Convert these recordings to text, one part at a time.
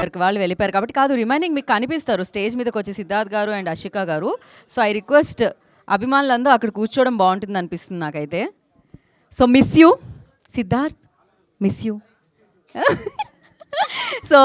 Work వాళ్ళు వెళ్ళిపోయారు కాబట్టి కాదు, రిమైనింగ్ మీకు కనిపిస్తారు స్టేజ్ మీదకి వచ్చి సిద్ధార్థ్ గారు అండ్ అషిక గారు. సో ఐ రిక్వెస్ట్ అభిమానులందరూ అక్కడ కూర్చోవడం బాగుంటుంది అనిపిస్తుంది నాకైతే. So miss you Siddharth, miss you. So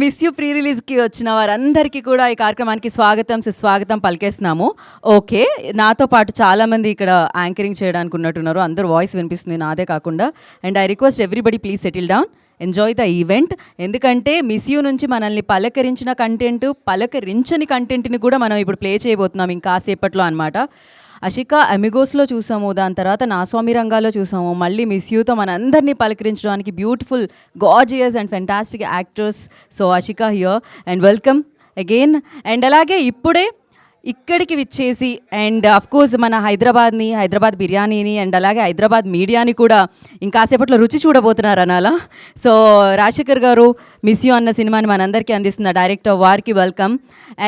miss you pre రిలీజ్కి వచ్చిన వారందరికీ కూడా ఈ కార్యక్రమానికి స్వాగతం సుస్వాగతం పలికేస్తున్నాము. ఓకే, నాతో పాటు చాలామంది ఇక్కడ యాంకరింగ్ చేయడానికి ఉన్నట్టున్నారు, అందరూ వాయిస్ వినిపిస్తుంది నాదే కాకుండా. And I request everybody please settle down, enjoy the event. ఎందుకంటే మిస్ యూ నుంచి మనల్ని పలకరించిన కంటెంట్, పలకరించని కంటెంట్ని కూడా మనం ఇప్పుడు ప్లే చేయబోతున్నాం ఇంకాసేపట్లో అనమాట. అషిక అమిగోస్లో చూసాము, దాని తర్వాత నా స్వామి రంగాలో చూసాము, మళ్ళీ మిస్ యూతో మనందరినీ పలకరించడానికి beautiful gorgeous and fantastic actors. So Ashika here and welcome again. And అలాగే ఇప్పుడే ఇక్కడికి విచ్చేసి అండ్ కోర్స్ మన హైదరాబాద్ బిర్యానీని అండ్ అలాగే హైదరాబాద్ మీడియాని కూడా ఇంకాసేపట్లో రుచి చూడబోతున్నారు అనాలా. సో రాజశేఖర్ గారు మిస్ యూ అన్న సినిమాని మనందరికీ అందిస్తున్న డైరెక్టర్ వారికి వెల్కమ్.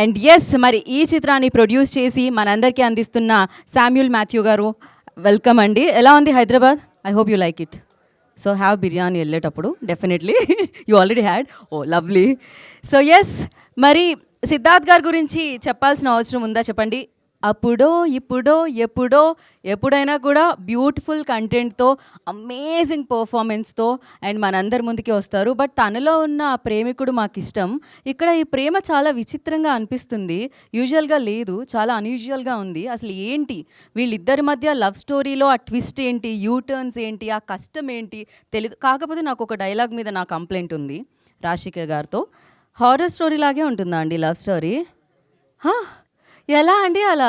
అండ్ ఎస్, మరి ఈ చిత్రాన్ని ప్రొడ్యూస్ చేసి మనందరికీ అందిస్తున్న శామ్యూల్ మాథ్యూ గారు వెల్కమ్ అండి. ఎలా ఉంది Hyderabad? I hope you like it. So have biryani వెళ్ళేటప్పుడు definitely. You already had. Oh lovely. So yes, మరి సిద్ధార్థ్ గారి గురించి చెప్పాల్సిన అవసరం ఉందా చెప్పండి? అప్పుడో ఇప్పుడో ఎప్పుడో ఎప్పుడైనా కూడా బ్యూటిఫుల్ కంటెంట్తో, అమేజింగ్ పర్ఫార్మెన్స్తో అండ్ మనందరి ముందుకి వస్తారు. బట్ తనలో ఉన్న ఆ ప్రేమికుడు మాకు ఇష్టం. ఇక్కడ ఈ ప్రేమ చాలా విచిత్రంగా అనిపిస్తుంది, యూజువల్గా లేదు, చాలా అన్యూజువల్గా ఉంది. అసలు ఏంటి వీళ్ళిద్దరి మధ్య లవ్ స్టోరీలో ఆ ట్విస్ట్ ఏంటి, యూటర్న్స్ ఏంటి, ఆ కష్టం ఏంటి తెలీదు. కాకపోతే నాకు ఒక డైలాగ్ మీద నా కంప్లైంట్ ఉంది రాజశేఖర్ గారితో. హారర్ స్టోరీ లాగే ఉంటుందా అండి లవ్ స్టోరీ? ఎలా అండి అలా?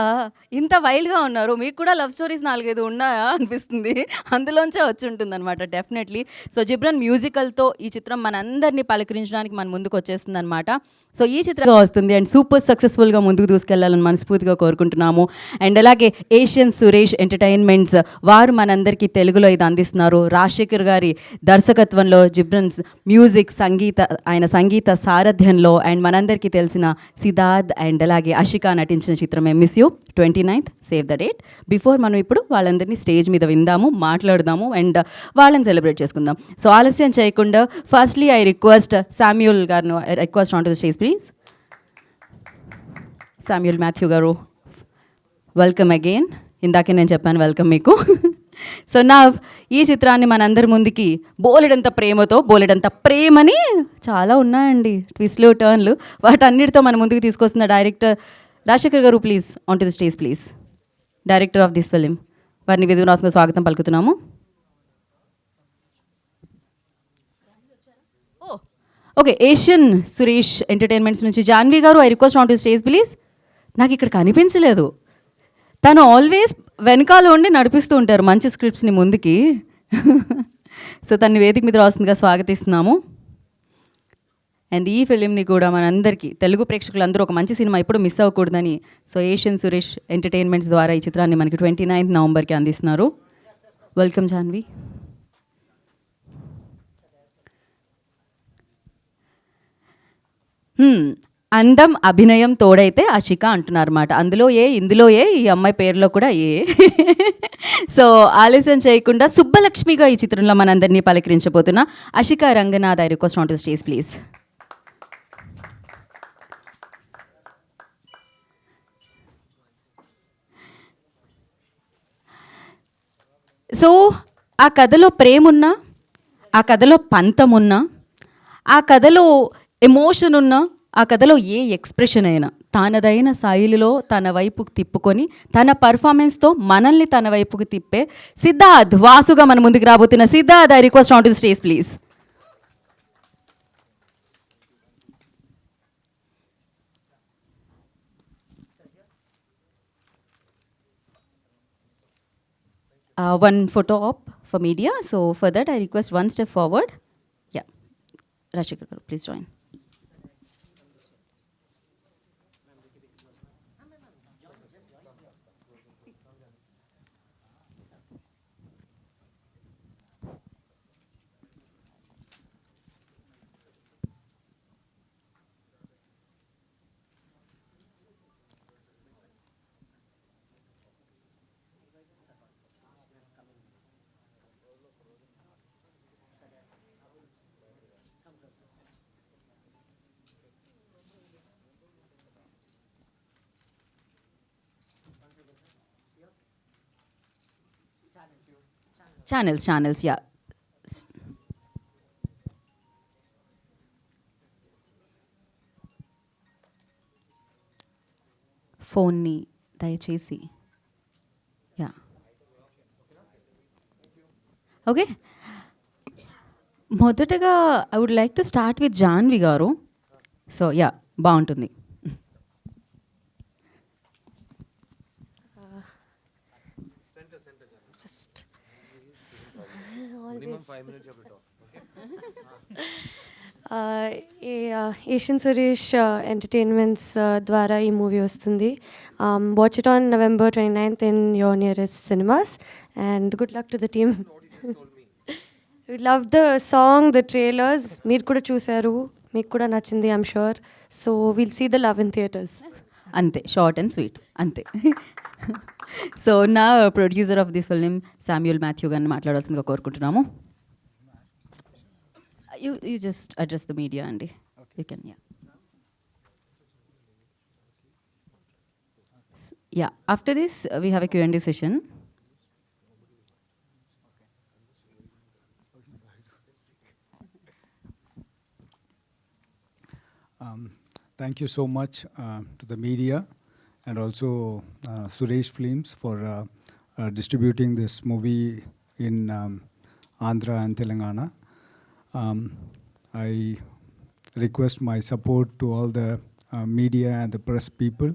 ఇంత వైల్డ్గా ఉన్నారు, మీకు కూడా లవ్ స్టోరీస్ 4-5 ఉన్నాయా అనిపిస్తుంది. అందులోంచే వచ్చి ఉంటుంది అనమాట డెఫినెట్లీ. సో జిబ్రన్ మ్యూజికల్తో ఈ చిత్రం మనందరినీ పలకరించడానికి మన ముందుకు వచ్చేస్తుంది అనమాట. సో ఈ చిత్రంగా వస్తుంది అండ్ సూపర్ సక్సెస్ఫుల్గా ముందుకు దూసుకెళ్లాలని మనస్ఫూర్తిగా కోరుకుంటున్నాము. అండ్ అలాగే ఏషియన్ సురేష్ ఎంటర్టైన్మెంట్స్ వారు మనందరికీ తెలుగులో ఇది అందిస్తున్నారు. రాజశేఖర్ గారి దర్శకత్వంలో, జిబ్రన్స్ మ్యూజిక్ ఆయన సంగీత సారథ్యంలో అండ్ మనందరికీ తెలిసిన సిద్ధార్థ్ అండ్ అలాగే అషిక నటించిన చిత్రమే miss you. 29th save the date. Before మనం ఇప్పుడు వాళ్ళందరినీ స్టేజ్ మీద విందాము, మాట్లాడదాము అండ్ వాళ్ళని సెలబ్రేట్ చేసుకుందాం. సో ఆలస్యం చేయకుండా ఫస్ట్లీ ఐ రిక్వెస్ట్ శామ్యూల్ గారిని request on to the stage please. Samuel Matthew గారు వెల్కమ్ అగైన్. ఇందాకే నేను చెప్పాను వెల్కమ్ మీకు. సో నా ఈ చిత్రాన్ని మనందరి ముందుకి బోలెడంత ప్రేమతో, బోలెడంత ప్రేమని చాలా ఉన్నాయండి, ట్విస్ట్లు టర్న్లు, వాటన్నిటితో మన ముందుకు తీసుకొస్తున్న డైరెక్టర్ రాజశేఖర్ గారు please on to the stage please. Director of this film వారిని విధివిరాసంగా స్వాగతం పలుకుతున్నాము. ఓకే, ఏషియన్ సురేష్ ఎంటర్టైన్మెంట్స్ నుంచి జాన్వి గారు I request on to stage please. నాకు ఇక్కడ కనిపించలేదు, తను ఆల్వేస్ వెనకాల ఉండి నడిపిస్తూ ఉంటారు మంచి స్క్రిప్ట్స్ని ముందుకి. సో తన్ని వేదిక మీద రాస్తుందిగా స్వాగతిస్తున్నాము. అండ్ ఈ ఫిలింని కూడా మనందరికీ తెలుగు ప్రేక్షకులందరూ ఒక మంచి సినిమా ఎప్పుడు మిస్ అవ్వకూడదని సో ఏషియన్ సురేష్ ఎంటర్టైన్మెంట్స్ ద్వారా ఈ చిత్రాన్ని మనకి 29th నవంబర్కి అందిస్తున్నారు. వెల్కమ్ జాన్వి. అందం అభినయం తోడైతే అషిక అంటున్నారన్నమాట. అందులో ఇందులో ఈ అమ్మాయి పేరులో కూడా సో ఆలస్యం చేయకుండా సుబ్బలక్ష్మిగా ఈ చిత్రంలో మనందరినీ పలకరించబోతున్న Ashika Ranganath I request on to stage please. So ఆ కథలో ప్రేమ ఉన్నా, ఆ కథలో పంతం ఉన్నా, ఆ కథలో ఎమోషన్ ఉన్నా, ఆ కథలో ఏ ఎక్స్ప్రెషన్ అయినా తనదైన శైలిలో తన వైపుకు తిప్పుకొని తన పర్ఫార్మెన్స్తో మనల్ని తన వైపుకు తిప్పే సిద్ధార్థ్ వాసుగా మన ముందుకు రాబోతున్న Siddharth I request on to the stage please. One photo op for media. So for that I request one step forward. Yeah, Rashikar, please join. Channels yeah. ఫోన్ని దయచేసి యా. ఓకే, మొదటగా I would like to start with Janhvi garu. So yeah, బాగుంటుంది. Asian Suresh entertainments ద్వారా ఈ movie వస్తుంది. Watch it on November 29th in your nearest cinemas and good luck to the team. We love the song, the trailers. మీరు కూడా చూశారు, మీకు కూడా నచ్చింది I'm sure. So will see the love in theatres. అంతే, short and sweet, అంతే. So నా producer of this film Samuel Mathew గారిని మాట్లాడాల్సిందిగా కోరుకుంటున్నాము. You just address the media అండి. You can ya. Ya, after this we have a Q&A సెషన్. Thank you so much to the media and also Suresh Films for distributing this movie in Andhra and Telangana. I request my support to all the media and the press people.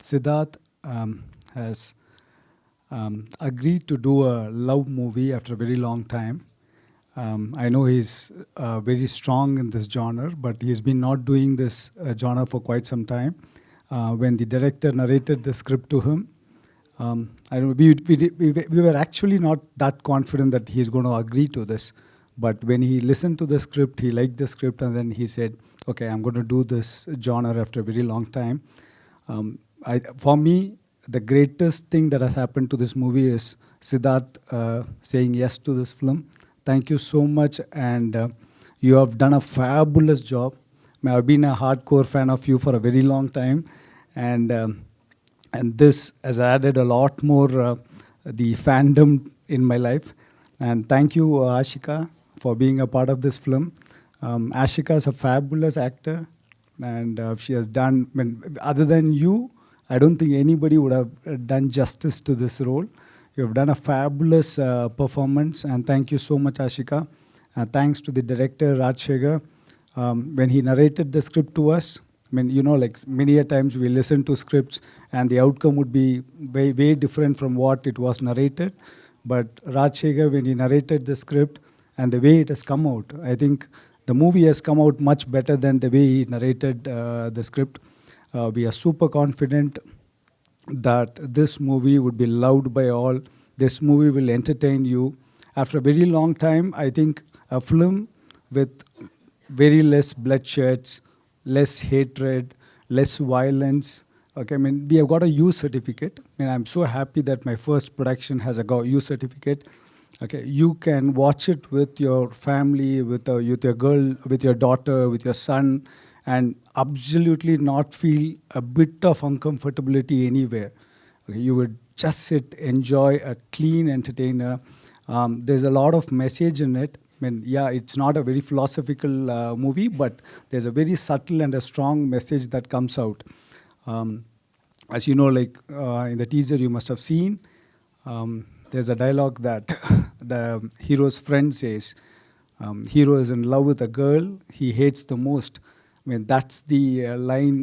Siddharth has agreed to do a love movie after a very long time. I know he's very strong in this genre, but he's been not doing this genre for quite some time. When the director narrated the script to him, I don't, we were actually not that confident that he's going to agree to this. But when he listened to the script, he liked the script, and then he said, okay, I'm going to do this genre after a very long time. For me, the greatest thing that has happened to this movie is Siddharth saying yes to this film. Thank you so much, and you have done a fabulous job. I've been a hardcore fan of you for a very long time, and this has added a lot more the fandom in my life. And thank you, Ashika, for being a part of this film. Ashika is a fabulous actor, and she has done, other than you, I don't think anybody would have done justice to this role. You have done a fabulous performance, and thank you so much, Ashika. Thanks to the director, Rajshekhar. When he narrated the script to us, I mean, you know, like many a times we listen to scripts and the outcome would be way, way different from what it was narrated. But Rajshekhar, when he narrated the script and the way it has come out, I think the movie has come out much better than the way he narrated the script. We are super confident that this movie would be loved by all. This movie will entertain you. After a very long time, I think a film with very less bloodsheds, less hatred, less violence. Okay, I mean, we have got a U certificate. I mean, I'm so happy that my first production has a U certificate. Okay, you can watch it with your family, with your girl, with your daughter, with your son, and absolutely not feel a bit of uncomfortability anywhere. Okay, you would just sit, enjoy a clean entertainer. There's a lot of message in it. I mean, yeah, it's not a very philosophical movie, but there's a very subtle and a strong message that comes out. As you know, like in the teaser you must have seen, there's a dialogue that the hero's friend says, hero is in love with a girl he hates the most. I mean, that's the line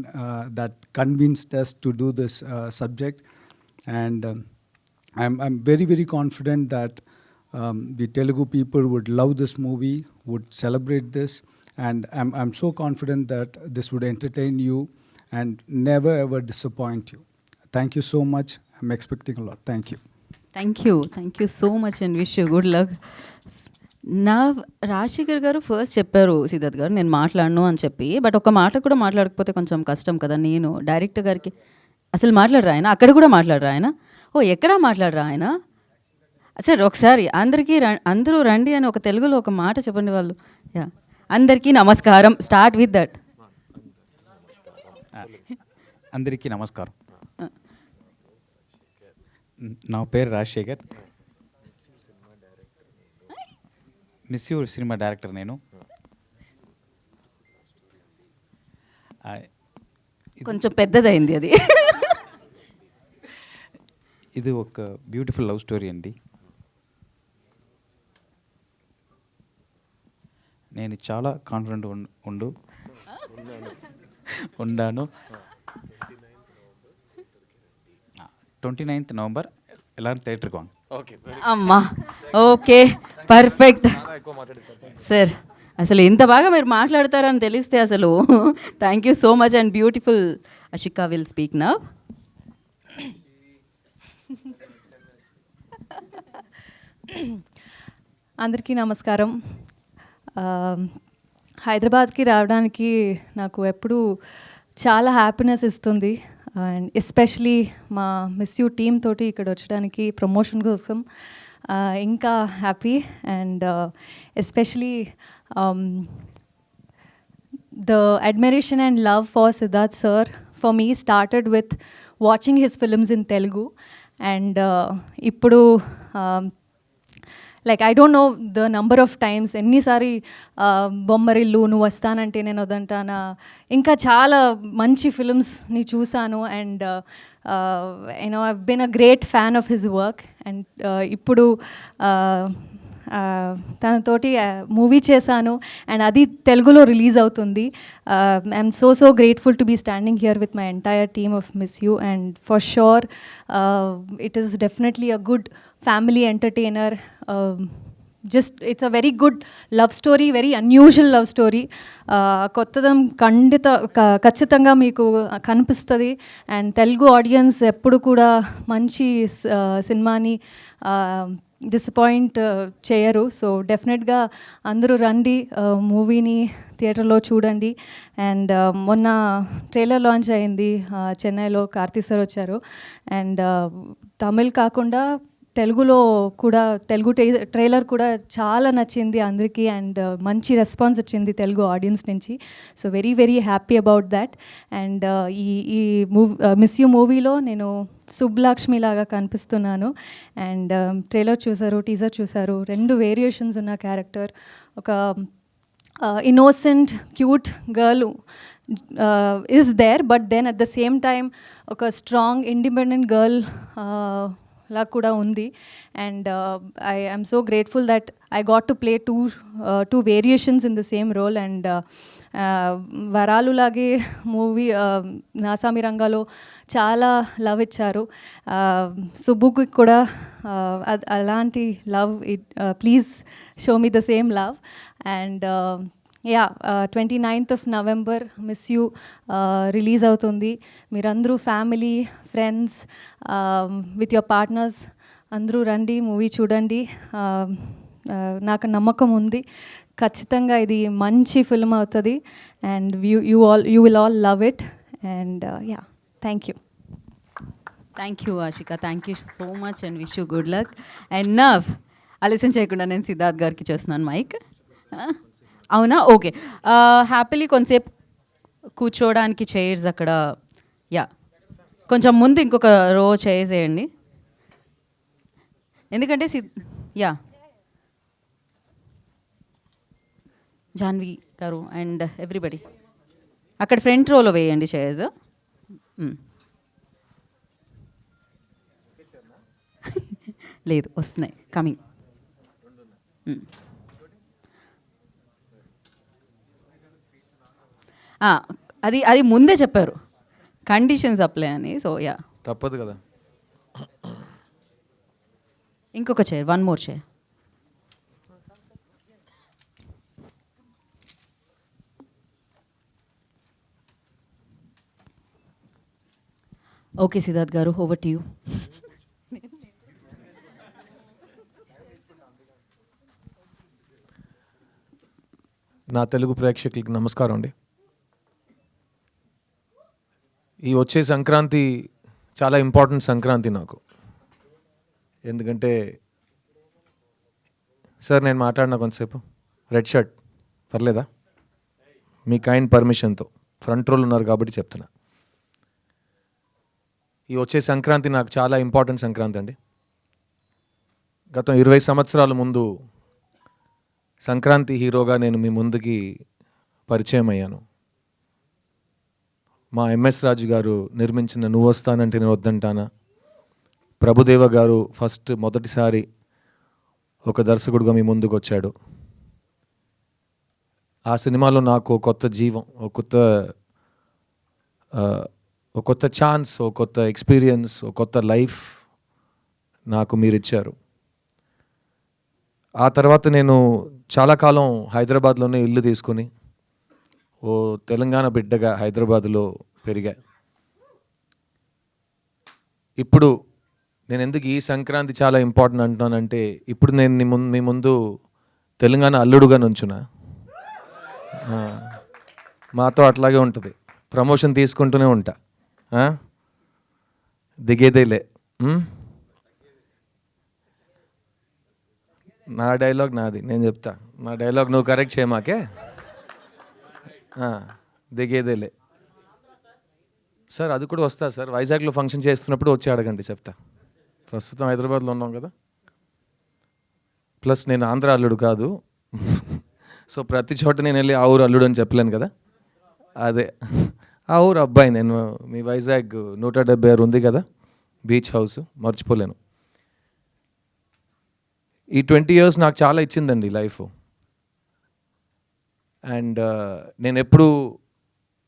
that convinced us to do this subject. And I'm very, very confident that the Telugu people would love this movie, would celebrate this. And I'm so confident that this would entertain you and never ever disappoint you. Thank you so much. I'm expecting a lot. Thank you. Thank you so much and wish you good luck. నా రాజశేఖర్ గారు first చెప్పారు సిద్ధార్థ్ గారు నేను మాట్లాడను అని చెప్పి, but ఒక మాట కూడా మాట్లాడకపోతే కొంచెం కష్టం కదా. నేను డైరెక్టర్ గారికి అసలు మాట్లాడరా ఆయన, అక్కడ కూడా మాట్లాడరా ఆయన, ఓ ఎక్కడా మాట్లాడరా ఆయన. సరే ఒకసారి అందరూ రండి అని ఒక తెలుగులో ఒక మాట చెప్పండి వాళ్ళు. యా, అందరికీ నమస్కారం. Start with that. అందరికీ నమస్కారం. నా పేరు Rajasekhar. Miss you cinema director నేను. కొంచెం పెద్దదైంది అది. ఇది ఒక బ్యూటిఫుల్ లవ్ స్టోరీ అండి. నేను చాలా కాన్ఫిడెంట్ ఉన్నాను. 29th నవంబర్ ఎలా థియేటర్కి వాంగ్. అమ్మా ఓకే పర్ఫెక్ట్ సార్. అసలు ఇంత బాగా మీరు మాట్లాడతారని తెలిస్తే అసలు thank you so much and beautiful. Ashika will speak now. అందరికీ నమస్కారం. హైదరాబాద్కి రావడానికి నాకు ఎప్పుడూ చాలా హ్యాపీనెస్ ఇస్తుంది. అండ్ ఎస్పెషలీ మా మిస్ యూ టీమ్ తోటి ఇక్కడ వచ్చడానికి ప్రమోషన్ కోసం ఇంకా happy. And especially the admiration and love for Siddharth sir for me started with watching his films in Telugu. And ippudu like I don't know the number of times ఎన్నిసారి బొమ్మరిల్లు నువ్వు వస్తానంటే నేను వదంటానా ఇంకా చాలా మంచి ఫిల్మ్స్ని చూశాను. And you know I've been a great fan of his work. And ఇప్పుడు తనతోటి మూవీ చేశాను అండ్ అది తెలుగులో రిలీజ్ అవుతుంది. I'm so grateful to be standing here with my entire team of miss you. And for sure it is definitely a good family entertainer. Just it's a very good love story, very unusual love story. కొత్తదం ఖచ్చితంగా మీకు కనిపిస్తుంది. And Telugu audience ఎప్పుడు కూడా మంచి సినిమాని disappoint చేయరు. So డెఫినెట్గా అందరూ రండి, మూవీని థియేటర్లో చూడండి. అండ్ మొన్న ట్రైలర్ లాంచ్ అయింది చెన్నైలో, కార్తీ సార్ వచ్చారు. అండ్ తమిళ్ కాకుండా తెలుగులో కూడా తెలుగు ట్రైలర్ కూడా చాలా నచ్చింది అందరికీ. అండ్ మంచి రెస్పాన్స్ వచ్చింది తెలుగు ఆడియన్స్ నుంచి. So very happy about that. And ఈ మూవీ మిస్ యూ మూవీలో నేను సుబ్బలక్ష్మి లాగా కనిపిస్తున్నాను. అండ్ ట్రైలర్ చూసారు, టీజర్ చూసారు, 2 వేరియేషన్స్ ఉన్న క్యారెక్టర్. ఒక innocent cute girl is there, but then at the same time ఒక స్ట్రాంగ్ ఇండిపెండెంట్ గర్ల్ లా కూడా ఉంది. And I am so grateful that I got to play two variations in the same role. And వరాలులాగే movie నాసామి రంగాలో చాలా love ఇచ్చారు. సుబ్బుకి కూడా అలాంటి love, please show me the same love. And yeah 29th of November miss you release అవుతుంది. మీరందరూ family, friends, with your partners అందరూ రండి, మూవీ చూడండి. నాకు నమ్మకం ఉంది ఖచ్చితంగా ఇది మంచి ఫిల్మ్ అవుతుంది. And you will all love it. And yeah thank you. Thank you Ashika, thank you so much and wish you good luck. And now ఆలస్యం చేయకుండా నేను సిద్ధార్థ్ గారికి చేస్తున్నాను మైక్. అవునా? ఓకే. హ్యాపీలీ కొంతసేపు కూర్చోవడానికి చైర్స్ అక్కడ, యా కొంచెం ముందు ఇంకొక రో చైర్స్ వేయండి. ఎందుకంటే యా జాన్వి గారు అండ్ ఎవ్రీబడి అక్కడ ఫ్రంట్ రోలో వేయండి చైర్స్. లేదు, వస్తున్నాయి, కమింగ్. అది ముందే చెప్పారు కండిషన్స్ అప్లై అని. సో యా తప్పదు కదా. ఇంకొక chair, 1 more chair. Okay Siddharth గారు, ఓవర్ టు యూ. నా తెలుగు ప్రేక్షకులకి నమస్కారం అండి. ఈ వచ్చే సంక్రాంతి చాలా ఇంపార్టెంట్ సంక్రాంతి నాకు. ఎందుకంటే సార్ నేను మాట్లాడినా కొంతసేపు రెడ్ షర్ట్ పర్లేదా? మీ కైండ్ పర్మిషన్తో ఫ్రంట్ రోల్ ఉన్నారు కాబట్టి చెప్తున్నా. ఈ వచ్చే సంక్రాంతి నాకు చాలా ఇంపార్టెంట్ సంక్రాంతి అండి. గత 20 సంవత్సరాల ముందు సంక్రాంతి హీరోగా నేను మీ ముందుకి పరిచయం అయ్యాను. మా ఎంఎస్ రాజు గారు నిర్మించిన నువ్వు వస్తానంటే నేను వద్దంటానా, ప్రభుదేవ గారు మొదటిసారి ఒక దర్శకుడుగా మీ ముందుకు వచ్చాడు. ఆ సినిమాలో నాకు కొత్త జీవం, ఒక కొత్త ఛాన్స్, ఒక కొత్త ఎక్స్పీరియన్స్, ఒక కొత్త లైఫ్ నాకు మీరు ఇచ్చారు. ఆ తర్వాత నేను చాలా కాలం హైదరాబాద్లోనే ఇల్లు తీసుకుని ఓ తెలంగాణ బిడ్డగా హైదరాబాద్లో పెరిగా. ఇప్పుడు నేను ఎందుకు ఈ సంక్రాంతి చాలా ఇంపార్టెంట్ అంటున్నానంటే, ఇప్పుడు నేను మీ ముందు తెలంగాణ అల్లుడుగా నుంచున్నా. మాతో అట్లాగే ఉంటుంది, ప్రమోషన్ తీసుకుంటూనే ఉంటా, దిగేదేలే. నా డైలాగ్ నాది, నేను చెప్తా. నా డైలాగ్ నువ్వు కరెక్ట్ చేయమాకే. దిగేదేలే సార్, అది కూడా వస్తా సార్. వైజాగ్లో ఫంక్షన్ చేస్తున్నప్పుడు వచ్చి అడగండి, చెప్తా. ప్రస్తుతం హైదరాబాద్లో ఉన్నాం కదా. ప్లస్ నేను ఆంధ్ర అల్లుడు కాదు, సో ప్రతి చోట నేను వెళ్ళి ఆ ఊరు అల్లుడు అని చెప్పలేను కదా. అదే ఆ ఊరు అబ్బాయి నేను. మీ వైజాగ్ 176 ఉంది కదా బీచ్ హౌస్, మర్చిపోలేను. ఈ 20 years నాకు చాలా ఇచ్చిందండి లైఫ్. అండ్ నేను ఎప్పుడు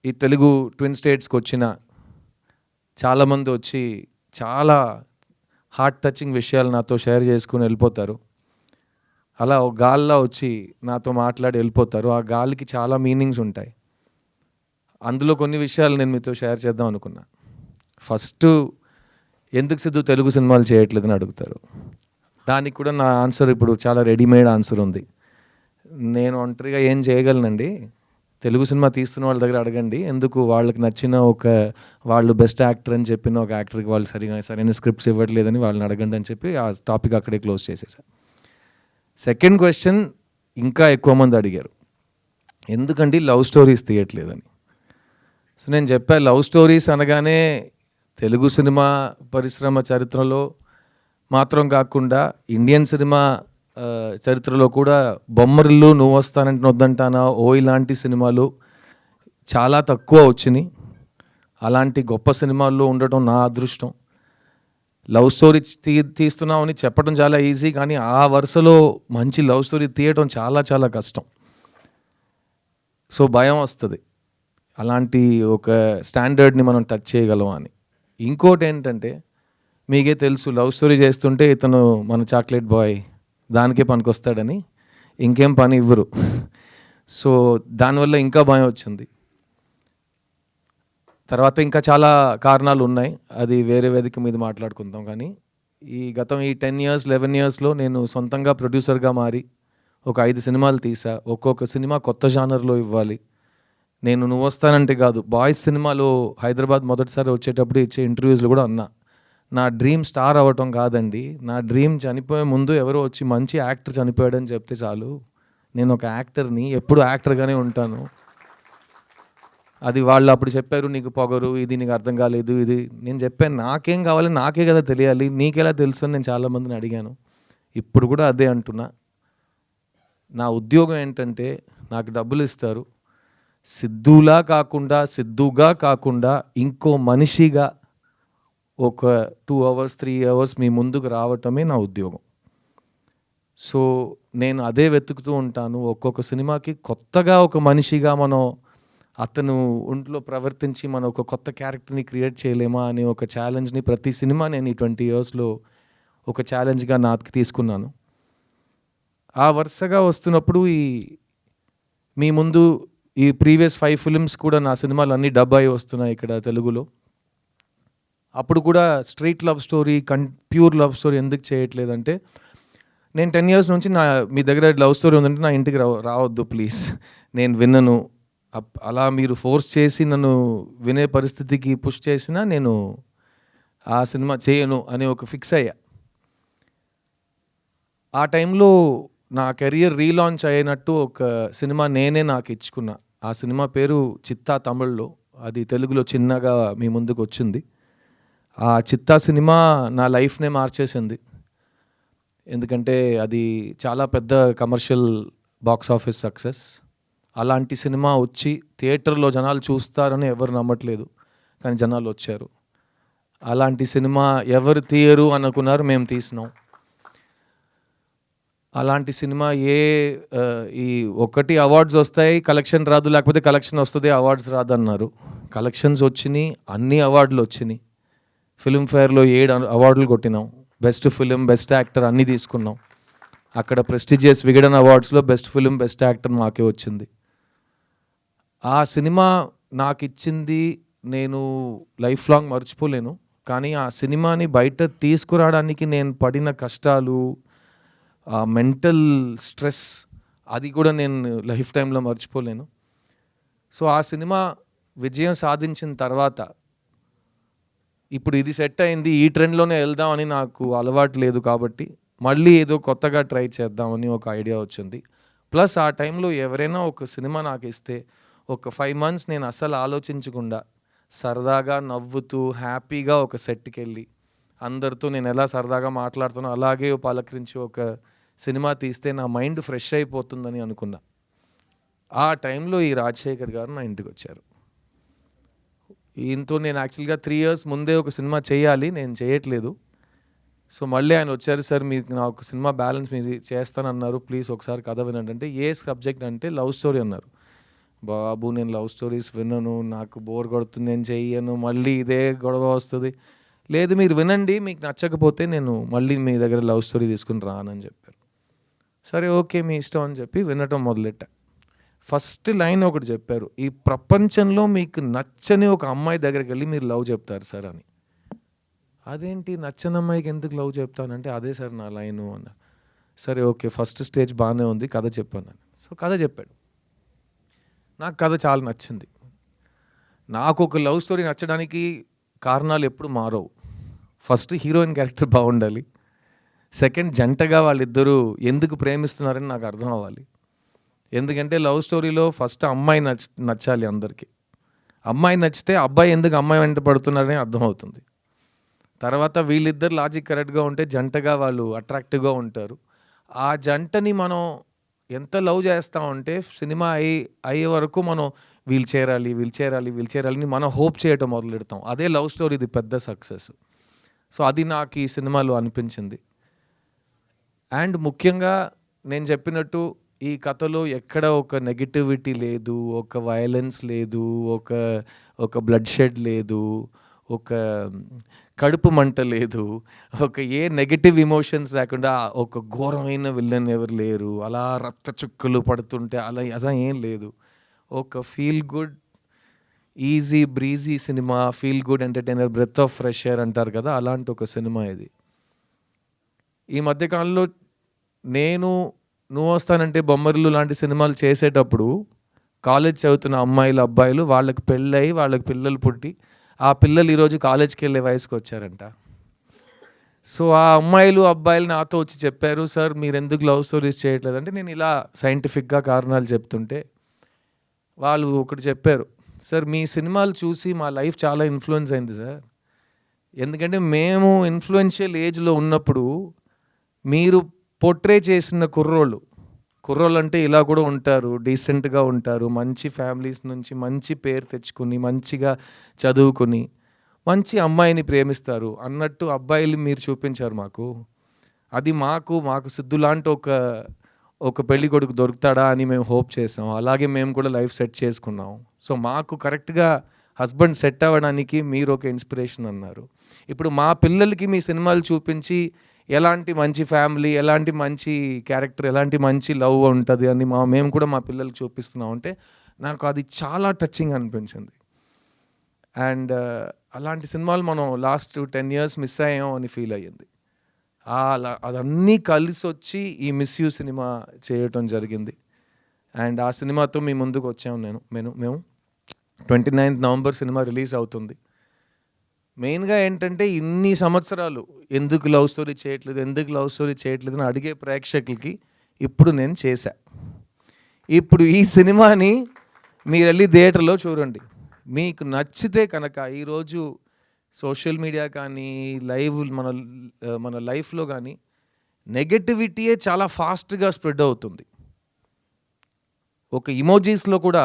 ఈ తెలుగు ట్విన్ స్టేట్స్కి వచ్చిన చాలామంది వచ్చి చాలా హార్ట్ టచింగ్ విషయాలు నాతో షేర్ చేసుకుని వెళ్ళిపోతారు. అలా ఒక గాల్లో వచ్చి నాతో మాట్లాడి వెళ్ళిపోతారు. ఆ గాలికి చాలా మీనింగ్స్ ఉంటాయి. అందులో కొన్ని విషయాలు నేను మీతో షేర్ చేద్దాం అనుకున్నా. ఫస్ట్, ఎందుకు సిద్ధు తెలుగు సినిమాలు చేయట్లేదని అడుగుతారు. దానికి కూడా నా ఆన్సర్ ఇప్పుడు చాలా రెడీమేడ్ ఆన్సర్ ఉంది. నేను ఒంటరిగా ఏం చేయగలనండి. తెలుగు సినిమా తీస్తున్న వాళ్ళ దగ్గర అడగండి, ఎందుకు వాళ్ళకి నచ్చిన వాళ్ళు బెస్ట్ యాక్టర్ అని చెప్పిన ఒక యాక్టర్కి వాళ్ళు సరైన స్క్రిప్ట్స్ ఇవ్వట్లేదని వాళ్ళని అడగండి అని చెప్పి ఆ టాపిక్ అక్కడే క్లోజ్ చేసేసాను. సెకండ్ క్వశ్చన్ ఇంకా ఎక్కువ మంది అడిగారు, ఎందుకండి లవ్ స్టోరీస్ తీయట్లేదని. సో నేను చెప్పా, లవ్ స్టోరీస్ అనగానే తెలుగు సినిమా పరిశ్రమ చరిత్రలో మాత్రం కాకుండా ఇండియన్ సినిమా చరిత్రలో కూడా బొమ్మరిల్లు, నువ్వు వస్తానంటే వద్దంటానా, ఓ ఇలాంటి సినిమాలు చాలా తక్కువ వచ్చినాయి. అలాంటి గొప్ప సినిమాల్లో ఉండటం నా అదృష్టం. లవ్ స్టోరీ తీస్తున్నామని చెప్పడం చాలా ఈజీ, కానీ ఆ వరుసలో మంచి లవ్ స్టోరీ తీయడం చాలా చాలా కష్టం. సో భయం వస్తుంది, అలాంటి ఒక స్టాండర్డ్ని మనం టచ్ చేయగలం అని. ఇంకోటి ఏంటంటే, మీకే తెలుసు, లవ్ స్టోరీ చేస్తుంటే ఇతను మన చాక్లెట్ బాయ్ దానికే పనికొస్తాడని ఇంకేం పని ఇవ్వరు. సో దానివల్ల ఇంకా భయం వచ్చింది. తర్వాత ఇంకా చాలా కారణాలు ఉన్నాయి, అది వేరే వేదిక మీద మాట్లాడుకుందాం. కానీ ఈ 10 years 11 yearsలో నేను సొంతంగా ప్రొడ్యూసర్గా మారి ఒక 5 సినిమాలు తీసా. ఒక్కొక్క సినిమా కొత్త జానర్లో ఇవ్వాలి. నేను నువ్వు వస్తానంటే కాదు, బాయ్స్ సినిమాలో హైదరాబాద్ మొదటిసారి వచ్చేటప్పుడు ఇచ్చే ఇంటర్వ్యూస్లో కూడా అన్నా, నా డ్రీమ్ స్టార్ అవ్వటం కాదండి, నా డ్రీమ్ చనిపోయే ముందు ఎవరో వచ్చి మంచి యాక్టర్ చనిపోయాడని చెప్తే చాలు, నేను ఒక యాక్టర్ని, ఎప్పుడు యాక్టర్గానే ఉంటాను. అది వాళ్ళు అప్పుడు చెప్పారు, నీకు పొగరు, ఇది నీకు అర్థం కాలేదు, ఇది. నేను చెప్పాను, నాకేం కావాలి, నాకే కదా తెలియాలి, నీకెలా తెలుసు అని నేను చాలామందిని అడిగాను. ఇప్పుడు కూడా అదే అంటున్నా. నా ఉద్యోగం ఏంటంటే, నాకు డబ్బులు ఇస్తారు, సిద్ధుగా కాకుండా ఇంకో మనిషిగా ఒక 2 hours 3 hours మీ ముందుకు రావటమే నా ఉద్యోగం. సో నేను అదే వెతుకుతూ ఉంటాను. ఒక్కొక్క సినిమాకి కొత్తగా ఒక మనిషిగా అతను ఒంట్లో ప్రవర్తించి మనం ఒక కొత్త క్యారెక్టర్ని క్రియేట్ చేయలేమా అనే ఒక ఛాలెంజ్ని ప్రతి సినిమా నేను ఈ 20 yearsలో ఒక ఛాలెంజ్గా నాకు తీసుకున్నాను. ఆ వరుసగా వస్తున్నప్పుడు మీ ముందు ఈ ప్రీవియస్ 5 films కూడా నా సినిమాలు అన్నీ డబ్ అయి వస్తున్నాయి ఇక్కడ తెలుగులో. అప్పుడు కూడా street love story, pure love story ఎందుకు చేయట్లేదంటే, నేను 10 years నుంచి మీ దగ్గర లవ్ స్టోరీ ఉందంటే నా ఇంటికి రావద్దు ప్లీజ్, నేను విన్నను. అలా మీరు ఫోర్స్ చేసి నన్ను వినే పరిస్థితికి పుష్ చేసినా నేను ఆ సినిమా చేయను అని ఒక ఫిక్స్ అయ్యా. ఆ టైంలో నా కెరియర్ రీలాంచ్ అయినట్టు ఒక సినిమా నాకు ఇచ్చుకున్నా. ఆ సినిమా పేరు చిత్తా, తమిళ్లో. అది తెలుగులో చిన్నగా మీ ముందుకు వచ్చింది. ఆ చిత్తా సినిమా నా లైఫ్నే మార్చేసింది. ఎందుకంటే అది చాలా పెద్ద కమర్షియల్ బాక్స్ ఆఫీస్ సక్సెస్. అలాంటి సినిమా వచ్చి థియేటర్లో జనాలు చూస్తారని ఎవరు నమ్మట్లేదు, కానీ జనాలు వచ్చారు. అలాంటి సినిమా ఎవరు తీయరు అనుకున్నారు, మేము తీసినాం. అలాంటి సినిమా ఈ ఒకటి అవార్డ్స్ వస్తాయి, కలెక్షన్ రాదు, లేకపోతే కలెక్షన్ వస్తుంది, అవార్డ్స్ రాదు అన్నారు. కలెక్షన్స్ వచ్చినాయి, అన్ని అవార్డులు వచ్చినాయి. ఫిల్మ్ఫేర్లో 7 అవార్డులు కొట్టినాం. బెస్ట్ ఫిలిం, బెస్ట్ యాక్టర్ అన్నీ తీసుకున్నాం. అక్కడ ప్రెస్టీజియస్ విగడన్ అవార్డ్స్లో బెస్ట్ ఫిలిం, బెస్ట్ యాక్టర్ మాకే వచ్చింది. ఆ సినిమా నాకు ఇచ్చింది నేను లైఫ్ లాంగ్ మర్చిపోలేను. కానీ ఆ సినిమాని బయట తీసుకురావడానికి నేను పడిన కష్టాలు, ఆ మెంటల్ స్ట్రెస్, అది కూడా నేను లైఫ్ టైంలో మర్చిపోలేను. సో ఆ సినిమా విజయం సాధించిన తర్వాత ఇప్పుడు ఇది సెట్ అయింది, ఈ ట్రెండ్లోనే వెళ్దామని నాకు అలవాటు లేదు, కాబట్టి మళ్ళీ ఏదో కొత్తగా ట్రై చేద్దామని ఒక ఐడియా వచ్చింది. ప్లస్ ఆ టైంలో ఎవరైనా ఒక సినిమా నాకు ఇస్తే ఒక 5 months నేను అస్సలు ఆలోచించకుండా సరదాగా నవ్వుతూ హ్యాపీగా ఒక సెట్కి వెళ్ళి అందరితో నేను ఎలా సరదాగా మాట్లాడుతానో అలాగే పలకరించి ఒక సినిమా తీస్తే నా మైండ్ ఫ్రెష్ అయిపోతుందని అనుకున్నా. ఆ టైంలో ఈ రాజశేఖర్ గారు నా ఇంటికి వచ్చారు. ఈయనతో నేను యాక్చువల్గా 3 years ముందే ఒక సినిమా చేయాలి, నేను చేయట్లేదు. సో మళ్ళీ ఆయన వచ్చారు, సార్ మీకు నా ఒక సినిమా బ్యాలెన్స్ మీరు చేస్తానన్నారు, ప్లీజ్ ఒకసారి కథ వినండి అంటే, ఏ సబ్జెక్ట్ అంటే లవ్ స్టోరీ అన్నారు. బాబు నేను లవ్ స్టోరీస్ వినను, నాకు బోర్ కొడుతుంది, నేను చెయ్యను, మళ్ళీ ఇదే గొడవ వస్తుంది. లేదు మీరు వినండి, మీకు నచ్చకపోతే నేను మళ్ళీ మీ దగ్గర లవ్ స్టోరీ తీసుకుని రానని చెప్పారు. సరే ఓకే మీ ఇష్టం అని చెప్పి వినటం మొదలెట్టా. ఫస్ట్ లైన్ ఒకటి చెప్పారు, ఈ ప్రపంచంలో మీకు నచ్చని ఒక అమ్మాయి దగ్గరికి వెళ్ళి మీరు లవ్ చెప్తారు సార్ అని. అదేంటి నచ్చని అమ్మాయికి ఎందుకు లవ్ చెప్తానంటే, అదే సార్ నా లైను అన్నారు. సరే ఓకే ఫస్ట్ స్టేజ్ బాగానే ఉంది, కథ చెప్పాను. సో కథ చెప్పాడు. నాకు కథ చాలా నచ్చింది. నాకు ఒక లవ్ స్టోరీ నచ్చడానికి కారణాలు ఎప్పుడు మారవు. ఫస్ట్ హీరోయిన్ క్యారెక్టర్ బాగుండాలి, సెకండ్ జంటగా వాళ్ళిద్దరూ ఎందుకు ప్రేమిస్తున్నారని నాకు అర్థం అవ్వాలి. ఎందుకంటే లవ్ స్టోరీలో ఫస్ట్ అమ్మాయి నచ్చాలి అందరికీ. అమ్మాయి నచ్చితే అబ్బాయి ఎందుకు అమ్మాయి వెంట పడుతున్నారని అర్థమవుతుంది. తర్వాత వీళ్ళిద్దరు లాజిక్ కరెక్ట్గా ఉంటే జంటగా వాళ్ళు అట్రాక్టివ్గా ఉంటారు. ఆ జంటని మనం ఎంత లవ్ చేస్తామంటే సినిమా అయ్యే వరకు మనం వీళ్ళు చేరాలని మనం హోప్ చేయటం మొదలెడతాం. అదే లవ్ స్టోరీది పెద్ద సక్సెస్. సో అది నాకు ఈ సినిమాలో అనిపించింది. అండ్ ముఖ్యంగా నేను చెప్పినట్టు ఈ కథలో ఎక్కడ ఒక నెగిటివిటీ లేదు, ఒక వయలెన్స్ లేదు, ఒక బ్లడ్ షెడ్ లేదు, ఒక కడుపు మంట లేదు, ఒక ఏ నెగిటివ్ ఎమోషన్స్ లేకుండా ఒక ఘోరమైన విల్లన్ ఎవరు లేరు, అలా రక్త చుక్కలు పడుతుంటే అలా ఏం లేదు. ఒక feel good easy breezy cinema, feel good entertainer, breath of fresh air అంటారు కదా, అలాంటి ఒక సినిమా ఇది. ఈ మధ్యకాలంలో నువ్వు వస్తానంటే బొమ్మరిల్లు లాంటి సినిమాలు చేసేటప్పుడు కాలేజ్ చదువుతున్న అమ్మాయిలు అబ్బాయిలు వాళ్ళకి పెళ్ళయి వాళ్ళకి పిల్లలు పుట్టి ఆ పిల్లలు ఈరోజు కాలేజ్కి వెళ్ళే వయసుకు వచ్చారంట. సో ఆ అమ్మాయిలు అబ్బాయిలు నాతో వచ్చి చెప్పారు, సార్ మీరు ఎందుకు లవ్ స్టోరీస్ చేయట్లేదు అంటే, నేను ఇలా సైంటిఫిక్గా కారణాలు చెప్తుంటే వాళ్ళు ఒకటి చెప్పారు, సార్ మీ సినిమాలు చూసి మా లైఫ్ చాలా ఇన్ఫ్లుయెన్స్ అయింది సార్. ఎందుకంటే మేము ఇన్ఫ్లుయెన్షియల్ ఏజ్లో ఉన్నప్పుడు మీరు పోర్ట్రే చేసిన కుర్రోళ్ళు అంటే ఇలా కూడా ఉంటారు, డీసెంట్గా ఉంటారు, మంచి ఫ్యామిలీస్ నుంచి మంచి పేరు తెచ్చుకుని మంచిగా చదువుకుని మంచి అమ్మాయిని ప్రేమిస్తారు అన్నట్టు అబ్బాయిలు మీరు చూపించారు మాకు. అది మాకు సిద్ధు లాంటి ఒక పెళ్లి కొడుకు దొరుకుతాడా అని మేము హోప్ చేసాం. అలాగే మేము కూడా లైఫ్ సెట్ చేసుకున్నాం. సో మాకు కరెక్ట్గా హస్బెండ్ సెట్ అవ్వడానికి మీరు ఒక ఇన్స్పిరేషన్ అన్నారు. ఇప్పుడు మా పిల్లలకి మీ సినిమాలు చూపించి ఎలాంటి మంచి ఫ్యామిలీ, ఎలాంటి మంచి క్యారెక్టర్, ఎలాంటి మంచి లవ్ ఉంటుంది అని మేము కూడా మా పిల్లలకి చూపిస్తున్నాం అంటే నాకు అది చాలా టచింగ్ అనిపించింది. అండ్ అలాంటి సినిమాలు మనం లాస్ట్ 10 years మిస్ అయ్యాం అని ఫీల్ అయ్యింది. అదన్నీ కలిసి వచ్చి ఈ మిస్ యూ సినిమా చేయటం జరిగింది. అండ్ ఆ సినిమాతో మీ ముందుకు వచ్చాము. మేము 29th November సినిమా రిలీజ్ అవుతుంది. మెయిన్గా ఏంటంటే ఇన్ని సంవత్సరాలు ఎందుకు లవ్ స్టోరీ చేయట్లేదు అని అడిగే ప్రేక్షకులకి ఇప్పుడు నేను చేశా. ఇప్పుడు ఈ సినిమాని మీరు వెళ్ళి థియేటర్లో చూడండి. మీకు నచ్చితే కనుక ఈరోజు సోషల్ మీడియా కానీ మన లైఫ్లో కానీ నెగటివిటీయే చాలా ఫాస్ట్గా స్ప్రెడ్ అవుతుంది. ఒక ఇమోజీస్లో కూడా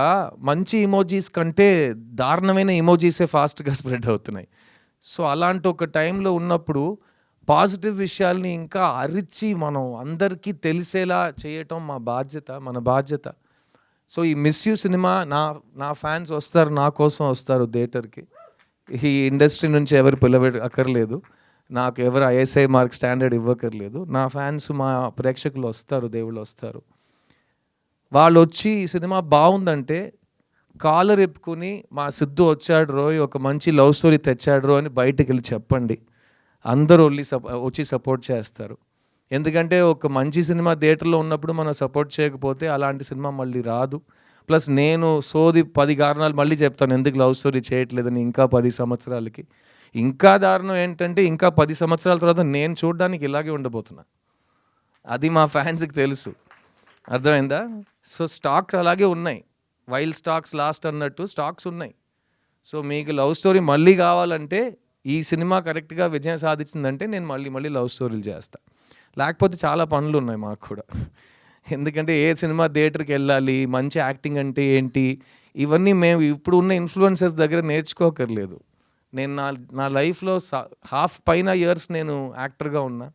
మంచి ఇమోజీస్ కంటే దారుణమైన ఇమోజీసే ఫాస్ట్గా స్ప్రెడ్ అవుతున్నాయి. సో అలాంటి ఒక టైంలో ఉన్నప్పుడు పాజిటివ్ విషయాల్ని ఇంకా అరిచి మనం అందరికీ తెలిసేలా చేయటం మన బాధ్యత. సో ఈ మిస్ యూ సినిమా నా ఫ్యాన్స్ వస్తారు, నా కోసం వస్తారు థియేటర్కి. ఈ ఇండస్ట్రీ నుంచి ఎవరు అక్కర్లేదు, నాకు ఎవరు ఐఎస్ఐ మార్క్ స్టాండర్డ్ ఇవ్వక్కర్లేదు. నా ఫ్యాన్స్, మా ప్రేక్షకులు వస్తారు, దేవుళ్ళు వస్తారు. వాళ్ళు వచ్చి ఈ సినిమా బాగుందంటే కాలర్ ఎప్పుకుని మా సిద్ధు వచ్చాడు రోయ్, ఒక మంచి లవ్ స్టోరీ తెచ్చాడు రో అని బయటకు వెళ్ళి చెప్పండి. అందరూ వచ్చి సపోర్ట్ చేస్తారు. ఎందుకంటే ఒక మంచి సినిమా థియేటర్లో ఉన్నప్పుడు మనం సపోర్ట్ చేయకపోతే అలాంటి సినిమా మళ్ళీ రాదు. ప్లస్ నేను 10 కారణాలు మళ్ళీ చెప్తాను ఎందుకు లవ్ స్టోరీ చేయట్లేదని ఇంకా 10 సంవత్సరాలకి. ఇంకా దారుణం ఏంటంటే ఇంకా 10 సంవత్సరాల తర్వాత నేను చూడడానికి ఇలాగే ఉండబోతున్నా. అది మా ఫ్యాన్స్కి తెలుసు, అర్థమైందా? సో స్టాక్స్ అలాగే ఉన్నాయి, వైల్డ్ స్టాక్స్ లాస్ట్ అన్నట్టు స్టాక్స్ ఉన్నాయి. సో మీకు లవ్ స్టోరీ మళ్ళీ కావాలంటే ఈ సినిమా కరెక్ట్గా విజయం సాధించిందంటే నేను మళ్ళీ లవ్ స్టోరీలు చేస్తాను. లేకపోతే చాలా పనులు ఉన్నాయి మాకు కూడా. ఎందుకంటే ఏ సినిమా థియేటర్కి వెళ్ళాలి, మంచి యాక్టింగ్ అంటే ఏంటి, ఇవన్నీ మేము ఇప్పుడు ఉన్న ఇన్ఫ్లుయెన్సర్స్ దగ్గర నేర్చుకోకర్లేదు. నేను నా లైఫ్లో హాఫ్ పైన ఇయర్స్ నేను యాక్టర్గా ఉన్నా.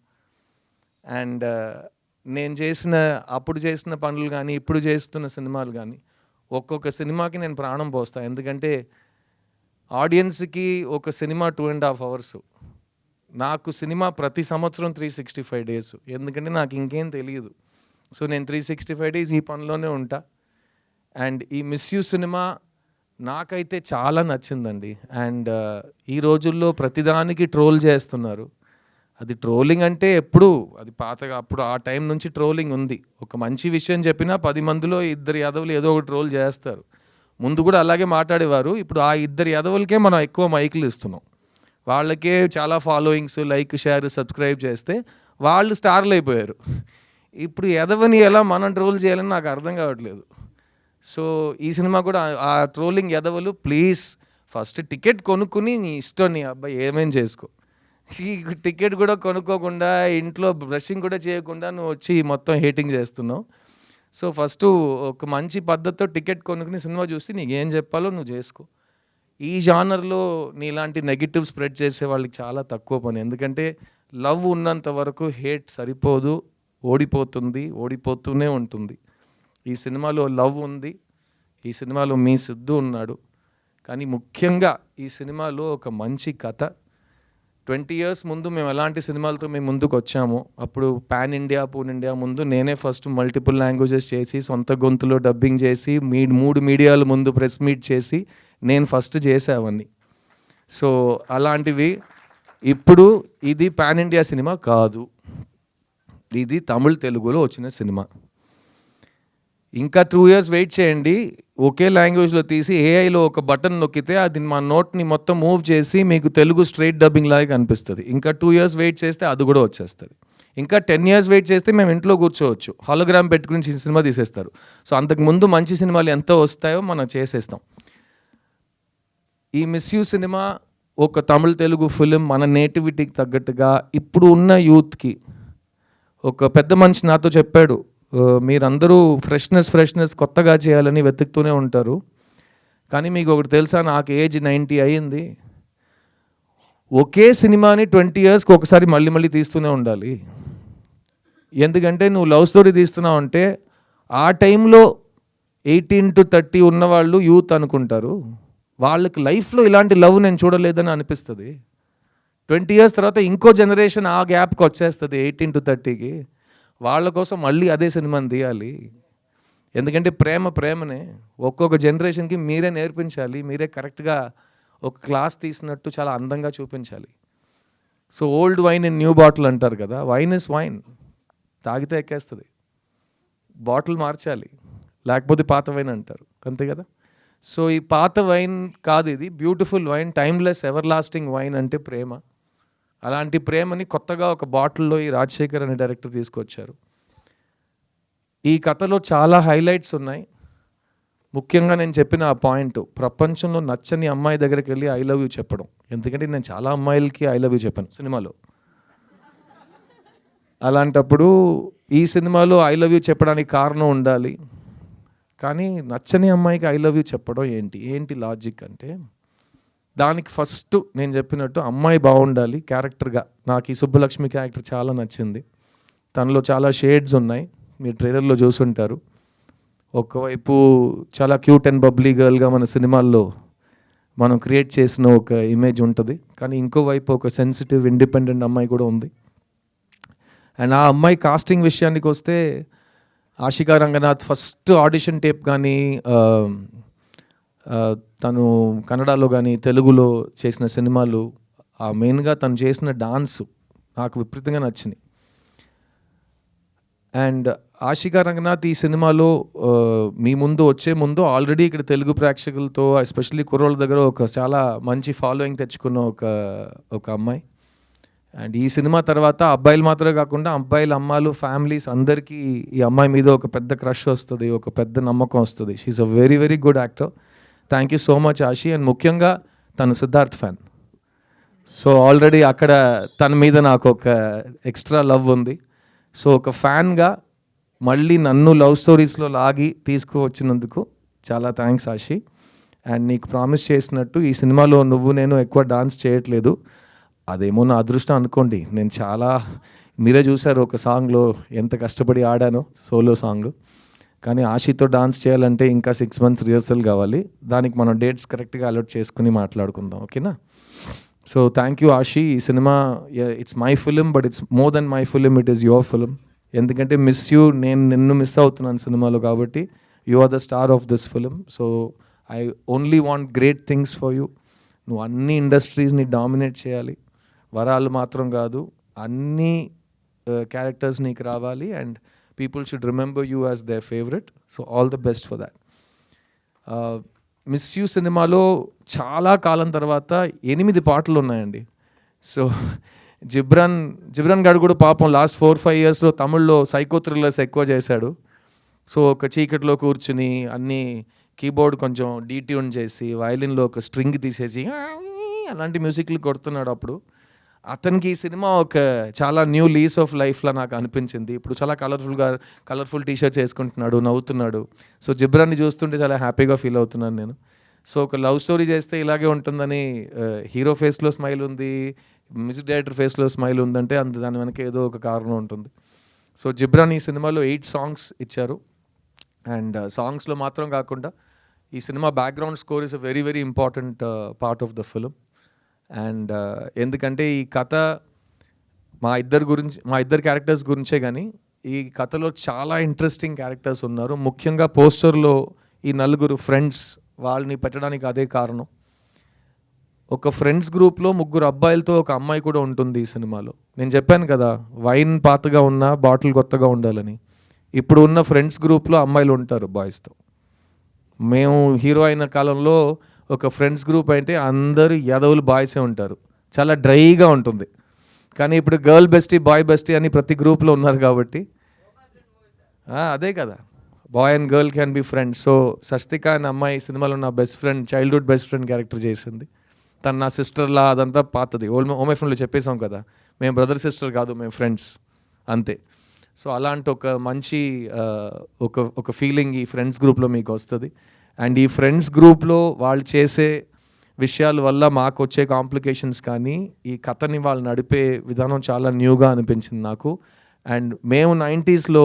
అండ్ నేను అప్పుడు చేసిన పనులు కానీ ఇప్పుడు చేస్తున్న సినిమాలు కానీ ఒక్కొక్క సినిమాకి నేను ప్రాణం పోస్తాను. ఎందుకంటే ఆడియన్స్కి ఒక సినిమా 2.5 hours, నాకు సినిమా ప్రతి సంవత్సరం 365 days. ఎందుకంటే నాకు ఇంకేం తెలియదు. సో నేను 365 days ఈ పనిలోనే ఉంటా. అండ్ ఈ మిస్ యూ సినిమా నాకైతే చాలా నచ్చిందండి. అండ్ ఈ రోజుల్లో ప్రతిదానికి ట్రోల్ చేస్తున్నారు. అది ట్రోలింగ్ అంటే ఎప్పుడు అది పాతగా, అప్పుడు ఆ టైం నుంచి ట్రోలింగ్ ఉంది. ఒక మంచి విషయం చెప్పినా 10 మందిలో 2 యాదవులు ఏదో ఒక ట్రోల్ చేస్తారు. ముందు కూడా అలాగే మాట్లాడేవారు. ఇప్పుడు ఆ 2 యాదవులకే మనం ఎక్కువ మైకులు ఇస్తున్నాం. వాళ్ళకే చాలా ఫాలోయింగ్స్, లైక్, షేర్, సబ్స్క్రైబ్ చేస్తే వాళ్ళు స్టార్లు అయిపోయారు. ఇప్పుడు ఎదవని ఎలా మనం ట్రోల్ చేయాలని నాకు అర్థం కావట్లేదు. సో ఈ సినిమా కూడా ఆ ట్రోలింగ్ ఎదవలు ప్లీజ్ ఫస్ట్ టికెట్ కొనుక్కుని నీ ఇష్టం, నీ అబ్బాయి ఏమేం చేసుకో. ఈ టికెట్ కూడా కొనుక్కోకుండా ఇంట్లో బ్రషింగ్ కూడా చేయకుండా నువ్వు వచ్చి మొత్తం హేటింగ్ చేస్తున్నావు. సో ఫస్ట్ ఒక మంచి పద్ధతితో టికెట్ కొనుక్కుని సినిమా చూసి నీకు ఏం చెప్పాలో నువ్వు చేసుకో. ఈ జానర్లో నీ ఇలాంటి నెగిటివ్ స్ప్రెడ్ చేసే వాళ్ళకి చాలా తక్కువ పని. ఎందుకంటే లవ్ ఉన్నంత వరకు హేట్ సరిపోదు, ఓడిపోతూనే ఉంటుంది. ఈ సినిమాలో లవ్ ఉంది, ఈ సినిమాలో మీ సిద్ధు ఉన్నాడు. కానీ ముఖ్యంగా ఈ సినిమాలో ఒక మంచి కథ. 20 years ముందు మేము ఎలాంటి సినిమాలతో మేము ముందుకు వచ్చాము, అప్పుడు పాన్ ఇండియా ముందు నేనే ఫస్ట్ మల్టిపుల్ లాంగ్వేజెస్ చేసి సొంత గొంతులో డబ్బింగ్ చేసి 3 మీడియాల ముందు ప్రెస్ మీట్ చేసి నేను ఫస్ట్ చేసేవన్నీ. సో అలాంటివి ఇప్పుడు ఇది పాన్ ఇండియా సినిమా కాదు, ఇది తమిళ్ తెలుగులో వచ్చిన సినిమా. ఇంకా 2 years వెయిట్ చేయండి, ఒకే లాంగ్వేజ్లో తీసి ఏఐలో ఒక బటన్ నొక్కితే అది మా నోట్ని మొత్తం మూవ్ చేసి మీకు తెలుగు స్ట్రైట్ డబ్బింగ్ లాగా కనిపిస్తుంది. ఇంకా 2 years వెయిట్ చేస్తే అది కూడా వచ్చేస్తుంది. ఇంకా 10 years వెయిట్ చేస్తే మేము ఇంట్లో కూర్చోవచ్చు, హాలోగ్రామ్ పెట్టుకుని సినిమా తీసేస్తారు. సో అంతకుముందు మంచి సినిమాలు ఎంత వస్తాయో మనం చేసేస్తాం. ఈ మిస్ యూ సినిమా ఒక తమిళ్ తెలుగు ఫిలిం, మన నేటివిటీకి తగ్గట్టుగా ఇప్పుడు ఉన్న యూత్కి. ఒక పెద్ద మనిషి నాతో చెప్పాడు, మీరందరూ ఫ్రెష్నెస్ కొత్తగా చేయాలని వెతుకుతూనే ఉంటారు, కానీ మీకు ఒకటి తెలుసా, నాకు ఏజ్ 90 అయ్యింది, ఒకే సినిమాని 20 yearsకి ఒకసారి మళ్ళీ తీస్తూనే ఉండాలి. ఎందుకంటే నువ్వు లవ్ స్టోరీ తీస్తున్నావు అంటే ఆ టైంలో 18 to 30 ఉన్నవాళ్ళు యూత్ అనుకుంటారు, వాళ్ళకి లైఫ్లో ఇలాంటి లవ్ నేను చూడలేదని అనిపిస్తుంది. 20 years తర్వాత ఇంకో జనరేషన్ ఆ గ్యాప్కి వచ్చేస్తుంది 18 to 30కి. వాళ్ళ కోసం మళ్ళీ అదే సినిమాని తీయాలి. ఎందుకంటే ప్రేమనే ఒక్కొక్క జనరేషన్కి మీరే నేర్పించాలి, మీరే కరెక్ట్గా ఒక క్లాస్ తీసినట్టు చాలా అందంగా చూపించాలి. So old wine in new bottle అంటారు కదా, వైన్ ఇస్ వైన్, తాగితే ఎక్కేస్తుంది, బాటిల్ మార్చాలి, లేకపోతే పాత వైన్ అంటారు, అంతే కదా. సో ఈ పాత వైన్ కాదు, ఇది beautiful wine, timeless ever lasting wine అంటే ప్రేమ. అలాంటి ప్రేమని కొత్తగా ఒక బాటిల్లో ఈ రాజశేఖర్ అనే డైరెక్టర్ తీసుకొచ్చారు. ఈ కథలో చాలా హైలైట్స్ ఉన్నాయి. ముఖ్యంగా నేను చెప్పిన ఆ పాయింట్, ప్రపంచంలో నచ్చని అమ్మాయి దగ్గరికి వెళ్ళి ఐ లవ్ యూ చెప్పడం. ఎందుకంటే నేను చాలా అమ్మాయిలకి ఐ లవ్ యూ చెప్పాను సినిమాలో. అలాంటప్పుడు ఈ సినిమాలో ఐ లవ్ యూ చెప్పడానికి కారణం ఉండాలి, కానీ నచ్చని అమ్మాయికి ఐ లవ్ యూ చెప్పడం ఏంటి లాజిక్ అంటే, దానికి ఫస్ట్ నేను చెప్పినట్టు అమ్మాయి బాగుండాలి క్యారెక్టర్గా. నాకు ఈ సుబ్బలక్ష్మి క్యారెక్టర్ చాలా నచ్చింది. తనలో చాలా షేడ్స్ ఉన్నాయి, మీరు ట్రైలర్లో చూసుంటారు. ఒకవైపు చాలా క్యూట్ అండ్ బబ్లీ గర్ల్గా మన సినిమాల్లో మనం క్రియేట్ చేసిన ఒక ఇమేజ్ ఉంటుంది, కానీ ఇంకోవైపు ఒక సెన్సిటివ్ ఇండిపెండెంట్ అమ్మాయి కూడా ఉంది. అండ్ ఆ అమ్మాయి కాస్టింగ్ విషయానికి వస్తే, Ashika Ranganath first audition tape కానీ తను కన్నడలో కానీ తెలుగులో చేసిన సినిమాలు, ఆ మెయిన్గా తను చేసిన డాన్స్ నాకు విపరీతంగా నచ్చింది. అండ్ ఆషికా రంగనాథ్ ఈ సినిమాలో మీ ముందు వచ్చే ముందు ఆల్రెడీ ఇక్కడ తెలుగు ప్రేక్షకులతో ఎస్పెషల్లీ కుర్రోళ్ళ దగ్గర ఒక చాలా మంచి ఫాలోయింగ్ తెచ్చుకున్న ఒక అమ్మాయి. అండ్ ఈ సినిమా తర్వాత అబ్బాయిలు మాత్రమే కాకుండా అబ్బాయిల అమ్మాయిలు ఫ్యామిలీస్ అందరికీ ఈ అమ్మాయి మీద ఒక పెద్ద క్రష్ వస్తుంది, ఒక పెద్ద నమ్మకం వస్తుంది. She's a very very good actor. Thank you so much Ashi. And ముఖ్యంగా తను సిద్ధార్థ్ ఫ్యాన్, సో ఆల్రెడీ అక్కడ తన మీద నాకు ఒక ఎక్స్ట్రా లవ్ ఉంది. సో ఒక ఫ్యాన్గా మళ్ళీ నన్ను లవ్ స్టోరీస్లో లాగి తీసుకువచ్చినందుకు చాలా థ్యాంక్స్ ఆషి. అండ్ నీకు ప్రామిస్ చేసినట్టు ఈ సినిమాలో నేను ఎక్కువ డాన్స్ చేయట్లేదు, అదేమో నా అదృష్టం అనుకోండి. నేను చాలా, మీరే చూసారు ఒక సాంగ్లో ఎంత కష్టపడి ఆడానో, సోలో సాంగ్. కానీ ఆషితో డాన్స్ చేయాలంటే ఇంకా 6 months రిహర్సల్ కావాలి. దానికి మనం డేట్స్ కరెక్ట్గా అలర్ట్ చేసుకుని మాట్లాడుకుందాం, ఓకేనా? So thank you Ashi. ఈ సినిమా it's my film, but it's more than my film, it is your film. ఎందుకంటే నేను నిన్ను మిస్ అవుతున్నాను సినిమాలో, కాబట్టి you are the star of this film. So I only want great things for you. నువ్వు అన్ని ఇండస్ట్రీస్ని డామినేట్ చేయాలి, వరాలు మాత్రం కాదు, అన్ని క్యారెక్టర్స్ నీకు రావాలి. And people should remember you as there favourite. So all the best for that. Miss you సినిమాలో చాలా కాలం తర్వాత 8 పాటలు ఉన్నాయండి. సో జిబ్రాన్ గారు కూడా పాపం లాస్ట్ 4-5 yearsలో తమిళ్లో సైకో థ్రిల్లర్స్ ఎక్కువ చేశాడు. సో ఒక చీకట్లో కూర్చుని అన్నీ కీబోర్డ్ కొంచెం డీట్యూన్ చేసి వయలిన్లో ఒక స్ట్రింగ్ తీసేసి అలాంటి మ్యూజిక్లు కొడుతున్నాడు. అప్పుడు అతనికి ఈ సినిమా ఒక చాలా న్యూ లీస్ ఆఫ్ లైఫ్లా నాకు అనిపించింది. ఇప్పుడు చాలా కలర్ఫుల్ టీషర్ట్స్ వేసుకుంటున్నాడు, నవ్వుతున్నాడు. సో జిబ్రాన్ని చూస్తుంటే చాలా హ్యాపీగా ఫీల్ అవుతున్నాను నేను. సో ఒక లవ్ స్టోరీ చేస్తే ఇలాగే ఉంటుందని, హీరో ఫేస్లో స్మైల్ ఉంది, మ్యూజిక్ డైరెక్టర్ ఫేస్లో స్మైల్ ఉందంటే దాని వెనక ఏదో ఒక కారణం ఉంటుంది. సో జిబ్రాన్ ఈ సినిమాలో 8 songs ఇచ్చారు. అండ్ సాంగ్స్లో మాత్రం కాకుండా ఈ cinema background score is a very very important part of the film. And ఎందుకంటే ఈ కథ మా ఇద్దరు క్యారెక్టర్స్ గురించే, కానీ ఈ కథలో చాలా ఇంట్రెస్టింగ్ క్యారెక్టర్స్ ఉన్నారు. ముఖ్యంగా పోస్టర్లో ఈ 4 ఫ్రెండ్స్, వాళ్ళని పెట్టడానికి అదే కారణం. ఒక ఫ్రెండ్స్ గ్రూప్లో 3 అబ్బాయిలతో ఒక అమ్మాయి కూడా ఉంటుంది ఈ సినిమాలో. నేను చెప్పాను కదా, వైన్ పాతగా ఉన్నా బాటిల్ కొత్తగా ఉండాలని. ఇప్పుడు ఉన్న ఫ్రెండ్స్ గ్రూప్లో అమ్మాయిలు ఉంటారు బాయ్స్తో. మేము హీరో అయిన కాలంలో ఒక ఫ్రెండ్స్ గ్రూప్ అయితే అందరూ యదవులు బాయ్సే ఉంటారు, చాలా డ్రైగా ఉంటుంది. కానీ ఇప్పుడు గర్ల్ బెస్టీ బాయ్ బెస్టీ అని ప్రతి గ్రూప్లో ఉన్నారు కాబట్టి అదే కదా, boy and girl can be friends. So Sastika అనే అమ్మాయి సినిమాలో నా best friend, childhood best friend character చేసింది. తను నా సిస్టర్లా, అదంతా పాతది. ఓమై ఫ్రెండ్లో చెప్పేసాం కదా, మేము బ్రదర్ సిస్టర్ కాదు, మేము ఫ్రెండ్స్ అంతే. సో అలాంటి ఒక మంచి ఒక ఫీలింగ్ ఈ ఫ్రెండ్స్ గ్రూప్లో మీకు వస్తుంది. అండ్ ఈ ఫ్రెండ్స్ గ్రూప్లో వాళ్ళు చేసే విషయాల వల్ల మాకు వచ్చే కాంప్లికేషన్స్ కానీ ఈ కథని వాళ్ళు నడిపే విధానం చాలా న్యూగా అనిపించింది నాకు. అండ్ మేము 90sలో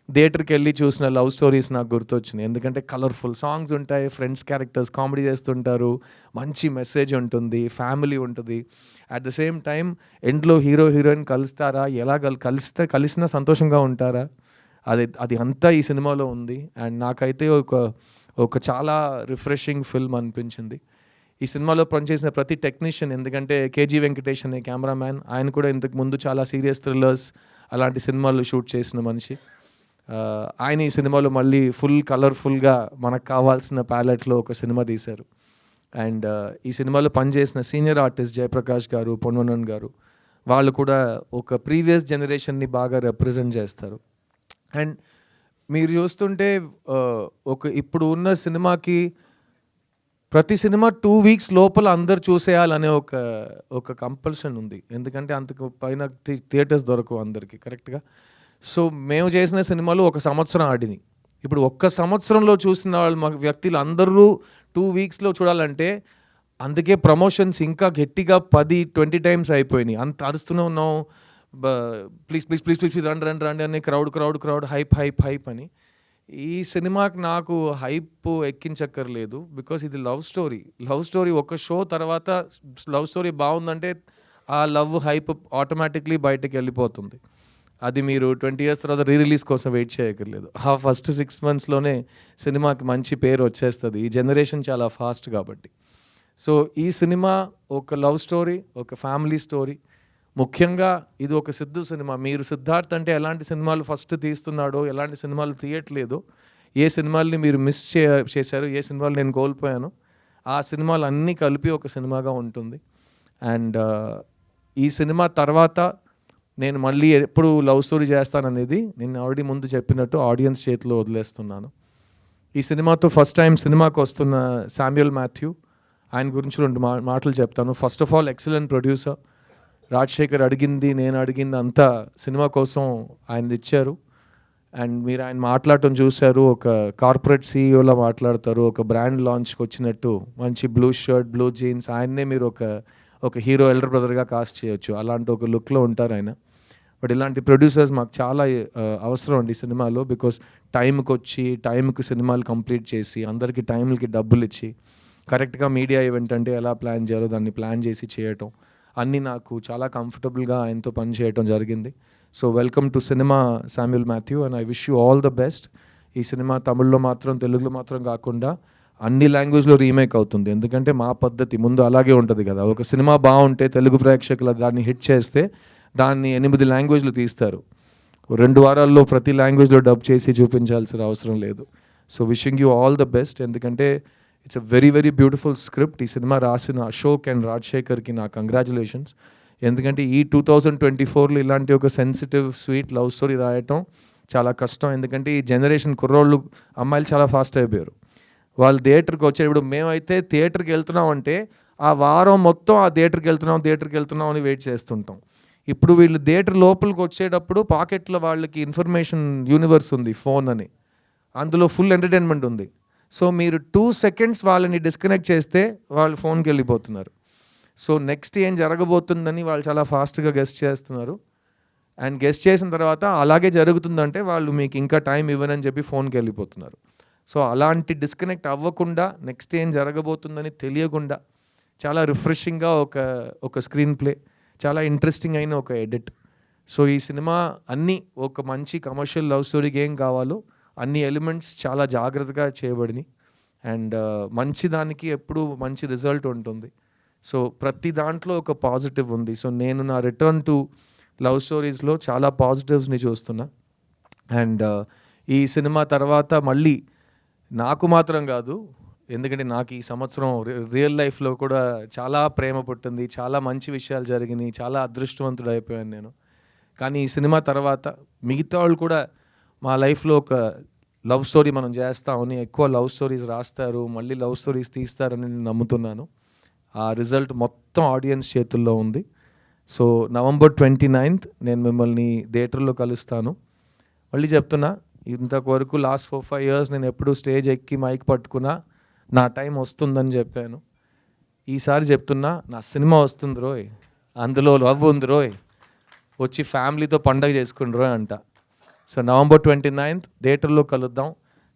థియేటర్కి వెళ్ళి చూసిన లవ్ స్టోరీస్ నాకు గుర్తొచ్చినాయి. ఎందుకంటే కలర్ఫుల్ సాంగ్స్ ఉంటాయి, ఫ్రెండ్స్ క్యారెక్టర్స్ కామెడీ చేస్తుంటారు, మంచి మెసేజ్ ఉంటుంది, ఫ్యామిలీ ఉంటుంది. అట్ ద సేమ్ టైం ఎండ్లో హీరో హీరోయిన్ కలుస్తారా, ఎలా కలిసినా సంతోషంగా ఉంటారా, అది అంతా ఈ సినిమాలో ఉంది. అండ్ నాకైతే ఒక చాలా రిఫ్రెషింగ్ ఫిల్మ్ అనిపించింది. ఈ సినిమాలో పనిచేసిన ప్రతి టెక్నీషియన్, ఎందుకంటే కేజీ వెంకటేష్ అనే కెమెరామ్యాన్, ఆయన కూడా ఇంతకు ముందు చాలా సీరియస్ థ్రిల్లర్స్ అలాంటి సినిమాలు షూట్ చేసిన మనిషి. ఆయన ఈ సినిమాలో మళ్ళీ ఫుల్ కలర్ఫుల్గా మనకు కావాల్సిన ప్యాలెట్లో ఒక సినిమా తీశారు. అండ్ ఈ సినిమాలో పనిచేసిన సీనియర్ ఆర్టిస్ట్ జయప్రకాష్ గారు, పొన్వనన్ గారు, వాళ్ళు కూడా ఒక ప్రీవియస్ జనరేషన్ని బాగా రిప్రజెంట్ చేస్తారు. అండ్ మీరు చూస్తుంటే ఒక ఇప్పుడు ఉన్న సినిమాకి ప్రతి సినిమా 2 వీక్స్ లోపల అందరు చూసేయాలనే ఒక కంపల్షన్ ఉంది. ఎందుకంటే అంతకు పైన థియేటర్స్ దొరకవు అందరికి కరెక్ట్గా. సో మేము చేసిన సినిమాలు 1 సంవత్సరం ఆడినాయి. ఇప్పుడు 1 సంవత్సరంలో చూసిన వాళ్ళు మా వ్యక్తులు అందరూ 2 వీక్స్లో చూడాలంటే అందుకే ప్రమోషన్స్ ఇంకా గట్టిగా 10-20 టైమ్స్ అయిపోయినాయి. అంత అరుస్తూనే ఉన్నాం, ప్లీజ్ ప్లీజ్ ప్లీజ్ ప్లీజ్ రండి రండి రండి అని క్రౌడ్ హైప్ హైప్ హైప్ అని. ఈ సినిమాకి నాకు హైప్ ఎక్కించక్కర్లేదు, బికాస్ ఇది లవ్ స్టోరీ. ఒక షో తర్వాత లవ్ స్టోరీ బాగుందంటే ఆ లవ్ హైప్ ఆటోమేటిక్లీ బయటకు వెళ్ళిపోతుంది. అది మీరు 20 years తర్వాత రిలీజ్ కోసం వెయిట్ చేయక్కర్లేదు. ఆ ఫస్ట్ 6 monthsలోనే సినిమాకి మంచి పేరు వచ్చేస్తుంది. ఈ జనరేషన్ చాలా ఫాస్ట్ కాబట్టి. సో ఈ సినిమా ఒక లవ్ స్టోరీ, ఒక ఫ్యామిలీ స్టోరీ. ముఖ్యంగా ఇది ఒక సిద్ధు సినిమా. మీరు సిద్ధార్థ్ అంటే ఎలాంటి సినిమాలు ఫస్ట్ తీస్తున్నాడో, ఎలాంటి సినిమాలు తీయట్లేదు, ఏ సినిమాల్ని మీరు మిస్ చేశారు, ఏ సినిమాలు నేను కోల్పోయాను, ఆ సినిమాలు అన్నీ కలిపి ఒక సినిమాగా ఉంటుంది. అండ్ ఈ సినిమా తర్వాత నేను మళ్ళీ ఎప్పుడు లవ్ స్టోరీ చేస్తాననేది నేను ఆల్రెడీ ముందు చెప్పినట్టు ఆడియన్స్ చేతిలో వదిలేస్తున్నాను. ఈ సినిమాతో ఫస్ట్ టైం సినిమాకి వస్తున్న శామ్యుయల్ మాథ్యూ, ఆయన గురించి 2 మాటలు చెప్తాను. First of all excellent producer. Rajasekhar అడిగింది, నేను అడిగింది అంతా సినిమా కోసం ఆయన ఇచ్చారు. అండ్ మీరు ఆయన మాట్లాడటం చూశారు, ఒక కార్పొరేట్ సీఈఓలా మాట్లాడతారు, ఒక బ్రాండ్ లాంచ్కి వచ్చినట్టు మంచి బ్లూ షర్ట్, బ్లూ జీన్స్. ఆయన్నే మీరు ఒక హీరో ఎల్డర్ బ్రదర్గా కాస్ట్ చేయొచ్చు, అలాంటి ఒక లుక్లో ఉంటారు ఆయన. బట్ ఇలాంటి ప్రొడ్యూసర్స్ మాకు చాలా అవసరం అండి సినిమాలో. బికాస్ టైంకి వచ్చి టైంకి సినిమాలు కంప్లీట్ చేసి అందరికీ టైంలకి డబ్బులు ఇచ్చి కరెక్ట్గా మీడియా ఈవెంట్ అంటే ఎలా ప్లాన్ చేయాలో దాన్ని ప్లాన్ చేసి చేయటం అన్నీ నాకు చాలా కంఫర్టబుల్గా ఆయనతో పని చేయటం జరిగింది. So welcome to cinema Samuel Matthew, and I wish you all the best. ఈ సినిమా తమిళ్లో మాత్రం, తెలుగులో మాత్రం కాకుండా అన్ని లాంగ్వేజ్లో రీమేక్ అవుతుంది. ఎందుకంటే మా పద్ధతి ముందు అలాగే ఉంటుంది కదా. ఒక సినిమా బాగుంటే తెలుగు ప్రేక్షకులు దాన్ని హిట్ చేస్తే దాన్ని 8 లాంగ్వేజ్లు తీస్తారు. 2 వారాల్లో ప్రతి లాంగ్వేజ్లో డబ్ చేసి చూపించాల్సిన అవసరం లేదు. So wishing you all the best. ఎందుకంటే it's a very very beautiful script. ఈ సినిమా రాసిన అశోక్ అండ్ రాజశేఖర్కి నా కంగ్రాచులేషన్స్. ఎందుకంటే ఈ 2024లో ఇలాంటి ఒక సెన్సిటివ్ స్వీట్ లవ్ స్టోరీ రాయటం చాలా కష్టం. ఎందుకంటే ఈ జనరేషన్ కుర్రోళ్ళు, అమ్మాయిలు చాలా ఫాస్ట్ అయిపోయారు. వాళ్ళు థియేటర్కి వచ్చేటప్పుడు, మేమైతే థియేటర్కి వెళ్తున్నాం అంటే ఆ వారం మొత్తం ఆ థియేటర్కి వెళ్తున్నాం అని వెయిట్ చేస్తుంటాం. ఇప్పుడు వీళ్ళు థియేటర్ లోపలికి వచ్చేటప్పుడు పాకెట్లో వాళ్ళకి ఇన్ఫర్మేషన్ యూనివర్స్ ఉంది, ఫోన్ అని, అందులో ఫుల్ ఎంటర్టైన్మెంట్ ఉంది. సో మీరు 2 seconds వాళ్ళని డిస్కనెక్ట్ చేస్తే వాళ్ళు ఫోన్కి వెళ్ళిపోతున్నారు. సో నెక్స్ట్ ఏం జరగబోతుందని వాళ్ళు చాలా ఫాస్ట్గా గెస్ట్ చేస్తున్నారు. అండ్ గెస్ట్ చేసిన తర్వాత అలాగే జరుగుతుందంటే వాళ్ళు మీకు ఇంకా టైం ఇవ్వనని చెప్పి ఫోన్కి వెళ్ళిపోతున్నారు. సో అలాంటి డిస్కనెక్ట్ అవ్వకుండా, నెక్స్ట్ ఏం జరగబోతుందని తెలియకుండా చాలా రిఫ్రెషింగ్గా ఒక స్క్రీన్ ప్లే, చాలా ఇంట్రెస్టింగ్ అయిన ఒక ఎడిట్. సో ఈ సినిమా అన్నీ ఒక మంచి కమర్షియల్ లవ్ స్టోరీకి ఏం కావాలో అన్ని ఎలిమెంట్స్ చాలా జాగ్రత్తగా చేయబడినాయి. అండ్ మంచి దానికి ఎప్పుడు మంచి రిజల్ట్ ఉంటుంది. సో ప్రతి దాంట్లో ఒక పాజిటివ్ ఉంది. సో నేను నా రిటర్న్ టు లవ్ స్టోరీస్లో చాలా పాజిటివ్స్ని చూస్తున్నా. అండ్ ఈ సినిమా తర్వాత మళ్ళీ నాకు మాత్రం కాదు, ఎందుకంటే నాకు ఈ సంవత్సరం రియల్ లైఫ్లో కూడా చాలా ప్రేమ పుట్టింది, చాలా మంచి విషయాలు జరిగినాయి, చాలా అదృష్టవంతుడు అయిపోయాను నేను. కానీ ఈ సినిమా తర్వాత మిగతా వాళ్ళు కూడా మా లైఫ్లో ఒక లవ్ స్టోరీ మనం చేస్తామని, ఎక్కువ లవ్ స్టోరీస్ రాస్తారు, మళ్ళీ లవ్ స్టోరీస్ తీస్తారని నేను నమ్ముతున్నాను. ఆ రిజల్ట్ మొత్తం ఆడియన్స్ చేతుల్లో ఉంది. సో November 29th నేను మిమ్మల్ని థియేటర్లో కలుస్తాను. మళ్ళీ చెప్తున్నా, ఇంతవరకు లాస్ట్ 4-5 years నేను ఎప్పుడు స్టేజ్ ఎక్కి మైక్ పట్టుకున్నా నా టైం వస్తుందని చెప్పాను. ఈసారి చెప్తున్నా, నా సినిమా వస్తుంది రోయ్, అందులో లవ్ ఉంది రోయ్, వచ్చి ఫ్యామిలీతో పండగ చేసుకుని రోయ్ అంట. సో November 29th థియేటర్లో కలుద్దాం.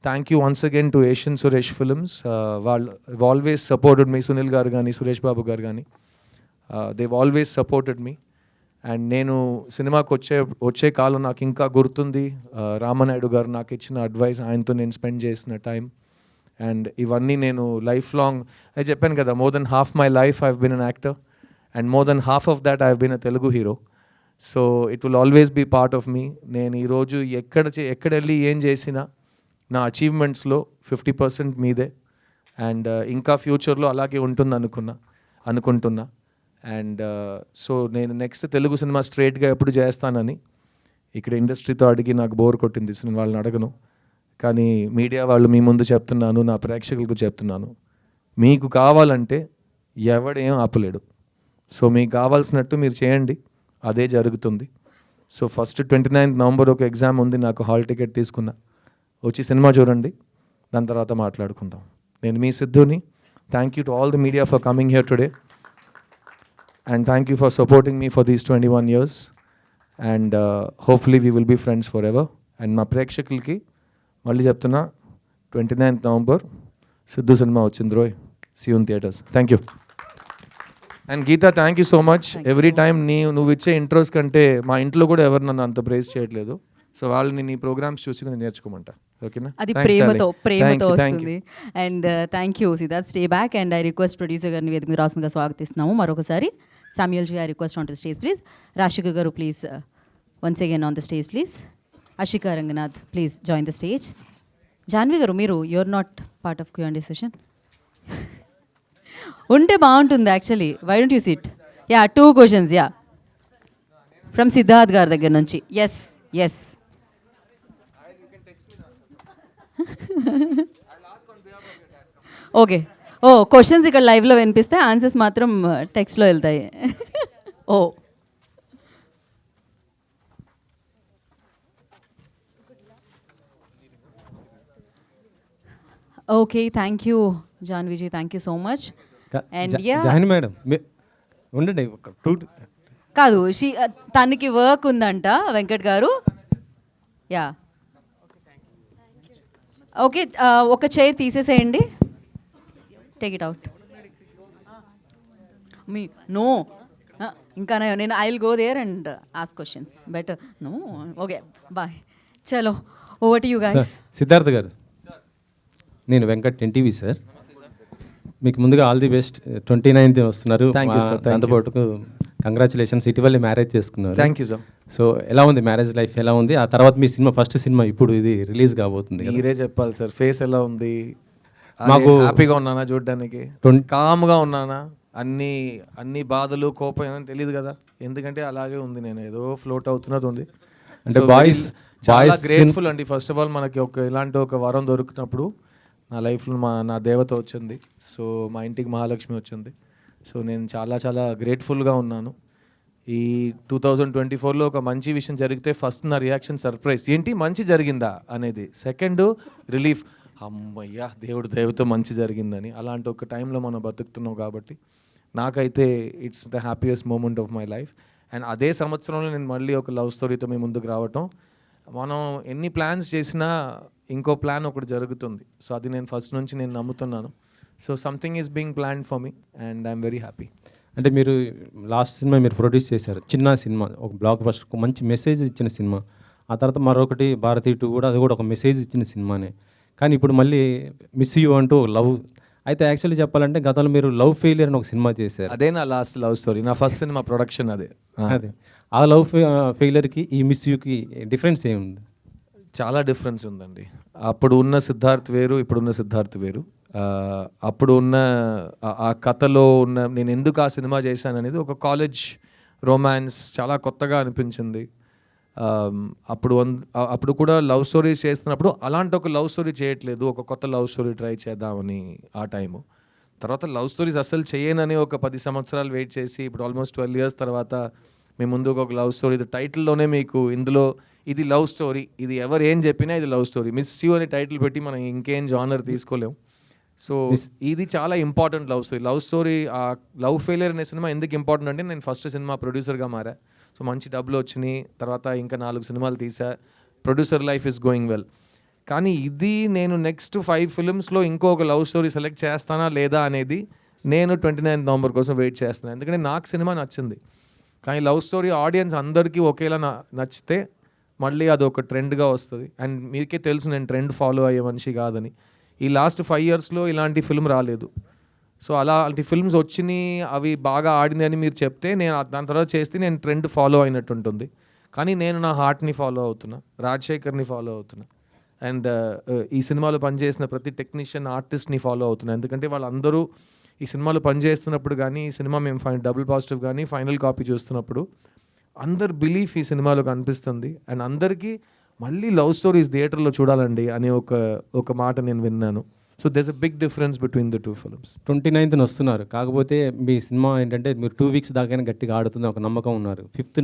Thank you once again to Asian Suresh Films. వాళ్ళు always supported me, Sunil garu కానీ సురేష్ బాబు గారు కానీ, Dev always supported me. And నేను సినిమాకి వచ్చే కాలం నాకు ఇంకా గుర్తుంది. రామనాయుడు గారు నాకు ఇచ్చిన అడ్వైస్, ఆయనతో నేను స్పెండ్ చేసిన టైం, అండ్ ఇవన్నీ నేను లైఫ్ లాంగ్, అది చెప్పాను కదా, more than half my life I've been an actor and more than half of that I've been a Telugu hero. So it will always be part of me. నేను ఈరోజు ఎక్కడ వెళ్ళి ఏం చేసినా నా అచీవ్మెంట్స్లో 50% మీదే. అండ్ ఇంకా ఫ్యూచర్లో అలాగే ఉంటుంది అనుకుంటున్నా. అండ్ సో నేను నెక్స్ట్ తెలుగు సినిమా స్ట్రైట్గా ఎప్పుడు చేస్తానని ఇక్కడ ఇండస్ట్రీతో అడిగి నాకు బోర్ కొట్టింది, వాళ్ళని అడగను. కానీ మీడియా వాళ్ళు మీ ముందు చెప్తున్నాను, నా ప్రేక్షకులకు చెప్తున్నాను, మీకు కావాలంటే ఎవడేం ఆపలేడు. సో మీకు కావాల్సినట్టు మీరు చేయండి, అదే జరుగుతుంది. సో ఫస్ట్ 29th నవంబర్ ఒక ఎగ్జామ్ ఉంది, నాకు హాల్ టికెట్ తీసుకున్నా, వచ్చి సినిమా చూడండి, దాని తర్వాత మాట్లాడుకుందాం. నేను మీ సిద్ధుని. Thank you to all the media for coming here today and thank you for supporting me for these 21 years and hopefully we will be friends forever. And మా ప్రేక్షకులకి మళ్ళీ చెప్తున్నా, 29th నవంబర్ సిద్ధు సినిమా వచ్చింది రోయ్, see you in theatres. Thank you. And Geetha, thank you so much. Every time నువ్వు ఇచ్చే intros కంటే మా ఇంట్లో కూడా ఎవరు నన్ను అంత ప్రైజ్ చేయట్లేదు. సో వాళ్ళని నీ ప్రోగ్రామ్స్ చూసి నేను నేర్చుకోమంటా. ఓకేనా? అది Thanks, ప్రేమతో darling. ప్రేమతో Thank you. వస్తుంది. And thank you Siddharth, stay back. And I request producer గారిని వేదిక మీద రాసుగా స్వాగతిస్తున్నాము మరొకసారి. Samuel ji, I request on to stage please. Rasika గారు please once again on the stage please. Ashika Ranganath please join the stage. Janvi గారు, మీరు you're not part of Q&A session. ఉంటే బాగుంటుంది actually. Why don't you sit? Yeah, 2 questions. Yeah, from Siddharth గారి దగ్గర నుంచి. Yes yes. Okay. ఓ, questions ఇక్కడ లైవ్లో వినిపిస్తే ఆన్సర్స్ మాత్రం టెక్స్ట్లో వెళ్తాయి. ఓ, okay. Thank you జాన్విజీ, thank you so much. And yeah, join madam ఉండండి ఒక 2 కాదు, తనకి వర్క్ ఉందంట వెంకట్ గారు. Yeah, okay. ఒక చైర్ తీసేసేయండి. Take it out. Me no, ఇంకా నేను I will go there and ask questions better. No, okay, bye. చలో, over to you guys. Siddharth గారు, నేను వెంకట్ NTV సార్. మీకు ముందుగా ఆల్ ది బెస్ట్. 29th వస్తున్నారు. Thank you, sir. Thank you. దాంతోపాటు congratulations, ఇటీవలే మ్యారేజ్ చేసుకున్నారు. Thank you sir. సో ఎలా ఉంది మ్యారేజ్ లైఫ్, ఎలా ఉంది? ఆ తర్వాత మీ సినిమా, ఫస్ట్ సినిమా ఇప్పుడు ఇది రిలీజ్ కాబోతుంది కదా. మీరే చెప్పాలి సార్, ఫేస్ ఎలా ఉంది? మాకు హ్యాపీగా ఉన్నానా చూడడానికి? కామ్గా ఉన్నానా? అన్ని బాధలు, కోపం ఏమైనా తెలియదు కదా, ఎందుకంటే అలాగే ఉంది. నేను ఏదో ఫ్లోట్ అవుతున్నది ఉంది. అంటే So, బాయ్స్ చాలా గ్రేట్ఫుల్ అండి. ఫస్ట్ ఆఫ్ ఆల్ మనకి ఇలాంటి ఒక వరం దొరికినప్పుడు నా లైఫ్లో నా దేవత వచ్చింది. సో మా ఇంటికి మహాలక్ష్మి వచ్చింది. సో నేను చాలా చాలా గ్రేట్ఫుల్గా ఉన్నాను. ఈ 2024లో ఒక మంచి విషయం జరిగితే ఫస్ట్ నా రియాక్షన్ సర్ప్రైజ్, ఏంటి మంచి జరిగిందా అనేది. సెకండ్ రిలీఫ్, అమ్మయ్యా దేవుడు దయతో మంచి జరిగిందని. అలాంటి ఒక టైంలో మనం బతుకుతున్నాం కాబట్టి నాకైతే it's the happiest moment of my life. And అదే సంవత్సరంలో నేను మళ్ళీ ఒక లవ్ స్టోరీతో మీ ముందుకు రావటం. మనం ఎన్ని ప్లాన్స్ చేసినా ఇంకో ప్లాన్ ఒకటి జరుగుతుంది. సో అది నేను ఫస్ట్ నుంచి నేను నమ్ముతున్నాను. So something is being planned for me and I'm very happy. అంటే మీరు లాస్ట్ సినిమా మీరు ప్రొడ్యూస్ చేశారు, చిన్న సినిమా, ఒక బ్లాక్ బస్టర్, ఒక మంచి మెసేజ్ ఇచ్చిన సినిమా. ఆ తర్వాత మరొకటి భారతీ 2 కూడా, అది కూడా ఒక మెసేజ్ ఇచ్చిన సినిమానే. కానీ ఇప్పుడు మళ్ళీ మిస్ యూ అంటూ లవ్. అయితే యాక్చువల్లీ చెప్పాలంటే గతంలో మీరు లవ్ ఫెయిలియర్ అని ఒక సినిమా చేశారు. అదే నా లాస్ట్ లవ్ స్టోరీ, నా ఫస్ట్ సినిమా ప్రొడక్షన్ అదే. అదే ఆ లవ్ ఫెయిలియర్కి ఈ మిస్ యూకి డిఫరెన్స్ ఏముంది? చాలా డిఫరెన్స్ ఉందండి. అప్పుడు ఉన్న సిద్ధార్థ్ వేరు, ఇప్పుడున్న సిద్ధార్థ్ వేరు. అప్పుడు ఉన్న ఆ కథలో ఉన్న నేను ఎందుకు ఆ సినిమా చేశాను అనేది ఒక కాలేజ్ రొమాన్స్, చాలా కొత్తగా అనిపించింది. అప్పుడు కూడా లవ్ స్టోరీస్ చేస్తున్నప్పుడు అలాంటి ఒక లవ్ స్టోరీ చేయట్లేదు, ఒక కొత్త లవ్ స్టోరీ ట్రై చేద్దామని ఆ టైము. తర్వాత లవ్ స్టోరీస్ అసలు చేయనని ఒక 10 సంవత్సరాలు వెయిట్ చేసి ఇప్పుడు ఆల్మోస్ట్ 12 years తర్వాత మీ ముందుకు ఒక లవ్ స్టోరీ. టైటిల్లోనే మీకు ఇందులో ఇది లవ్ స్టోరీ, ఇది ఎవరు ఏం చెప్పినా ఇది లవ్ స్టోరీ. మిస్ యూ అని టైటిల్ పెట్టి మనం ఇంకేం జానర్ తీసుకోలేము. సో ఇది చాలా important love story. Love story, ఆ లవ్ ఫెయిలియర్ అనే సినిమా ఎందుకు ఇంపార్టెంట్ అంటే నేను ఫస్ట్ సినిమా ప్రొడ్యూసర్గా మారా. సో మంచి డబ్బులు వచ్చినాయి, తర్వాత ఇంకా 4 సినిమాలు తీసా. Producer life is going well. కానీ ఇది నేను నెక్స్ట్ 5 filmsలో ఇంకొక లవ్ స్టోరీ సెలెక్ట్ చేస్తానా లేదా అనేది నేను 29th నవంబర్ కోసం వెయిట్ చేస్తున్నాను. ఎందుకంటే నాకు సినిమా నచ్చింది, కానీ లవ్ స్టోరీ ఆడియన్స్ అందరికీ ఒకేలా నచ్చితే మళ్ళీ అది ఒక ట్రెండ్గా వస్తుంది. అండ్ మీకే తెలుసు నేను ట్రెండ్ ఫాలో అయ్యే మనిషి కాదని. ఈ లాస్ట్ 5 yearsలో ఇలాంటి ఫిల్మ్ రాలేదు. సో అలాంటి ఫిల్మ్స్ వచ్చినాయి, అవి బాగా ఆడింది అని మీరు చెప్తే నేను దాని తర్వాత చేస్తే నేను ట్రెండ్ ఫాలో అయినట్టు ఉంటుంది. కానీ నేను నా హార్ట్ని ఫాలో అవుతున్నా, రాజశేఖర్ని ఫాలో అవుతున్నా. అండ్ ఈ సినిమాలో పనిచేసిన ప్రతి టెక్నీషియన్, ఆర్టిస్ట్ని ఫాలో అవుతున్నా. ఎందుకంటే వాళ్ళందరూ ఈ సినిమాలో పనిచేస్తున్నప్పుడు కానీ, ఈ సినిమా మేము డబుల్ పాజిటివ్ కానీ ఫైనల్ కాపీ చూస్తున్నప్పుడు అందరు బిలీఫ్ ఈ సినిమాలో కనిపిస్తుంది. అండ్ అందరికీ మళ్ళీ లవ్ స్టోరీస్ థియేటర్లో చూడాలండి అని ఒక మాట నేను విన్నాను. So there's a big difference between the two films. 29th వస్తున్నారు, కాకపోతే మీ సినిమా ఏంటంటే మీరు 2 weeks దాకానే గట్టిగా ఆడుతుంది ఒక నమ్మకం ఉన్నారు. 5th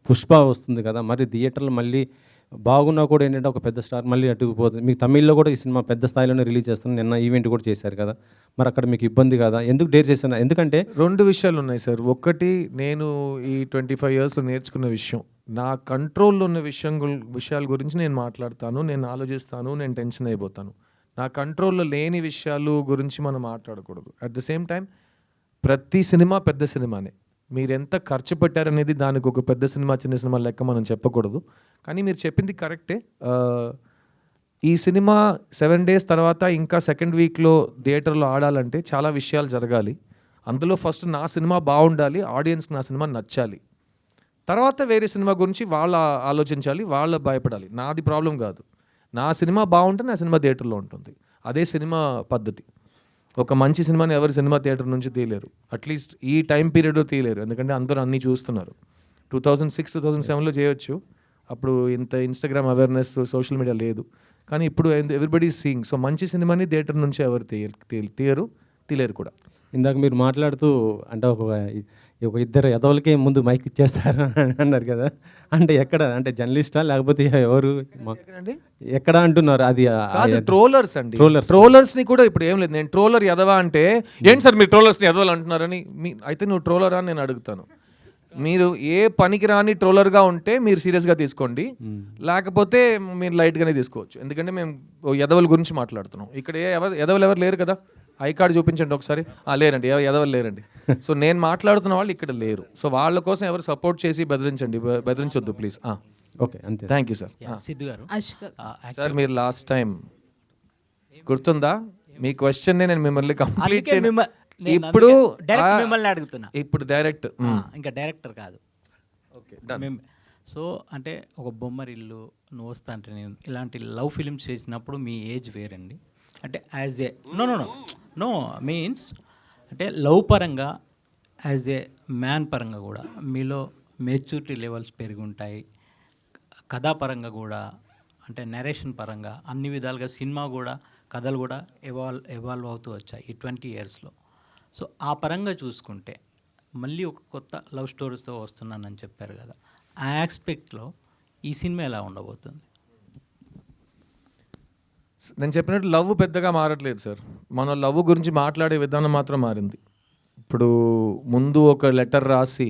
పుష్ప వస్తుంది కదా, మరి థియేటర్లో మళ్ళీ బాగున్నా కూడా ఏంటంటే ఒక పెద్ద స్టార్ మళ్ళీ అటుకుపోతుంది. మీకు తమిళ్లో కూడా ఈ సినిమా పెద్ద స్థాయిలోనే రిలీజ్ చేస్తున్నారు, నిన్న ఈవెంట్ కూడా చేశారు కదా, మరి అక్కడ మీకు ఇబ్బంది కదా, ఎందుకు డేర్ చేస్తున్నారు? ఎందుకంటే 2 విషయాలు ఉన్నాయి సార్. ఒకటి, నేను ఈ 25 yearsలో నేర్చుకున్న విషయం, నా కంట్రోల్లో ఉన్న విషయాల గురించి నేను మాట్లాడతాను, నేను ఆలోచిస్తాను, నేను టెన్షన్ అయిపోతాను. నా కంట్రోల్లో లేని విషయాలు గురించి మనం మాట్లాడకూడదు. అట్ ద సేమ్ టైం ప్రతి సినిమా పెద్ద సినిమానే. మీరు ఎంత ఖర్చు పెట్టారనేది దానికి ఒక పెద్ద సినిమా చిన్న సినిమా లెక్క మనం చెప్పకూడదు. కానీ మీరు చెప్పింది కరెక్టే. ఈ సినిమా 7 days తర్వాత ఇంకా సెకండ్ వీక్లో థియేటర్లో ఆడాలంటే చాలా విషయాలు జరగాలి. అందులో ఫస్ట్ నా సినిమా బాగుండాలి, ఆడియన్స్కి నా సినిమా నచ్చాలి. తర్వాత వేరే సినిమా గురించి వాళ్ళు ఆలోచించాలి, వాళ్ళు భయపడాలి. నాది ప్రాబ్లం కాదు. నా సినిమా బాగుంటే నా సినిమా థియేటర్లో ఉంటుంది. అదే సినిమా పద్ధతి. ఒక మంచి సినిమాని ఎవరు సినిమా థియేటర్ నుంచి తీయలేరు, అట్లీస్ట్ ఈ టైం పీరియడ్లో తీయలేరు, ఎందుకంటే అందరూ అన్నీ చూస్తున్నారు. 2006, 2007లో చేయొచ్చు, అప్పుడు ఇంత ఇన్స్టాగ్రామ్ అవేర్నెస్, సోషల్ మీడియా లేదు. కానీ ఇప్పుడు ఎవ్రీబడి సీయింగ్. సో మంచి సినిమాని థియేటర్ నుంచి ఎవరు తీయలేరు కూడా. ఇందాక మీరు మాట్లాడుతూ అంటే ఒక ఇద్దరు ఎదవలకే ముందు మైక్ ఇచ్చేస్తారు అన్నారు కదా, అంటే ఎక్కడ, అంటే జర్నలిస్టా లేకపోతే ఎవరు ఎక్కడ అంటున్నారు? అది ట్రోలర్స్ అండి. ట్రోలర్స్ ని కూడా ఇప్పుడు ఏం లేదు, నేను ట్రోలర్ ఎదవా అంటే ఏంటి సార్ మీరు ట్రోలర్స్ ని ఎదవలు అంటున్నారని, అయితే నువ్వు ట్రోలరా అని నేను అడుగుతాను. మీరు ఏ పనికి రాని ట్రోలర్గా ఉంటే మీరు సీరియస్గా తీసుకోండి, లేకపోతే మీరు లైట్గానే తీసుకోవచ్చు. ఎందుకంటే మేము ఎదవల గురించి మాట్లాడుతున్నాం ఇక్కడ. ఎదవలు ఎవరు లేరు కదా, ఐ కార్డు చూపించండి ఒకసారి. లేరండి, ఎదవలు లేరండి. సో నేను మాట్లాడుతున్న వాళ్ళు ఇక్కడ లేరు. సో వాళ్ళ కోసం ఎవరు సపోర్ట్ చేసి బెదిరించొద్దు ప్లీజ్. ఓకే, అంతే. Thank you sir. సిద్ధు గారు, సార్ మీరు లాస్ట్ టైం గుర్తుందా మీ క్వశ్చన్ నేను మిమ్మల్ని కంప్లీట్ ఇప్పుడు మిమ్మల్ని అడుగుతున్నా. ఇప్పుడు డైరెక్ట్ ఇంకా డైరెక్టర్ కాదు. ఓకే, సో అంటే ఒక బొమ్మరిల్లు, నువ్వు వస్తా అంటే నేను ఇలాంటి లవ్ ఫిలిమ్స్ చేసినప్పుడు మీ ఏజ్ వేరండి. అంటే యాజ్ ఏ నో మీన్స్ అంటే లవ్ పరంగా, యాజ్ ఏ మ్యాన్ పరంగా కూడా మీలో మెచ్యూరిటీ లెవెల్స్ పెరిగి ఉంటాయి. కథాపరంగా కూడా, అంటే నరేషన్ పరంగా, అన్ని విధాలుగా సినిమా కూడా, కథలు కూడా ఎవాల్వ్ అవుతూ వచ్చాయి ఈ 20 yearsలో. సో ఆ పరంగా చూసుకుంటే మళ్ళీ ఒక కొత్త లవ్ స్టోరీస్తో వస్తున్నానని చెప్పారు కదా, ఆ ఆస్పెక్ట్లో ఈ సినిమా ఎలా ఉండబోతుంది? నేను చెప్పినట్టు లవ్ పెద్దగా మారట్లేదు సార్. మన లవ్ గురించి మాట్లాడే విధానం మాత్రం మారింది. ఇప్పుడు ముందు ఒక లెటర్ రాసి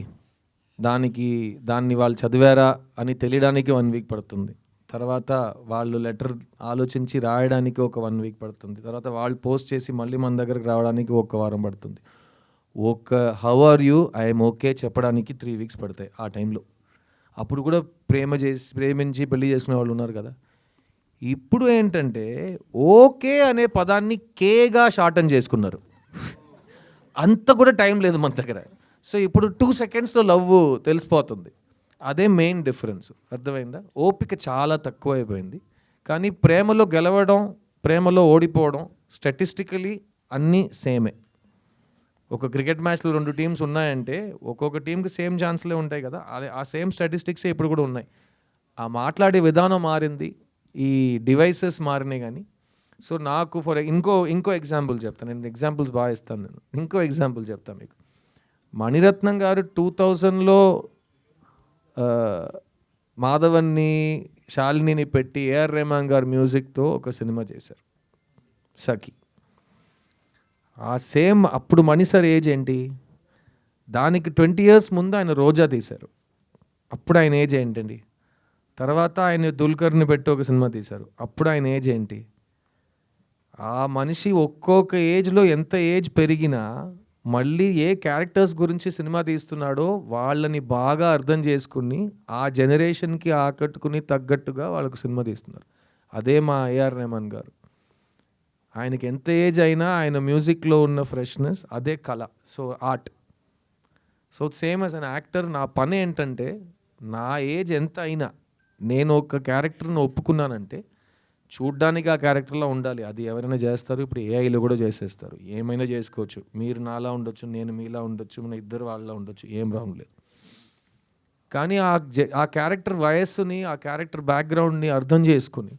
దాన్ని వాళ్ళు చదివారా అని తెలియడానికి 1 week పడుతుంది. తర్వాత వాళ్ళు లెటర్ ఆలోచించి రాయడానికి ఒక 1 week పడుతుంది. తర్వాత వాళ్ళు పోస్ట్ చేసి మళ్ళీ మన దగ్గరకు రావడానికి 1 వారం పడుతుంది. How are you, I'm okay చెప్పడానికి 3 weeks పడతాయి ఆ టైంలో. అప్పుడు కూడా ప్రేమించి పెళ్లి చేసుకునే వాళ్ళు ఉన్నారు కదా. ఇప్పుడు ఏంటంటే ఓకే అనే పదాన్ని కేగా షార్టన్ చేసుకున్నారు. అంత కూడా టైం లేదు మన దగ్గర. సో ఇప్పుడు 2 secondsలో లవ్ తెలిసిపోతుంది. అదే మెయిన్ డిఫరెన్స్. అర్థమైందా? ఓపిక చాలా తక్కువ అయిపోయింది. కానీ ప్రేమలో గెలవడం, ప్రేమలో ఓడిపోవడం స్టాటిస్టికలీ అన్నీ సేమే. ఒక క్రికెట్ మ్యాచ్లో 2 teams ఉన్నాయంటే ఒక్కొక్క టీంకి సేమ్ ఛాన్స్లే ఉంటాయి కదా, అదే ఆ సేమ్ స్టాటిస్టిక్సే ఇప్పుడు కూడా ఉన్నాయి. ఆ మాట్లాడే విధానం మారింది, ఈ డివైసెస్ మారినాయి. కానీ సో నాకు ఇంకో ఎగ్జాంపుల్ చెప్తాను. నేను ఎగ్జాంపుల్స్ బాగా ఇస్తాను. ఇంకో ఎగ్జాంపుల్ చెప్తాను మీకు. మణిరత్నం గారు 2000లో మాధవన్ని, శాలినిని పెట్టి ఏఆర్ రెహమాన్ గారు మ్యూజిక్తో ఒక సినిమా చేశారు, సఖి. ఆ సేమ్ అప్పుడు మణి సార్ ఏజ్ ఏంటి? దానికి 20 years ముందు ఆయన రోజా తీశారు, అప్పుడు ఆయన ఏజ్ ఏంటండి? తర్వాత ఆయన దుల్కర్ని పెట్టి ఒక సినిమా తీశారు, అప్పుడు ఆయన ఏజ్ ఏంటి? ఆ మనిషి ఒక్కొక్క ఏజ్లో ఎంత ఏజ్ పెరిగినా మళ్ళీ ఏ క్యారెక్టర్స్ గురించి సినిమా తీస్తున్నాడో వాళ్ళని బాగా అర్థం చేసుకుని ఆ జనరేషన్కి ఆకట్టుకుని తగ్గట్టుగా వాళ్ళకు సినిమా తీస్తున్నారు. అదే మా ఏఆర్ రెహమాన్ గారు. ఆయనకి ఎంత ఏజ్ అయినా ఆయన మ్యూజిక్లో ఉన్న ఫ్రెష్నెస్ అదే కళ. So art. So same as an actor నా పని ఏంటంటే నా ఏజ్ ఎంత అయినా నేను ఒక క్యారెక్టర్ని ఒప్పుకున్నానంటే చూడ్డానికి ఆ క్యారెక్టర్లో ఉండాలి. అది ఎవరైనా చేస్తారు, ఇప్పుడు ఏఐలో కూడా చేసేస్తారు, ఏమైనా చేసుకోవచ్చు. మీరు నాలా ఉండొచ్చు, నేను మీలా ఉండొచ్చు, మన ఇద్దరు వాళ్ళలా ఉండొచ్చు, ఏం రాంగ్ లేదు. కానీ ఆ క్యారెక్టర్ వయస్సుని, ఆ క్యారెక్టర్ బ్యాక్గ్రౌండ్ని అర్థం చేసుకుని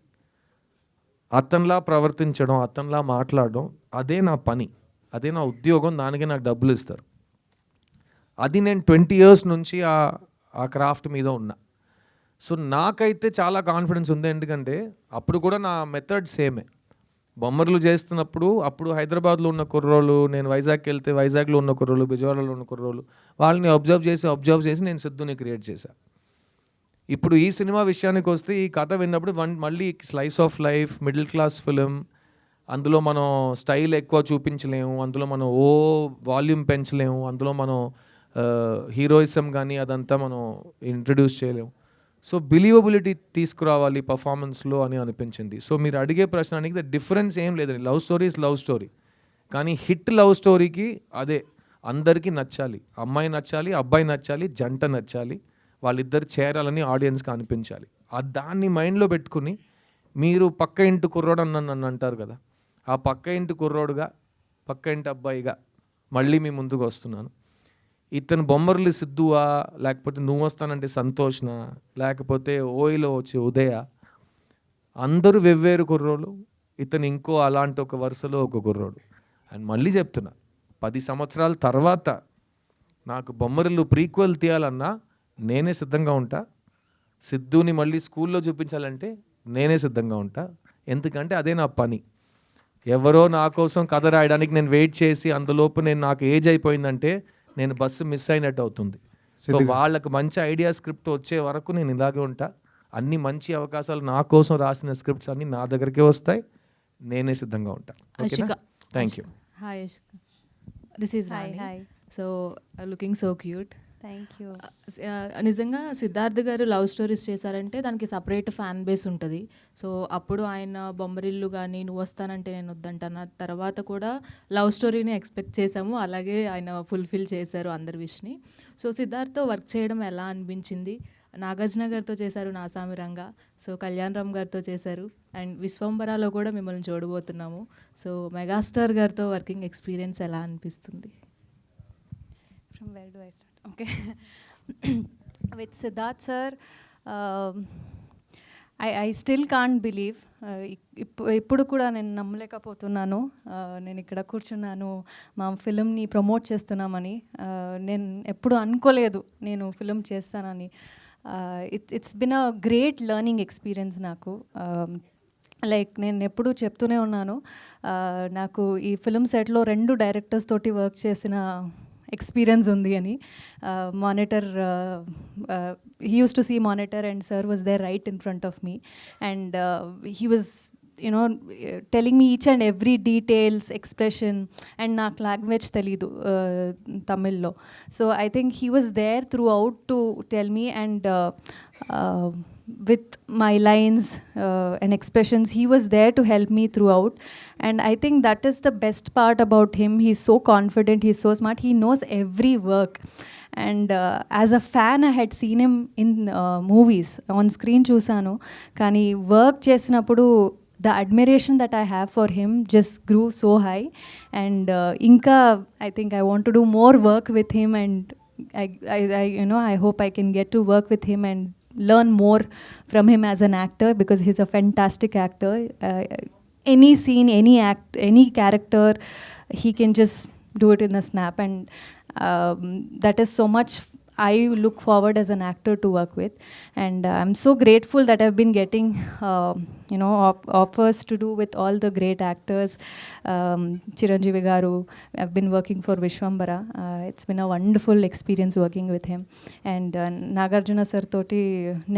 అతనిలా ప్రవర్తించడం, అతనిలా మాట్లాడడం, అదే నా పని, అదే నా ఉద్యోగం, దానికి నాకు డబ్బులు ఇస్తారు. అది నేను 20 years నుంచి ఆ క్రాఫ్ట్ మీద ఉన్నా. సో నాకైతే చాలా కాన్ఫిడెన్స్ ఉంది. ఎందుకంటే అప్పుడు కూడా నా మెథడ్ సేమే. బొమ్మర్లు చేస్తున్నప్పుడు అప్పుడు హైదరాబాద్లో ఉన్న కుర్రోళ్ళు, నేను వైజాగ్కి వెళ్తే వైజాగ్లో ఉన్న కుర్రోళ్ళు, బిజవాడలో ఉన్న కుర్రోళ్ళు, వాళ్ళని అబ్జర్వ్ చేసి నేను సిద్ధుని క్రియేట్ చేశాను. ఇప్పుడు ఈ సినిమా విషయానికి వస్తే ఈ కథ విన్నప్పుడు మళ్ళీ slice of life, middle class film, అందులో మనం స్టైల్ ఎక్కువ చూపించలేము, అందులో మనం వాల్యూమ్ పెంచలేము, అందులో మనం హీరోయిజం కానీ అదంతా మనం ఇంట్రడ్యూస్ చేయలేము. సో బిలీవబిలిటీ తీసుకురావాలి పర్ఫార్మెన్స్లో అని అనిపించింది. సో మీరు అడిగే ప్రశ్నకి డిఫరెన్స్ ఏం లేదండి. Love story is love story. కానీ హిట్ లవ్ స్టోరీకి అదే అందరికీ నచ్చాలి, అమ్మాయి నచ్చాలి, అబ్బాయి నచ్చాలి, జంట నచ్చాలి, వాళ్ళిద్దరు చేరాలని ఆడియన్స్కి అనిపించాలి. దాన్ని మైండ్లో పెట్టుకుని మీరు పక్క ఇంటి కుర్రోడు నన్ను అంటారు కదా, ఆ పక్క ఇంటి కుర్రోడుగా, పక్క ఇంటి అబ్బాయిగా మళ్ళీ మీ ముందుకు వస్తున్నాను. ఇతను బొమ్మర్లు సిద్ధువా, లేకపోతే నువ్వు వస్తానంటే సంతోష్న, లేకపోతే ఓయిలో వచ్చే ఉదయ, అందరూ వెవ్వేరు కుర్రోళ్ళు, ఇతను ఇంకో అలాంటి ఒక వరుసలో ఒక కుర్రోడు. అండ్ మళ్ళీ చెప్తున్నా, 10 సంవత్సరాల తర్వాత నాకు బొమ్మరిల్లు ప్రీక్వెల్ తీయాలన్నా నేనే సిద్ధంగా ఉంటా. సిద్ధుని మళ్ళీ స్కూల్లో చూపించాలంటే నేనే సిద్ధంగా ఉంటా. ఎందుకంటే అదే నా పని. ఎవరో నా కోసం కథ రాయడానికి నేను వెయిట్ చేసి అందులోపు నాకు ఏజ్ అయిపోయిందంటే నేను బస్సు మిస్ అయినట్టు అవుతుంది. సో వాళ్ళకు మంచి ఐడియా స్క్రిప్ట్ వచ్చే వరకు నేను ఇలాగే ఉంటా. అన్ని మంచి అవకాశాలు నా కోసం రాసిన స్క్రిప్ట్స్ అన్నీ నా దగ్గరికే వస్తాయి. నేనే సిద్ధంగా ఉంటా. ఓకేనా? Thank you. Hi Ashika, this is Rani. Hi. So looking so cute. Thank you. నిజంగా సిద్ధార్థ్ గారు లవ్ స్టోరీస్ చేశారంటే దానికి సపరేట్ ఫ్యాన్ బేస్ ఉంటుంది. సో అప్పుడు ఆయన బొమ్మరిల్లు కానీ, నువ్వు వస్తానంటే నేను వద్దంటాను, తర్వాత కూడా లవ్ స్టోరీని ఎక్స్పెక్ట్ చేశాము. అలాగే ఆయన ఫుల్ఫిల్ చేశారు అందరి విష్ని. సో సిద్ధార్థ్తో వర్క్ చేయడం ఎలా అనిపించింది? నాగార్జున గారితో చేశారు నాసామి రంగా, సో కళ్యాణ్ రామ్ గారితో చేశారు, అండ్ విశ్వంబరాలో కూడా మిమ్మల్ని చూడబోతున్నాము. సో మెగాస్టార్ గారితో వర్కింగ్ ఎక్స్పీరియన్స్ ఎలా అనిపిస్తుంది? From where do I start? Okay. With Siddharth sir, I still can't believe. ఇప్పుడు కూడా నేను నమ్మలేకపోతున్నాను. నేను ఇక్కడ కూర్చున్నాను, మా ఫిలింని ప్రమోట్ చేస్తున్నామని. నేను ఎప్పుడు అనుకోలేదు నేను ఫిలిం చేస్తానని. It's been a great learning experience నాకు. లైక్ నేను ఎప్పుడూ చెప్తూనే ఉన్నాను, నాకు ఈ ఫిలిం సెట్లో 2 డైరెక్టర్స్ తోటి వర్క్ చేసిన ఎక్స్పీరియన్స్ ఉంది అని. Monitor, he used to see monitor and sir was there right in front of me, and he was telling me each and every details, expression, and నాకు లాంగ్వేజ్ తెలీదు తమిళ్లో. So I think he was there throughout to tell me, and with my lines and expressions, he was there to help me throughout. And I think that is the best part about him. He's so confident, he's so smart, he knows every work. And as a fan, I had seen him in movies, on screen chusanu, kani work chesinappudu the admiration that I have for him just grew so high. And inka I think I want to do more work with him, and I hope I can get to work with him and learn more from him as an actor, because he's a fantastic actor. Any scene, any act, any character, he can just do it in a snap, and that is so much I look forward as an actor to work with. And I'm so grateful that I've been getting offers to do with all the great actors. Chiranjeevi garu, I've been working for Vishwambara. It's been a wonderful experience working with him. And Nagarjuna sir toti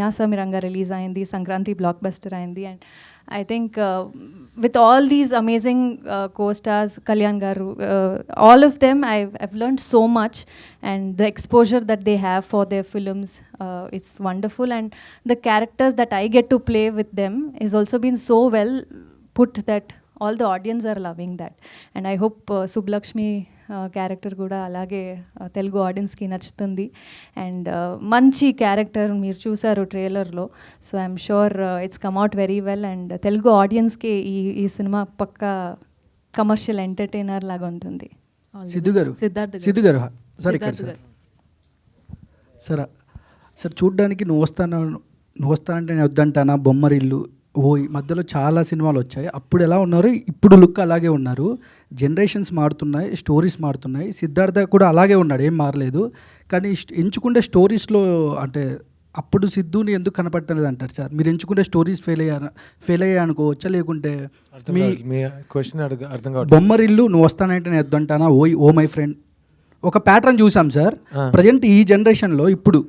Nyasami Ranga release ayindi, Sankranti blockbuster ayindi, and I think with all these amazing co-stars, Kalyan garu, all of them, I've learned so much, and the exposure that they have for their films, it's wonderful. And the characters that I get to play with them is also been so well put that all the audience are loving that. And I hope Sublakshmi character కూడా అలాగే తెలుగు ఆడియన్స్కి నచ్చుతుంది. And మంచి character మీరు చూసారు ట్రైలర్లో. So I'm sure it's come out very well, and Telugu ఆడియన్స్కి ఈ సినిమా పక్కా కమర్షియల్ ఎంటర్టైనర్ లాగా ఉంటుంది. సిద్ధు గారు సిద్ధార్థ్ సారీ సిద్ధార్థ్ గారు. సార్, సార్ చూడ్డానికి నువ్వు వస్తానంటే నేను వద్దంటానా, బొమ్మరిల్లు, ఈ మధ్యలో చాలా సినిమాలు వచ్చాయి. అప్పుడు ఎలా ఉన్నారు, ఇప్పుడు లుక్ అలాగే ఉన్నారు. జనరేషన్స్ మారుతున్నాయి, స్టోరీస్ మారుతున్నాయి. సిద్ధార్థ కూడా అలాగే ఉన్నాడు, ఏం మారలేదు. కానీ ఎంచుకునే స్టోరీస్లో అంటే అప్పుడు సిద్ధుని ఎందుకు కనపట్టలేదు అంటారు సార్? మీరు ఎంచుకునే స్టోరీస్ ఫెయిల్ అయ్యా అనుకోవచ్చా, లేకుంటే మీ క్వశ్చన్ అర్థం కావట్లేదు. బొమ్మరిల్లు, నువ్వు వస్తానంటే నేను వద్దంటానా, ఓ మై ఫ్రెండ్, ఒక ప్యాటర్న్ చూసాం సార్. ప్రజెంట్ ఈ జనరేషన్లో ఇప్పుడు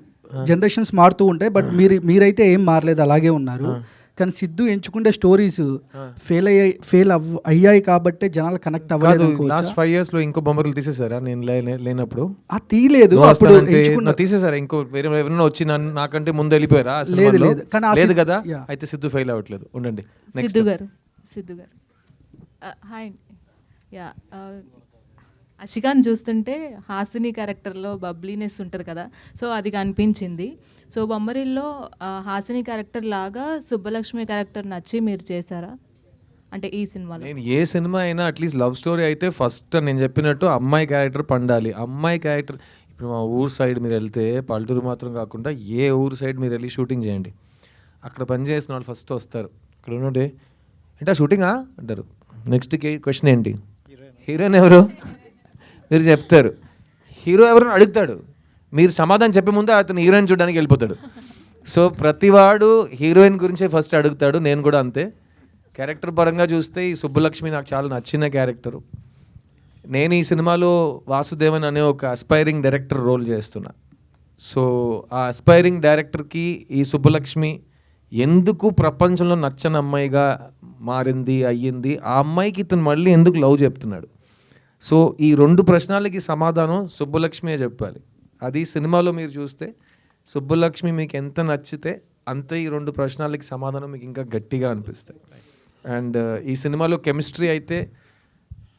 జనరేషన్స్ మారుతూ ఉంటాయి, బట్ మీరైతే ఏం మారలేదు, అలాగే ఉన్నారు. కానీ సిద్ధు ఎంచుకుంటే స్టోరీస్ ఫెయిల్ అయ్యాయి కాబట్టి జనాలు కనెక్ట్ అవ్వలేదు. లాస్ట్ 5 years లో ఇంకో బొమ్మలు తీసేసారా నేను లేనప్పుడు? తీయలేదు, అప్పుడు తీసేసారా? ఇంకో వేరే ఎవరైనా వచ్చి నాకంటే ముందు వెళ్ళిపోయారా? లేదు కానీ లేదు కదా, అయితే సిద్ధు ఫెయిల్ అవ్వట్లేదు. ఉండండి. సిద్ధు గారు హాయ్. యా, అషికాని చూస్తుంటే హాసిని క్యారెక్టర్లో బబ్లీనెస్ ఉంటుంది కదా, సో అది కనిపించింది. సో బొమ్మరిల్లో హాసిని క్యారెక్టర్ లాగా సుబ్బలక్ష్మి క్యారెక్టర్ నచ్చి మీరు చేశారా అంటే ఈ సినిమాలో? నేను ఏ సినిమా అయినా అట్లీస్ట్ లవ్ స్టోరీ అయితే ఫస్ట్ నేను చెప్పినట్టు అమ్మాయి క్యారెక్టర్ పండాలి. అమ్మాయి క్యారెక్టర్ ఇప్పుడు మా ఊరు సైడ్ మీరు వెళ్తే, పల్లెటూరు మాత్రం కాకుండా ఏ ఊరు సైడ్ మీరు వెళ్ళి షూటింగ్ చేయండి, అక్కడ పనిచేసిన వాళ్ళు ఫస్ట్ వస్తారు. ఇక్కడ ఉన్నట్టే ఏంటా షూటింగా అంటారు. నెక్స్ట్ క్వశ్చన్ ఏంటి, హీరోయిన్ ఎవరు మీరు చెప్తారు, హీరో ఎవరు అడుగుతాడు, మీరు సమాధానం చెప్పే ముందే అతను హీరోయిన్ చూడడానికి వెళ్ళిపోతాడు. సో ప్రతివాడు హీరోయిన్ గురించే ఫస్ట్ అడుగుతాడు. నేను కూడా అంతే. క్యారెక్టర్ పరంగా చూస్తే ఈ సుబ్బలక్ష్మి నాకు చాలా నచ్చిన క్యారెక్టరు. నేను ఈ సినిమాలో వాసుదేవన్ అనే ఒక అస్పైరింగ్ డైరెక్టర్ రోల్ చేస్తున్నా. సో ఆ అస్పైరింగ్ డైరెక్టర్కి ఈ సుబ్బలక్ష్మి ఎందుకు ప్రపంచంలో నచ్చని అమ్మాయిగా మారింది అయ్యింది, ఆ అమ్మాయికి ఇతను మళ్ళీ ఎందుకు లవ్ చెప్తున్నాడు. సో ఈ 2 ప్రశ్నలకి సమాధానం సుబ్బలక్ష్మియే చెప్పాలి. అది సినిమాలో మీరు చూస్తే సుబ్బలక్ష్మి మీకు ఎంత నచ్చితే అంత ఈ 2 ప్రశ్నలకి సమాధానం మీకు ఇంకా గట్టిగా అనిపిస్తాయి. అండ్ ఈ సినిమాలో కెమిస్ట్రీ అయితే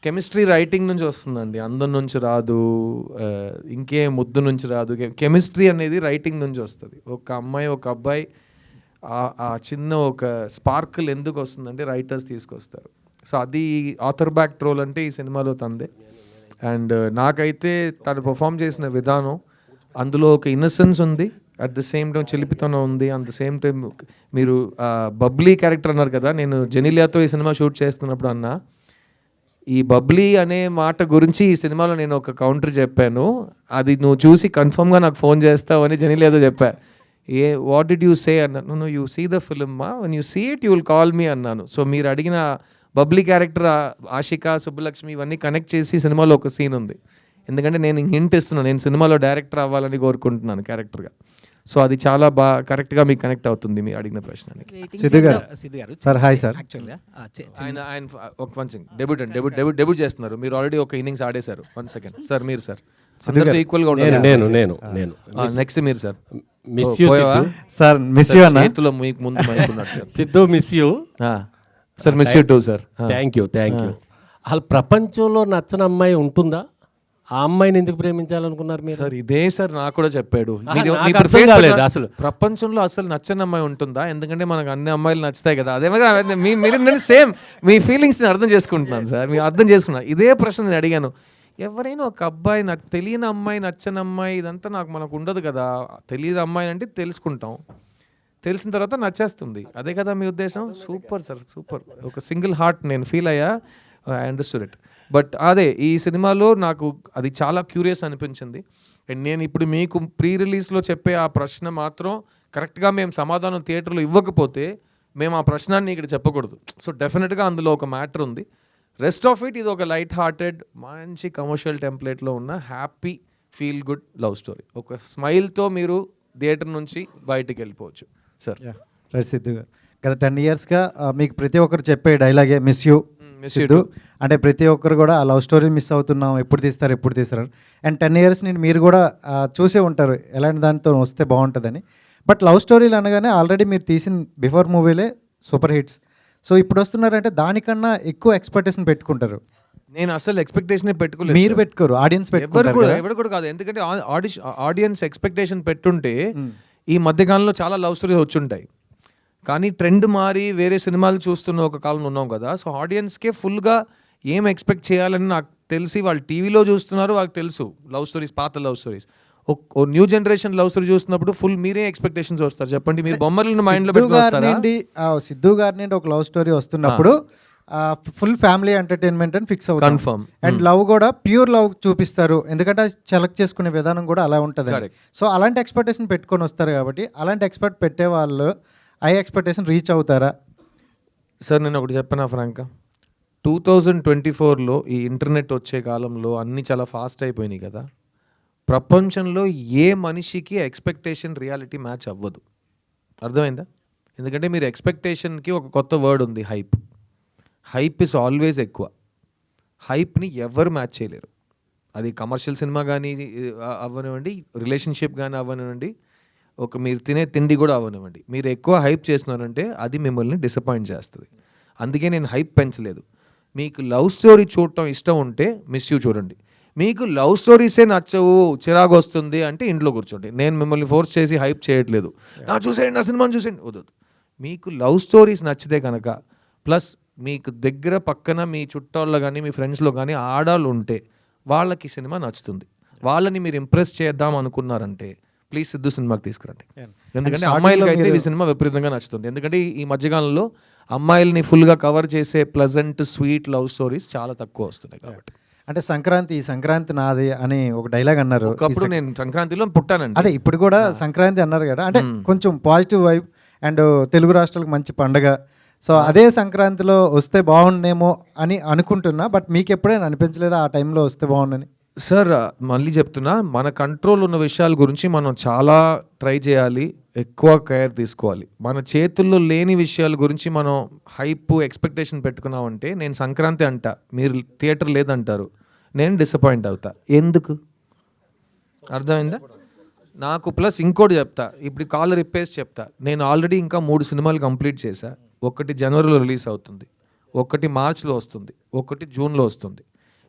కెమిస్ట్రీ రైటింగ్ నుంచి వస్తుందండి, అందం నుంచి రాదు, ఇంకే ముద్దు నుంచి రాదు. కెమిస్ట్రీ అనేది రైటింగ్ నుంచి వస్తుంది. ఒక అమ్మాయి ఒక అబ్బాయి ఆ చిన్న ఒక స్పార్కిల్ ఎందుకు వస్తుందంటే రైటర్స్ తీసుకొస్తారు. సో అది ఆథర్ బ్యాక్ రోల్ అంటే ఈ సినిమాలో తందే. అండ్ నాకైతే తను పర్ఫామ్ చేసిన విధానం, అందులో ఒక ఇన్నసెన్స్ ఉంది, అట్ ద సేమ్ టైం చిలిపితనం ఉంది, అట్ ద సేమ్ టైం మీరు బబ్లీ క్యారెక్టర్ అన్నారు కదా, నేను జెనీలియాతో ఈ సినిమా షూట్ చేస్తున్నప్పుడు అన్నా, ఈ బబ్లీ అనే మాట గురించి ఈ సినిమాలో నేను ఒక కౌంటర్ చెప్పాను, అది నువ్వు చూసి కన్ఫర్మ్గా నాకు ఫోన్ చేస్తావని జెనీలియాతో చెప్పా. వాట్ డిడ్ యూ సే అన్నాను. No you see the film మా, when you see it you will call me అన్నాను. సో మీరు అడిగిన బబ్లీ క్యారెక్టర్ ఆషిక, సుబ్బలక్ష్మి ఇవన్నీ కనెక్ట్ చేసి సినిమాలో ఒక సీన్ ఉంది. ఎందుకంటే నేను హింట్ ఇస్తున్నాను, నేను సినిమాలో డైరెక్టర్ అవ్వాలని కోరుకుంటున్నాను క్యారెక్టర్గా. సో అది చాలా బాగా కరెక్ట్గా మీకు కనెక్ట్ అవుతుంది మీ అడిగిన ప్రశ్నకి. సిద్ధు గారు సార్, హాయ్ సార్. ఆయన ఒక వన్ సెకండ్, డెబ్యూట్ చేస్తున్నారు. మీరు ఆల్రెడీ ఒక ఇన్నింగ్స్ ఆడేశారు. 1 second సార్, మీరు సార్ ఈక్వల్గా ఉండాలి. నేను నెక్స్ట్ మీరు sir. Miss you sir, miss you అన్న. చేతిలో మీకు ముందు మైకున్నాడు sir. Siddhu miss you sir, miss you too sir. Thank you. అసలు ప్రపంచంలో నచ్చని అమ్మాయి ఉంటుందా? ఆ అమ్మాయిని ఎందుకు ప్రేమించాలనుకున్నారు మీరు? సార్ ఇదే సార్ నాకు కూడా చెప్పాడు. అసలు ప్రపంచంలో అసలు నచ్చని అమ్మాయి ఉంటుందా? ఎందుకంటే మనకు అన్ని అమ్మాయిలు నచ్చుతాయి కదా. అదే మీరు సేమ్ మీ ఫీలింగ్స్ నేను అర్థం చేసుకుంటున్నాను సార్, మీరు అర్థం చేసుకున్నాను. ఇదే ప్రశ్న నేను అడిగాను. ఎవరైనా ఒక అబ్బాయి నాకు తెలియని అమ్మాయి, నచ్చని అమ్మాయి, ఇదంతా మనకు ఉండదు కదా. తెలియని అమ్మాయి అంటే తెలుసుకుంటాం, తెలిసిన తర్వాత నచ్చేస్తుంది. అదే కదా మీ ఉద్దేశం? Super sir, super. ఒక సింగిల్ హార్ట్ నేను ఫీల్ అయ్యా, ఐ అండర్స్టూడ్ ఇట్. బట్ అదే ఈ సినిమాలో నాకు అది చాలా క్యూరియస్ అనిపించింది. అండ్ నేను ఇప్పుడు మీకు ప్రీ రిలీజ్లో చెప్పే ఆ ప్రశ్న మాత్రం కరెక్ట్గా మేము సమాధానం థియేటర్లో ఇవ్వకపోతే మేము ఆ ప్రశ్నాన్ని ఇక్కడ చెప్పకూడదు. సో డెఫినెట్గా అందులో ఒక మ్యాటర్ ఉంది. రెస్ట్ ఆఫ్ ఇట్ ఇది ఒక లైట్ హార్టెడ్ మంచి కమర్షియల్ టెంప్లెట్లో ఉన్న happy feel good love story. ఒక స్మైల్తో మీరు థియేటర్ నుంచి బయటికి వెళ్ళిపోవచ్చు సార్. రైట్ సిద్ధు గారు, గత 10 yearsగా మీకు ప్రతి ఒక్కరు చెప్పే డైలాగే మిస్ యూ సిద్ధు. అంటే ప్రతి ఒక్కరు కూడా ఆ లవ్ స్టోరీ మిస్ అవుతున్నాం, ఎప్పుడు తీస్తారు. అండ్ 10 years నుండి మీరు కూడా చూసే ఉంటారు ఎలాంటి దానితో వస్తే బాగుంటుందని. బట్ లవ్ స్టోరీలు అనగానే ఆల్రెడీ మీరు తీసిన బిఫోర్ మూవీలే సూపర్ హిట్స్. సో ఇప్పుడు వస్తున్నారంటే దానికన్నా ఎక్కువ ఎక్స్పెక్టేషన్ పెట్టుకుంటారు. నేను అసలు ఎక్స్పెక్టేషన్ పెట్టుకోలేదు. మీరు పెట్టుకోరు, ఆడియన్స్ పెట్టుకుంటారు. ఎవరు కూడా కాదు. ఎందుకంటే ఆడియన్స్ ఎక్స్పెక్టేషన్ పెట్టుంటే ఈ మధ్యకాలంలో చాలా లవ్ స్టోరీస్ వచ్చుంటాయి. కానీ ట్రెండ్ మారి వేరే సినిమాలు చూస్తున్న ఒక కాలంలో ఉన్నాం కదా. సో ఆడియన్స్కే ఫుల్గా ఏం ఎక్స్పెక్ట్ చేయాలని నాకు తెలిసి వాళ్ళు టీవీలో చూస్తున్నారు, వాళ్ళకి తెలుసు లవ్ స్టోరీస్, పాత లవ్ స్టోరీస్. ఓ న్యూ జనరేషన్ లవ్ స్టోరీ చూస్తున్నప్పుడు ఫుల్ మీరే ఎక్స్పెక్టేషన్స్ వస్తారు చెప్పండి. మీరు బొమ్మలను మైండ్లో సిద్ధు గారి పెట్టుకొస్తారా? నుండి సిద్ధు గారి నుండి ఒక లవ్ స్టోరీ వస్తున్నప్పుడు ఫుల్ ఫ్యామిలీ ఎంటర్టైన్మెంట్ అని ఫిక్స్ అవుతాం. Confirm. అండ్ లవ్ కూడా ప్యూర్ లవ్ చూపిస్తారు, ఎందుకంటే సెలెక్ట్ చేసుకునే విధానం కూడా అలా ఉంటుంది. Correct. సో అలాంటి ఎక్స్పెక్టేషన్ పెట్టుకొని వస్తారు కాబట్టి అలాంటి ఎక్స్పెక్ట్ పెట్టే వాళ్ళు ఆ ఎక్స్పెక్టేషన్ రీచ్ అవుతారా? సార్ నేను ఒకటి చెప్పనా ఫ్రాంక్గా, 2024లో ఈ ఇంటర్నెట్ వచ్చే కాలంలో అన్నీ చాలా ఫాస్ట్ అయిపోయినాయి కదా. ప్రపంచంలో ఏ మనిషికి ఎక్స్పెక్టేషన్ రియాలిటీ మ్యాచ్ అవ్వదు. అర్థమైందా? ఎందుకంటే మీరు ఎక్స్పెక్టేషన్కి ఒక కొత్త వర్డ్ ఉంది, హైప్. హైప్ ఇస్ ఆల్వేస్ ఎక్కువ. హైప్ని ఎవరు మ్యాచ్ చేయలేరు. అది కమర్షియల్ సినిమా కానీ అవ్వనివ్వండి, రిలేషన్షిప్ కానీ అవ్వనివ్వండి, మీరు తినే తిండి కూడా అవ్వనివ్వండి. మీరు ఎక్కువ హైప్ చేస్తున్నారంటే అది మిమ్మల్ని డిసప్పాయింట్ చేస్తుంది. అందుకే నేను హైప్ పెంచలేదు. మీకు లవ్ స్టోరీ చూడటం ఇష్టం ఉంటే మిస్ యూ చూడండి. మీకు లవ్ స్టోరీసే నచ్చవు, చిరాకు వస్తుంది అంటే ఇంట్లో కూర్చోండి. నేను మిమ్మల్ని ఫోర్స్ చేసి హైప్ చేయట్లేదు, చూసేయండి నా సినిమాని చూసేయండి, వద్దు. మీకు లవ్ స్టోరీస్ నచ్చితే కనుక, ప్లస్ మీకు దగ్గర పక్కన మీ చుట్టాల్లో కానీ మీ ఫ్రెండ్స్లో కానీ ఆడాలు ఉంటే వాళ్ళకి సినిమా నచ్చుతుంది. వాళ్ళని మీరు ఇంప్రెస్ చేద్దాం అనుకున్నారంటే ప్లీజ్ సిద్ధు సినిమాకి తీసుకురండి. ఎందుకంటే అమ్మాయిలకి అయితే ఈ సినిమా విపరీతంగా నచ్చుతుంది. ఎందుకంటే ఈ మధ్యకాలంలో అమ్మాయిల్ని ఫుల్గా కవర్ చేసే ప్లజెంట్ స్వీట్ లవ్ స్టోరీస్ చాలా తక్కువ వస్తున్నాయి. కాబట్టి అంటే ఈ సంక్రాంతి నాది అని ఒక డైలాగ్ అన్నారు. ఒకప్పుడు నేను సంక్రాంతిలో పుట్టానండి. అదే ఇప్పుడు కూడా సంక్రాంతి అన్నారు కదా, అంటే కొంచెం పాజిటివ్ వైబ్ అండ్ తెలుగు రాష్ట్రాలకు మంచి పండగ. సో అదే సంక్రాంతిలో వస్తే బాగుండేమో అని అనుకుంటున్నా, బట్ మీకు ఎప్పుడైనా అనిపించలేదా ఆ టైంలో వస్తే బాగుండని? సార్ మళ్ళీ చెప్తున్నా, మన కంట్రోల్ ఉన్న విషయాల గురించి మనం చాలా ట్రై చేయాలి, ఎక్కువ కేర్ తీసుకోవాలి. మన చేతుల్లో లేని విషయాల గురించి మనం హైప్ ఎక్స్పెక్టేషన్ పెట్టుకున్నామంటే, నేను సంక్రాంతి అంట, మీరు థియేటర్ లేదంటారు, నేను డిసప్పాయింట్ అవుతా. ఎందుకు? అర్థమైందా? నాకు ప్లస్ ఇంకోటి చెప్తా, ఇప్పుడు కాలర్ ఇప్పేసి చెప్తా, నేను ఆల్రెడీ ఇంకా 3 సినిమాలు కంప్లీట్ చేశా. ఒకటి జనవరిలో రిలీజ్ అవుతుంది, ఒకటి మార్చ్లో వస్తుంది, ఒకటి జూన్లో వస్తుంది.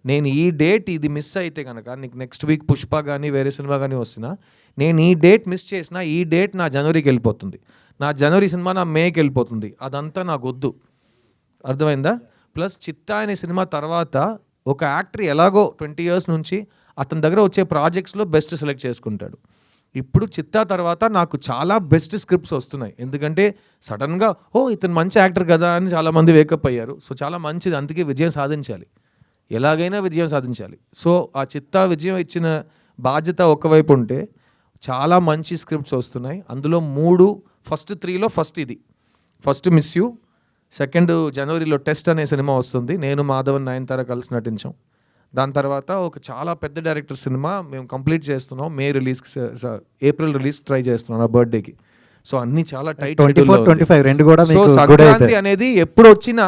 నేను ఈ డేట్ ఇది మిస్ అయితే కనుక, నీకు నెక్స్ట్ వీక్ పుష్ప కానీ వేరే సినిమా కానీ వస్తున్నా, నేను ఈ డేట్ మిస్ చేసినా ఈ డేట్ నా జనవరికి వెళ్ళిపోతుంది, నా జనవరి సినిమా నా మేకి వెళ్ళిపోతుంది. అదంతా నాకు వద్దు. అర్థమైందా? ప్లస్ చిత్తా అనే సినిమా తర్వాత ఒక యాక్టర్ ఎలాగో 20 years నుంచి అతని దగ్గర వచ్చే ప్రాజెక్ట్స్లో బెస్ట్ సెలెక్ట్ చేసుకుంటాడు. ఇప్పుడు చిత్తా తర్వాత నాకు చాలా బెస్ట్ స్క్రిప్ట్స్ వస్తున్నాయి. ఎందుకంటే సడన్గా ఇతను మంచి యాక్టర్ కదా అని చాలామంది వేకప్ అయ్యారు. సో చాలా మంచిది, అందుకే విజయం సాధించాలి, ఎలాగైనా విజయం సాధించాలి. సో ఆ చిత్తా విజయం ఇచ్చిన బాధ్యత ఒకవైపు ఉంటే చాలా మంచి స్క్రిప్ట్స్ వస్తున్నాయి. అందులో 3, ఫస్ట్ 3లో ఫస్ట్ ఇది, ఫస్ట్ మిస్ యూ, సెకండ్ జనవరిలో టెస్ట్ అనే సినిమా వస్తుంది, నేను మాధవన్ నయనతార కలిసి నటించాం. దాని తర్వాత ఒక చాలా పెద్ద డైరెక్టర్ సినిమా మేము కంప్లీట్ చేస్తున్నాం, ఏప్రిల్ రిలీజ్ ట్రై చేస్తున్నాం నా బర్త్డేకి. సో అన్ని చాలా టైట్. 24-25 రెండు కూడా సో సంక్రాంతి అనేది ఎప్పుడు వచ్చినా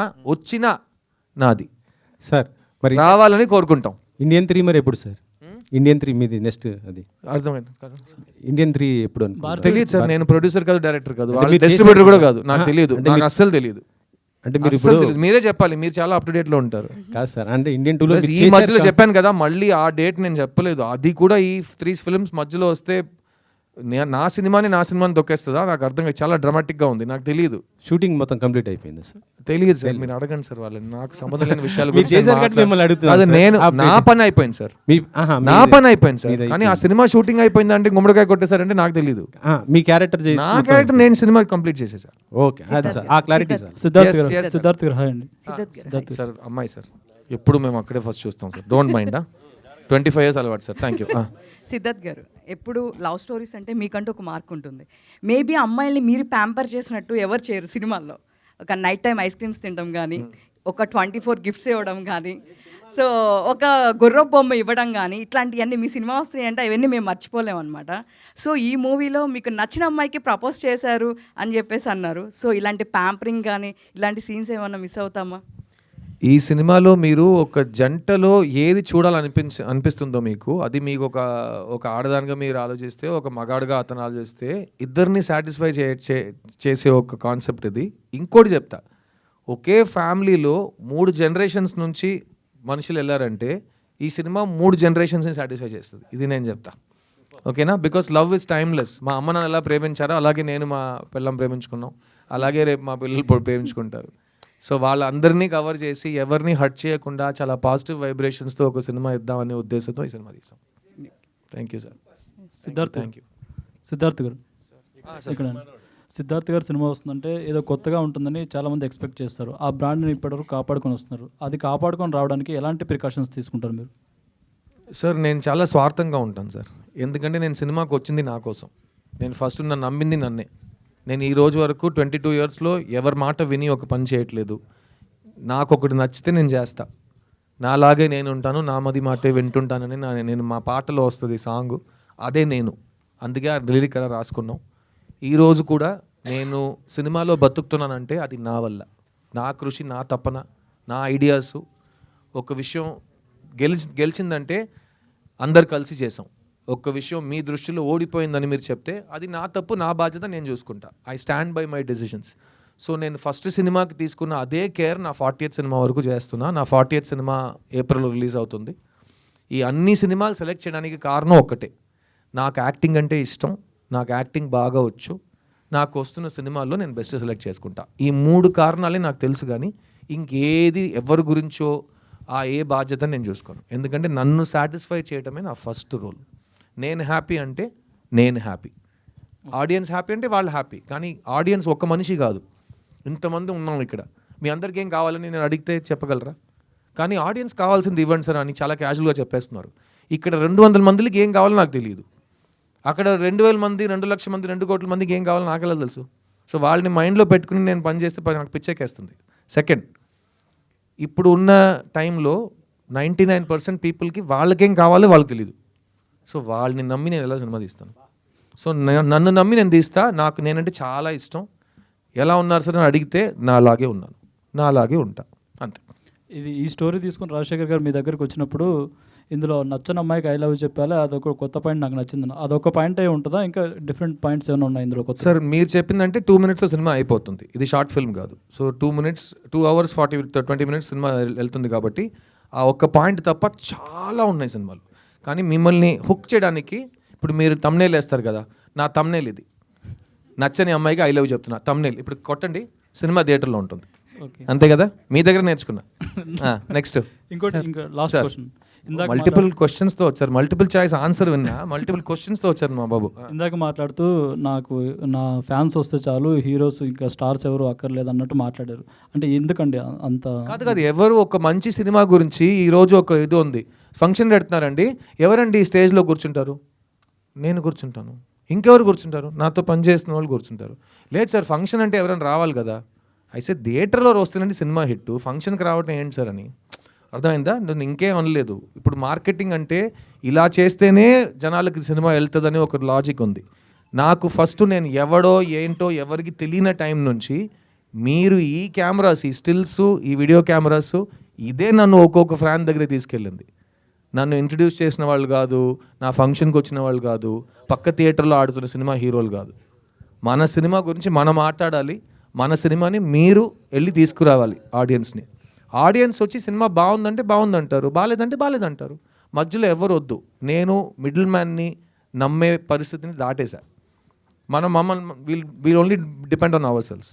నాది సార్ మరి రావాలని కోరుకుంటాం. ఇండియన్ 3 మరి ఎప్పుడు సార్? ఇండియన్ 3 మీది నెక్స్ట్ అది అర్థమైంది. ఇండియన్ 3 ఎప్పుడు? తెలియదు సార్, నేను ప్రొడ్యూసర్ కాదు, డైరెక్టర్ కాదు, డిస్ట్రిబ్యూటర్ కూడా కాదు, నాకు తెలియదు, నాకు అస్సలు తెలియదు. అంటే మీరు ఇప్పుడు మీరే చెప్పాలి, మీరు చాలా అప్ టు డేట్ లో ఉంటారు. కాదు సార్, అంటే ఇండియన్ 2లో ఈ మధ్యలో చెప్పాను కదా, మళ్ళీ ఆ డేట్ నేను చెప్పలేదు. అది కూడా ఈ 3 ఫిల్మ్స్ మధ్యలో వస్తే నా సినిమాని దొక్కేస్తుందా? నాకు అర్థం కాదు, చాలా డ్రామాటిక్గా ఉంది, నాకు తెలియదు. షూటింగ్ మొత్తం కంప్లీట్ అయిపోయింది సార్? తెలియదు సార్, మీరు అడగండి సార్ వాళ్ళని, నాకు సంబంధం లేని విషయాలు నేను నా పని అయిపోయింది సార్, నా పని అయిపోయింది సార్. కానీ ఆ సినిమా షూటింగ్ అయిపోయింది అంటే గుమ్మడికాయ కొట్టేశారంటే నాకు తెలియదు. మీ క్యారెక్టర్, నా క్యారెక్టర్ నేను సినిమా కంప్లీట్ చేసేసారు. ఓకే, అది సార్, ఆ క్లారిటీ సార్. సిద్ధార్థ్ సార్ అమ్మాయి సార్, ఎప్పుడు మేము అక్కడే ఫస్ట్ చూస్తాం సార్, డోంట్ మైండ్. 25 years అలవాటు సార్. Thank you. సిద్ధార్థ్ గారు, ఎప్పుడు లవ్ స్టోరీస్ అంటే మీకంటూ ఒక మార్క్ ఉంటుంది. మేబీ అమ్మాయిల్ని మీరు ప్యాంపర్ చేసినట్టు ఎవరు చేయరు సినిమాల్లో. ఒక నైట్ టైం ఐస్ క్రీమ్స్ తినడం కానీ, ఒక 24 గిఫ్ట్స్ ఇవ్వడం కానీ, సో ఒక గుర్ర బొమ్మ ఇవ్వడం కానీ, ఇట్లాంటివన్నీ మీ సినిమా వస్తున్నాయి అంటే అవన్నీ మేము మర్చిపోలేము అనమాట. సో ఈ మూవీలో మీకు నచ్చిన అమ్మాయికి ప్రపోజ్ చేశారు అని చెప్పేసి అన్నారు. సో ఇలాంటి ప్యాంపరింగ్ కానీ ఇలాంటి సీన్స్ ఏమన్నా మిస్ అవుతామా? ఈ సినిమాలో మీరు ఒక జంటలో ఏది అనిపిస్తుందో మీకు, అది మీకు ఒక ఆడదానిగా మీరు ఆలోచిస్తే, ఒక మగాడుగా అతను ఆలోచిస్తే, ఇద్దరిని సాటిస్ఫై చేసే ఒక కాన్సెప్ట్ ఇది. ఇంకోటి చెప్తా, ఒకే ఫ్యామిలీలో 3 generations నుంచి మనుషులు వెళ్ళారంటే ఈ సినిమా 3 generations సాటిస్ఫై చేస్తుంది, ఇది నేను చెప్తా. ఓకేనా? Because love is timeless. మా అమ్మ నాన్న ఎలా ప్రేమించారో అలాగే నేను మా పిల్లం ప్రేమించుకున్నాం, అలాగే రేపు మా పిల్లలు ప్రేమించుకుంటారు. సో వాళ్ళందరినీ కవర్ చేసి ఎవరిని హర్ట్ చేయకుండా చాలా పాజిటివ్ వైబ్రేషన్స్తో ఒక సినిమా ఇద్దామనే ఉద్దేశంతో ఈ సినిమా తీసాం. Thank you sir. Siddharth thank you. Siddharth గారు ఇక్కడ సిద్ధార్థ్ గారు సినిమా వస్తుందంటే ఏదో కొత్తగా ఉంటుందని చాలామంది ఎక్స్పెక్ట్ చేస్తారు. ఆ బ్రాండ్ని ఇప్పటివరకు కాపాడుకొని వస్తున్నారు. అది కాపాడుకొని రావడానికి ఎలాంటి ప్రికాషన్స్ తీసుకుంటారు మీరు? సార్ నేను చాలా స్వార్థంగా ఉంటాను సార్. ఎందుకంటే నేను సినిమాకి వచ్చింది నా కోసం. నేను ఫస్ట్ నన్ను నమ్మింది నన్నే. నేను ఈ రోజు వరకు 22 ఇయర్స్లో ఎవరి మాట విని ఒక పని చేయట్లేదు. నాకు ఒకటి నచ్చితే నేను చేస్తా. నాలాగే నేను ఉంటాను, నా మది మాటే వింటుంటానని నేను మా పాటలో వస్తుంది సాంగ్, అదే నేను. అందుకే ఆ లిరిక్ అలా రాసుకున్నాం. ఈరోజు కూడా నేను సినిమాలో బతుకుతున్నానంటే అది నా వల్ల, నా కృషి, నా తపన, నా ఐడియాసు. ఒక విషయం గెలిచిందంటే అందరు కలిసి చేసాం. ఒక్క విషయం మీ దృష్టిలో ఓడిపోయిందని మీరు చెప్తే అది నా తప్పు, నా బాధ్యత, నేను చూసుకుంటా. I stand by my decisions. So నేను ఫస్ట్ సినిమాకి తీసుకున్న అదే కేర్ నా 40th సినిమా వరకు చేస్తున్నా. నా 40th సినిమా ఏప్రిల్లో రిలీజ్ అవుతుంది. ఈ అన్ని సినిమాలు సెలెక్ట్ చేయడానికి కారణం ఒక్కటే, నాకు యాక్టింగ్ అంటే ఇష్టం, నాకు యాక్టింగ్ బాగా వచ్చు, నాకు వస్తున్న సినిమాల్లో నేను బెస్ట్ సెలెక్ట్ చేసుకుంటా. ఈ 3 కారణాలే నాకు తెలుసు. కానీ ఇంకేది ఎవరి గురించో ఏ బాధ్యత నేను చూసుకోను. ఎందుకంటే నన్ను సాటిస్ఫై చేయటమే నా ఫస్ట్ రోల్. నేను హ్యాపీ అంటే నేను హ్యాపీ, ఆడియన్స్ హ్యాపీ అంటే వాళ్ళు హ్యాపీ. కానీ ఆడియన్స్ ఒక్క మనిషి కాదు, ఇంతమంది ఉన్నాం ఇక్కడ. మీ అందరికీ ఏం కావాలని నేను అడిగితే చెప్పగలరా? కానీ ఆడియన్స్ కావాల్సింది ఇవ్వండి సార్ అని చాలా క్యాజువల్గా చెప్పేస్తున్నారు. ఇక్కడ 200 మందికి ఏం కావాలో నాకు తెలియదు. అక్కడ 2000 మంది, 2 లక్షల మంది, 2 కోట్ల మందికి ఏం కావాలో నాకెలా తెలుసు? సో వాళ్ళని మైండ్లో పెట్టుకుని నేను పని చేస్తే నాకు పిచ్చెక్కేస్తుంది. సెకండ్, ఇప్పుడు ఉన్న టైంలో 99% పీపుల్కి వాళ్ళకేం కావాలో వాళ్ళకి తెలియదు. సో వాళ్ళని నమ్మి నేను ఎలా సినిమా తీస్తాను? సో నన్ను నమ్మి నేను తీస్తా. నాకు నేనంటే చాలా ఇష్టం. ఎలా ఉన్నారు సార్ అని అడిగితే నాలాగే ఉన్నాను, నాలాగే ఉంటా, అంతే. ఈ స్టోరీ తీసుకుని రాజశేఖర్ గారు మీ దగ్గరికి వచ్చినప్పుడు ఇందులో నచ్చని అమ్మాయికి ఐ లవ్ చెప్పాలి, అదొక కొత్త పాయింట్ నాకు నచ్చింది. అదొక పాయింట్ అయి ఉంటుందా, ఇంకా డిఫరెంట్ పాయింట్స్ ఏమైనా ఉన్నాయి ఇందులో కొత్త? సార్ మీరు చెప్పిందంటే 2 minutesలో సినిమా అయిపోతుంది. ఇది షార్ట్ ఫిల్మ్ కాదు. సో 2 hours 20 minutes సినిమా వెళ్తుంది. కాబట్టి ఆ ఒక్క పాయింట్ తప్ప చాలా ఉన్నాయి సినిమాలు. కానీ మిమ్మల్ని హుక్ చేయడానికి ఇప్పుడు మీరు తమ్నేల్ వేస్తారు కదా, నా తమ్నేల్ ఇది. నచ్చని అమ్మాయికి ఐ లవ్ చెప్తున్నా తమ్నేల్ ఇప్పుడు కొట్టండి, సినిమా థియేటర్లో ఉంటుంది. అంతే కదా, మీ దగ్గర నేర్చుకున్నా. నెక్స్ట్ ఇంకోటి, ఇంకా లాస్ట్ క్వశ్చన్. మల్టిపుల్ క్వశ్చన్స్తో వచ్చారు, మల్టిపుల్ చాయిస్ ఆన్సర్ విన్నా, మల్టిపుల్ క్వశ్చన్స్తో వచ్చారు మా బాబు. ఇందాక మాట్లాడుతూ నాకు నా ఫ్యాన్స్ వస్తే చాలు, హీరోస్ ఇంకా స్టార్స్ ఎవరు అక్కర్లేదు అన్నట్టు మాట్లాడారు. అంటే ఎందుకండి అంత? కాదు, ఎవరు ఒక మంచి సినిమా గురించి ఈరోజు ఒక ఇది ఉంది, ఫంక్షన్ పెడుతున్నారండి, ఎవరండి ఈ స్టేజ్లో కూర్చుంటారు? నేను కూర్చుంటాను. ఇంకెవరు కూర్చుంటారు? నాతో పనిచేసిన వాళ్ళు కూర్చుంటారు. లేదు సార్, ఫంక్షన్ అంటే ఎవరైనా రావాలి కదా. అయితే థియేటర్లో వస్తుందండి సినిమా హిట్, ఫంక్షన్కి రావటం ఏంటి సార్ అని. అర్థమైందా? నేను ఇంకేం అనలేదు. ఇప్పుడు మార్కెటింగ్ అంటే ఇలా చేస్తేనే జనాలకి సినిమా వెళ్తుందని ఒక లాజిక్ ఉంది. నాకు ఫస్ట్ నేను ఎవడో ఏంటో ఎవరికి తెలియని టైం నుంచి మీరు ఈ కెమెరాస్, ఈ స్టిల్స్, ఈ వీడియో కెమెరాస్, ఇదే నన్ను ఒక్కొక్క ఫ్యాన్ దగ్గర తీసుకెళ్ళింది. నన్ను ఇంట్రడ్యూస్ చేసిన వాళ్ళు కాదు, నా ఫంక్షన్కి వచ్చిన వాళ్ళు కాదు, పక్క థియేటర్లో ఆడుతున్న సినిమా హీరోలు కాదు. మన సినిమా గురించి మనం మాట్లాడాలి, మన సినిమాని మీరు వెళ్ళి తీసుకురావాలి ఆడియన్స్ని. ఆడియన్స్ వచ్చి సినిమా బాగుందంటే బాగుందంటారు, బాగాలేదంటే బాగాలేదంటారు. మధ్యలో ఎవరు వద్దు. నేను మిడిల్ మ్యాన్ని నమ్మే పరిస్థితిని దాటేశా. మమ్మల్ని wheel only depend on hour cells.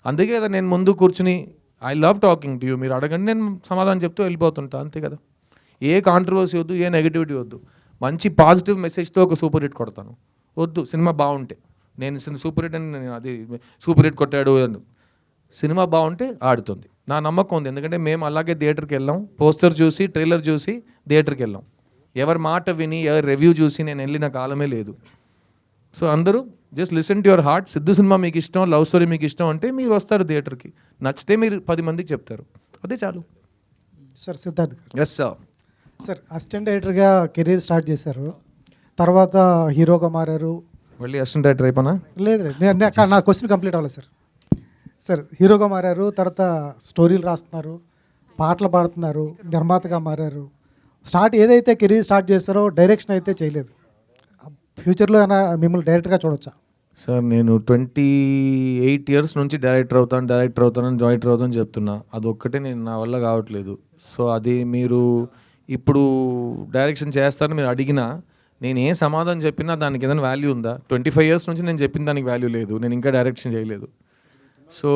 అందుకే కదా నేను ముందు కూర్చుని I love talking to you, మీరు అడగండి, నేను సమాధానం చెప్తూ వెళ్ళిపోతుంటా, అంతే కదా. ఏ కాంట్రవర్సీ వద్దు, ఏ నెగిటివిటీ వద్దు. మంచి పాజిటివ్ మెసేజ్తో ఒక సూపర్ హిట్ కొడతాను. వద్దు, సినిమా బాగుంటే నేను సూపర్ హిట్ అని అది సూపర్ హిట్ కొట్టాడు. సినిమా బాగుంటే ఆడుతుంది, నా నమ్మకం ఉంది. ఎందుకంటే మేము అలాగే థియేటర్కి వెళ్ళాం, పోస్టర్ చూసి, ట్రైలర్ చూసి థియేటర్కి వెళ్ళాం. ఎవరి మాట విని, ఎవరి రివ్యూ చూసి నేను వెళ్ళిన కాలమే లేదు. సో అందరూ just listen to your heart. Siddhu cinema మీకు ఇష్టం, లవ్ స్టోరీ మీకు ఇష్టం అంటే మీరు వస్తారు థియేటర్కి, నచ్చితే మీరు 10 మందికి చెప్తారు, అదే చాలు. Sir Siddharth garu. Yes sir. Sir assistant డైరెక్టర్గా కెరీర్ స్టార్ట్ చేశారు, తర్వాత హీరోగా మారారు. మళ్ళీ అసిస్టెంట్ డైరెక్టర్ అయిపోనా? లేదు, నా క్వశ్చన్ కంప్లీట్ అవ్వలేదు సార్. సార్ హీరోగా మారారు, తర్వాత స్టోరీలు రాస్తున్నారు, పాటలు పాడుతున్నారు, నిర్మాతగా మారారు. ఏదైతే కెరీర్ స్టార్ట్ చేస్తారో డైరెక్షన్ అయితే చేయలేదు. ఫ్యూచర్లో మిమ్మల్ని డైరెక్టర్గా చూడొచ్చా? సార్ నేను 28 years నుంచి డైరెక్టర్ అవుతాను జాయింటర్ అవుతాను చెప్తున్నా. అదొక్కటే నా వల్ల కావట్లేదు. సో అది మీరు ఇప్పుడు డైరెక్షన్ చేస్తారని మీరు అడిగినా నేను ఏ సమాధానం చెప్పినా దానికి ఏదైనా వాల్యూ ఉందా? 25 years నుంచి నేను చెప్పిన దానికి వాల్యూ లేదు, నేను ఇంకా డైరెక్షన్ చేయలేదు. సో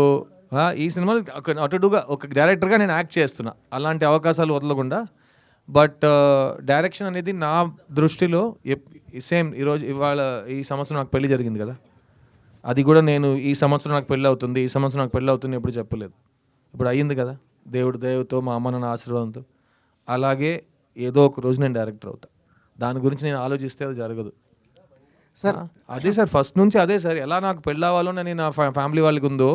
ఈ సినిమాలో అటుగా ఒక డైరెక్టర్గా నేను యాక్ట్ చేస్తున్నా, అలాంటి అవకాశాలు వదలకుండా. బట్ డైరెక్షన్ అనేది నా దృష్టిలో సేమ్ ఈరోజు ఇవాళ ఈ సంవత్సరం నాకు పెళ్లి జరిగింది కదా, అది కూడా నేను ఈ సంవత్సరం నాకు పెళ్ళి అవుతుంది, ఈ సంవత్సరం నాకు పెళ్ళి అవుతుంది ఎప్పుడు చెప్పలేదు. ఇప్పుడు అయ్యింది కదా దేవుడి దయతో, మా అమ్మ నాన్న ఆశీర్వాదంతో. అలాగే ఏదో ఒక రోజు నేను డైరెక్టర్ అవుతా. దాని గురించి నేను ఆలోచిస్తే అది జరగదు సార్. అదే సార్ ఫస్ట్ నుంచి అదే సార్. ఎలా నాకు పెళ్ళి అవ్వాలో అని నా ఫ్యామిలీ వాళ్ళకి ఉందో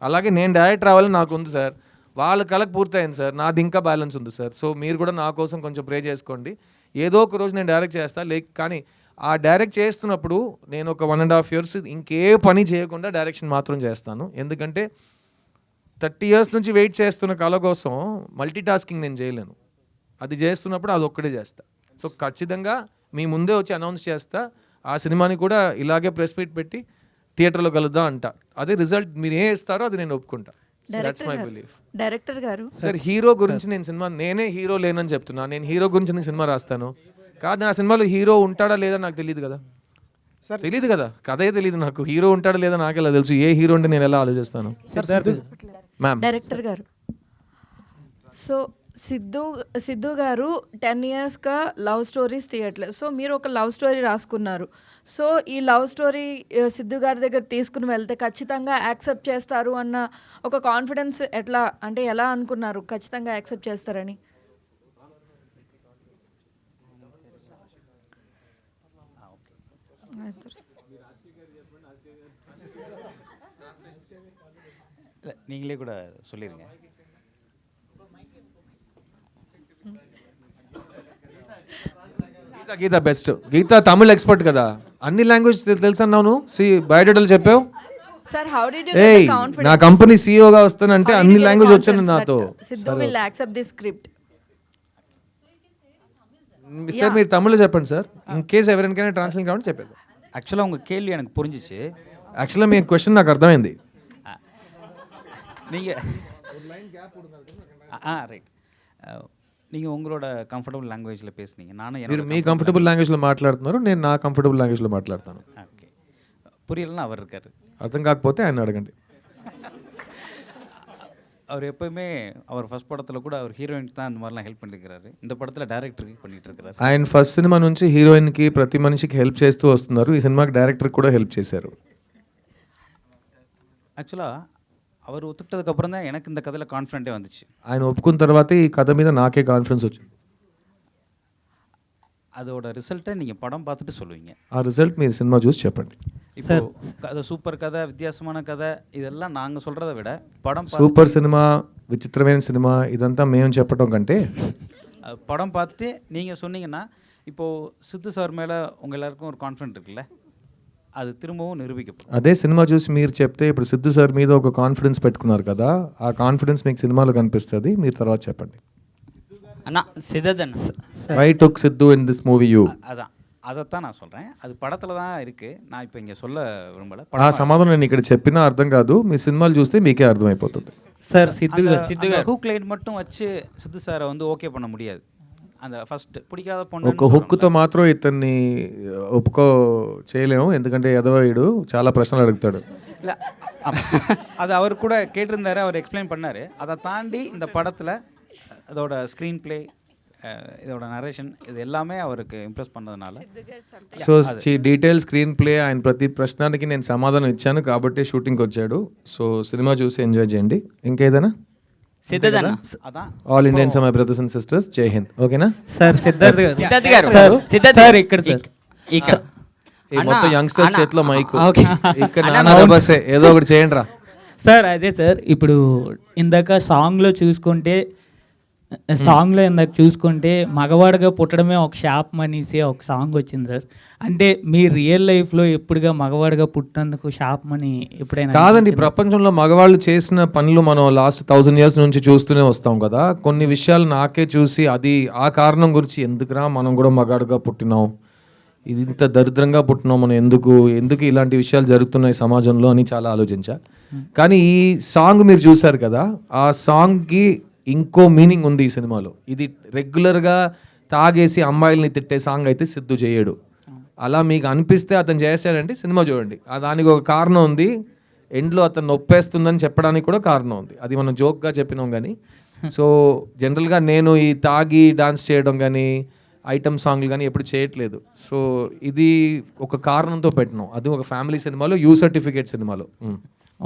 అలాగే నేను డైరెక్టర్ అవ్వాలని నాకు ఉంది సార్. వాళ్ళ కళకు పూర్తయింది సార్, నాది ఇంకా బ్యాలెన్స్ ఉంది సార్. సో మీరు కూడా నా కోసం కొంచెం ప్రే చేసుకోండి. ఏదో ఒక రోజు నేను డైరెక్ట్ చేస్తాను. కానీ ఆ డైరెక్ట్ చేస్తున్నప్పుడు నేను ఒక 1.5 years ఇంకే పని చేయకుండా డైరెక్షన్ మాత్రం చేస్తాను. ఎందుకంటే 30 years నుంచి వెయిట్ చేస్తున్న కళ కోసం మల్టీ టాస్కింగ్ నేను చేయలేను. అది చేస్తున్నప్పుడు అది ఒక్కడే చేస్తా. సో ఖచ్చితంగా మీ ముందే వచ్చి అనౌన్స్ చేస్తా. ఆ సినిమాని కూడా ఇలాగే ప్రెస్ మీట్ పెట్టి థియేటర్లో కలుద్దాం అంట. అదే రిజల్ట్ మీరు ఏ ఇస్తారో అది నేను ఒప్పుకుంటా. That's my belief. డైరెక్టర్ గారు సార్ హీరో గురించి నేను సినిమా నేనే హీరో లేనని చెప్తున్నా. నేను హీరో గురించి నేను సినిమా రాస్తాను కాదు, నా సినిమాలో హీరో ఉంటాడా లేదా నాకు తెలియదు కదా. తెలియదు కదా, కథే తెలియదు నాకు. హీరో ఉంటాడా లేదా నాకు ఎలా తెలుసు? ఏ హీరో అంటే నేను ఎలా ఆలోచిస్తాను? మ్యామ్ డైరెక్టర్ గారు, సో సిద్ధు గారు 10 yearsగా లవ్ స్టోరీస్ తీయట్లేదు. సో మీరు ఒక లవ్ స్టోరీ రాసుకున్నారు. సో ఈ లవ్ స్టోరీ సిద్ధు గారి దగ్గర తీసుకుని వెళ్తే ఖచ్చితంగా యాక్సెప్ట్ చేస్తారు అన్న ఒక కాన్ఫిడెన్స్ ఎలా అనుకున్నారు ఖచ్చితంగా యాక్సెప్ట్ చేస్తారని? நீங்களே கூட சொல்லிடுங்க. గీత బెస్ట్. గీత తమిళ్ ఎక్స్పర్ట్ కదా, అన్ని లాంగ్వేజ్ తెలుసు అన్నావు. బయోడేటాలు చెప్పావు. సార్ హౌ డిడ్ యు ఏయ్ గెట్ ద నా కాన్ఫిడెన్స్? కంపెనీ సీఈఓగా వస్తానంటే అన్ని లాంగ్వేజ్ వచ్చాను నాతో. Siddhu will accept this script. Sir మీరు తమిళ్లో చెప్పండి సార్, ఇన్ కేస్ ఎవరికైనా ట్రాన్స్లేట్ కావాలంటే చెప్పేది. ஆக்சுவலாக உங்கள் கேள்வி எனக்கு புரிஞ்சிச்சு. యాక్చువల్గా మీ క్వశ్చన్ నాకు అర్థమైంది. நீங்கள் ரைட், நீங்கள் உங்களோட கம்ஃபர்டபுள் లాంగ్వేజ్లో பேசுனீங்க. நானும் మీరు మీ కంఫర్టబుల్ లాంగ్వేజ్లో మాట్లాడుతున్నారు, నేను నా కంఫర్టబుల్ లాంగ్వేజ్లో మాట్లాడతాను. ஓகே, புரியலன்னா அவர் இருக்கார். అర్థం కాకపోతే ఆయన అడగండి. அவர் எப்போயுமே அவர் ஃபர்ஸ்ட் படத்தில் கூட அவர் ஹீரோயினுக்கு தான் இந்த மாதிரிலாம் ஹெல்ப் பண்ணியிருக்கிறாரு. இந்த படத்தில் டேரக்டருக்கு பண்ணிட்டு இருக்கிறாரு. ఆయన ఫస్ట్ సినిమా నుంచి హీరోయిన్కి ప్రతి మనిషికి హెల్ప్ చేస్తూ వస్తున్నారు. ఈ సినిమాకి డైరెక్టర్కి కూడా హెల్ప్ చేశారు. ஆக்சுவலாக அவர் ஒத்துக்கிட்டதுக்கப்புறம் தான் எனக்கு இந்த கதையில் கான்ஃபிடென்ட்டே வந்துச்சு. ఆయన ఒప్పుకున్న తర్వాత ఈ కథ మీద నాకే కాన్ఫిడెన్స్ వచ్చింది. அதோட ரிசல்ட்டை நீங்கள் படம் பார்த்துட்டு சொல்லுவீங்க. ఆ రిజల్ట్ మీరు సినిమా చూసి చెప్పండి. இப்போ கதை சூப்பர் கதை, வித்தியாசமான கதை, இதெல்லாம் நாங்கள் சொல்கிறத விட படம் సూపర్ సినిమా, విచిత్రమైన సినిమా ఇదంతా మేము చెప్పడం కంటే படம் பார்த்துட்டு நீங்கள் சொன்னீங்கன்னா இப்போது சித்து சார் மேலே உங்கள் எல்லாருக்கும் ஒரு கான்ஃபிடென்ட் இருக்குல்ல, అది తిరుమவும் నిరూపించబడుతుంది. అదే సినిమా చూసి మీరు చెప్తే ఇప్పుడు సిద్ధు సార్ మీద ఒక కాన్ఫిడెన్స్ పెట్టుకున్నారు కదా, ఆ కాన్ఫిడెన్స్ మీకు సినిమాలో కనిపిస్తుంది. మీరు తర్వాత చెప్పండి. అన్న సిద్ధన్న why took Siddhu in this movie you? అதைத்தான் நான் சொல்கிறேன். அது படத்தில் தான் இருக்குது. நான் இப்போ ఇங்கே சொல்ல విரும்பல. ఆ సమాధానం నేను ఇక్కడ చెప్పినా అర్థం కాదు, మీ సినిమాలు చూస్తే మీకే అర్థమైపోతుంది. సార్ సిద్ధు హుక్ లైన్ மட்டும் வச்சு సిద్ధు సార్ வந்து ఓకే பண்ண முடியாது. அந்த ఫస్ట్ பிடிக்காத பொண்ணு ఒక హుక్తో మాత్రం ఇతన్ని ఒప్పుకో చేయలేము, ఎందుకంటే ఎదవయుడు చాలా ప్రశ్నలు అడుగుతాడు. இல்லை அது அவர் கூட கேட்டிருந்தாரு, அவர் எக்ஸ்பிளைன் பண்ணார். அதை தாண்டி இந்த படத்தில் அதோட ஸ்க்ரீன் பிளே, இதோட நரேஷன், இது எல்லாமே அவருக்கு ఇంప్రెస్ பண்ணதுனால సో డీటెయిల్ స్క్రీన్ ప్లే, ఆయన ప్రతి ప్రశ్నకి నేను సమాధానం ఇచ్చాను కాబట్టి షూటింగ్కి వచ్చాడు. సో సినిమా చూసి ఎంజాయ్ చేయండి. ఇంకేదైనా? సిద్ధన్న அதான் all Indians my brothers and sisters, జై హింద్. ఓకేనా? సార్ సిద్ధార్థ్ గారు సార్ ఇక్కడ ఈ మొత్తం యంగ్స్టర్స్ చేతిలో మైక్, ఇక్కడ నాన్న బస్సే ఏదో ఒకటి చేయండి రా సార్. అదే సార్, ఇప్పుడు ఇందాక సాంగ్లో చూసుకుంటే మగవాడిగా పుట్టడమే ఒక శాపం అనేసి ఒక సాంగ్ వచ్చింది సార్. అంటే మీ రియల్ లైఫ్లో ఎప్పుడుగా మగవాడిగా పుట్టినందుకు శాపం అని ఎప్పుడైనా? కాదండి, ప్రపంచంలో మగవాళ్ళు చేసిన పనులు మనం లాస్ట్ 1000 years నుంచి చూస్తూనే వస్తాం కదా. కొన్ని విషయాలు నాకే చూసి అది ఆ కారణం గురించి ఎందుకురా మనం కూడా మగాడుగా పుట్టినాం, ఇది ఇంత దరిద్రంగా పుట్టినాం మనం, ఎందుకు ఇలాంటి విషయాలు జరుగుతున్నాయి సమాజంలో అని చాలా ఆలోచించా. కానీ ఈ సాంగ్ మీరు చూసారు కదా, ఆ సాంగ్కి ఇంకో మీనింగ్ ఉంది ఈ సినిమాలో. ఇది రెగ్యులర్గా తాగేసి అమ్మాయిల్ని తిట్టే సాంగ్ అయితే సిద్ధు చేయడు. అలా మీకు అనిపిస్తే అతను చేశాడంటే సినిమా చూడండి, దానికి ఒక కారణం ఉంది. ఎండ్లో అతను నొప్పేస్తుందని చెప్పడానికి కూడా కారణం ఉంది. అది మనం జోక్గా చెప్పినాం కానీ. సో జనరల్గా నేను ఈ తాగి డాన్స్ చేయడం కానీ ఐటమ్ సాంగ్లు కానీ ఎప్పుడు చేయట్లేదు. సో ఇది ఒక కారణంతో పెట్టినాం, అది ఒక ఫ్యామిలీ సినిమాలో, యూ సర్టిఫికేట్ సినిమాలో.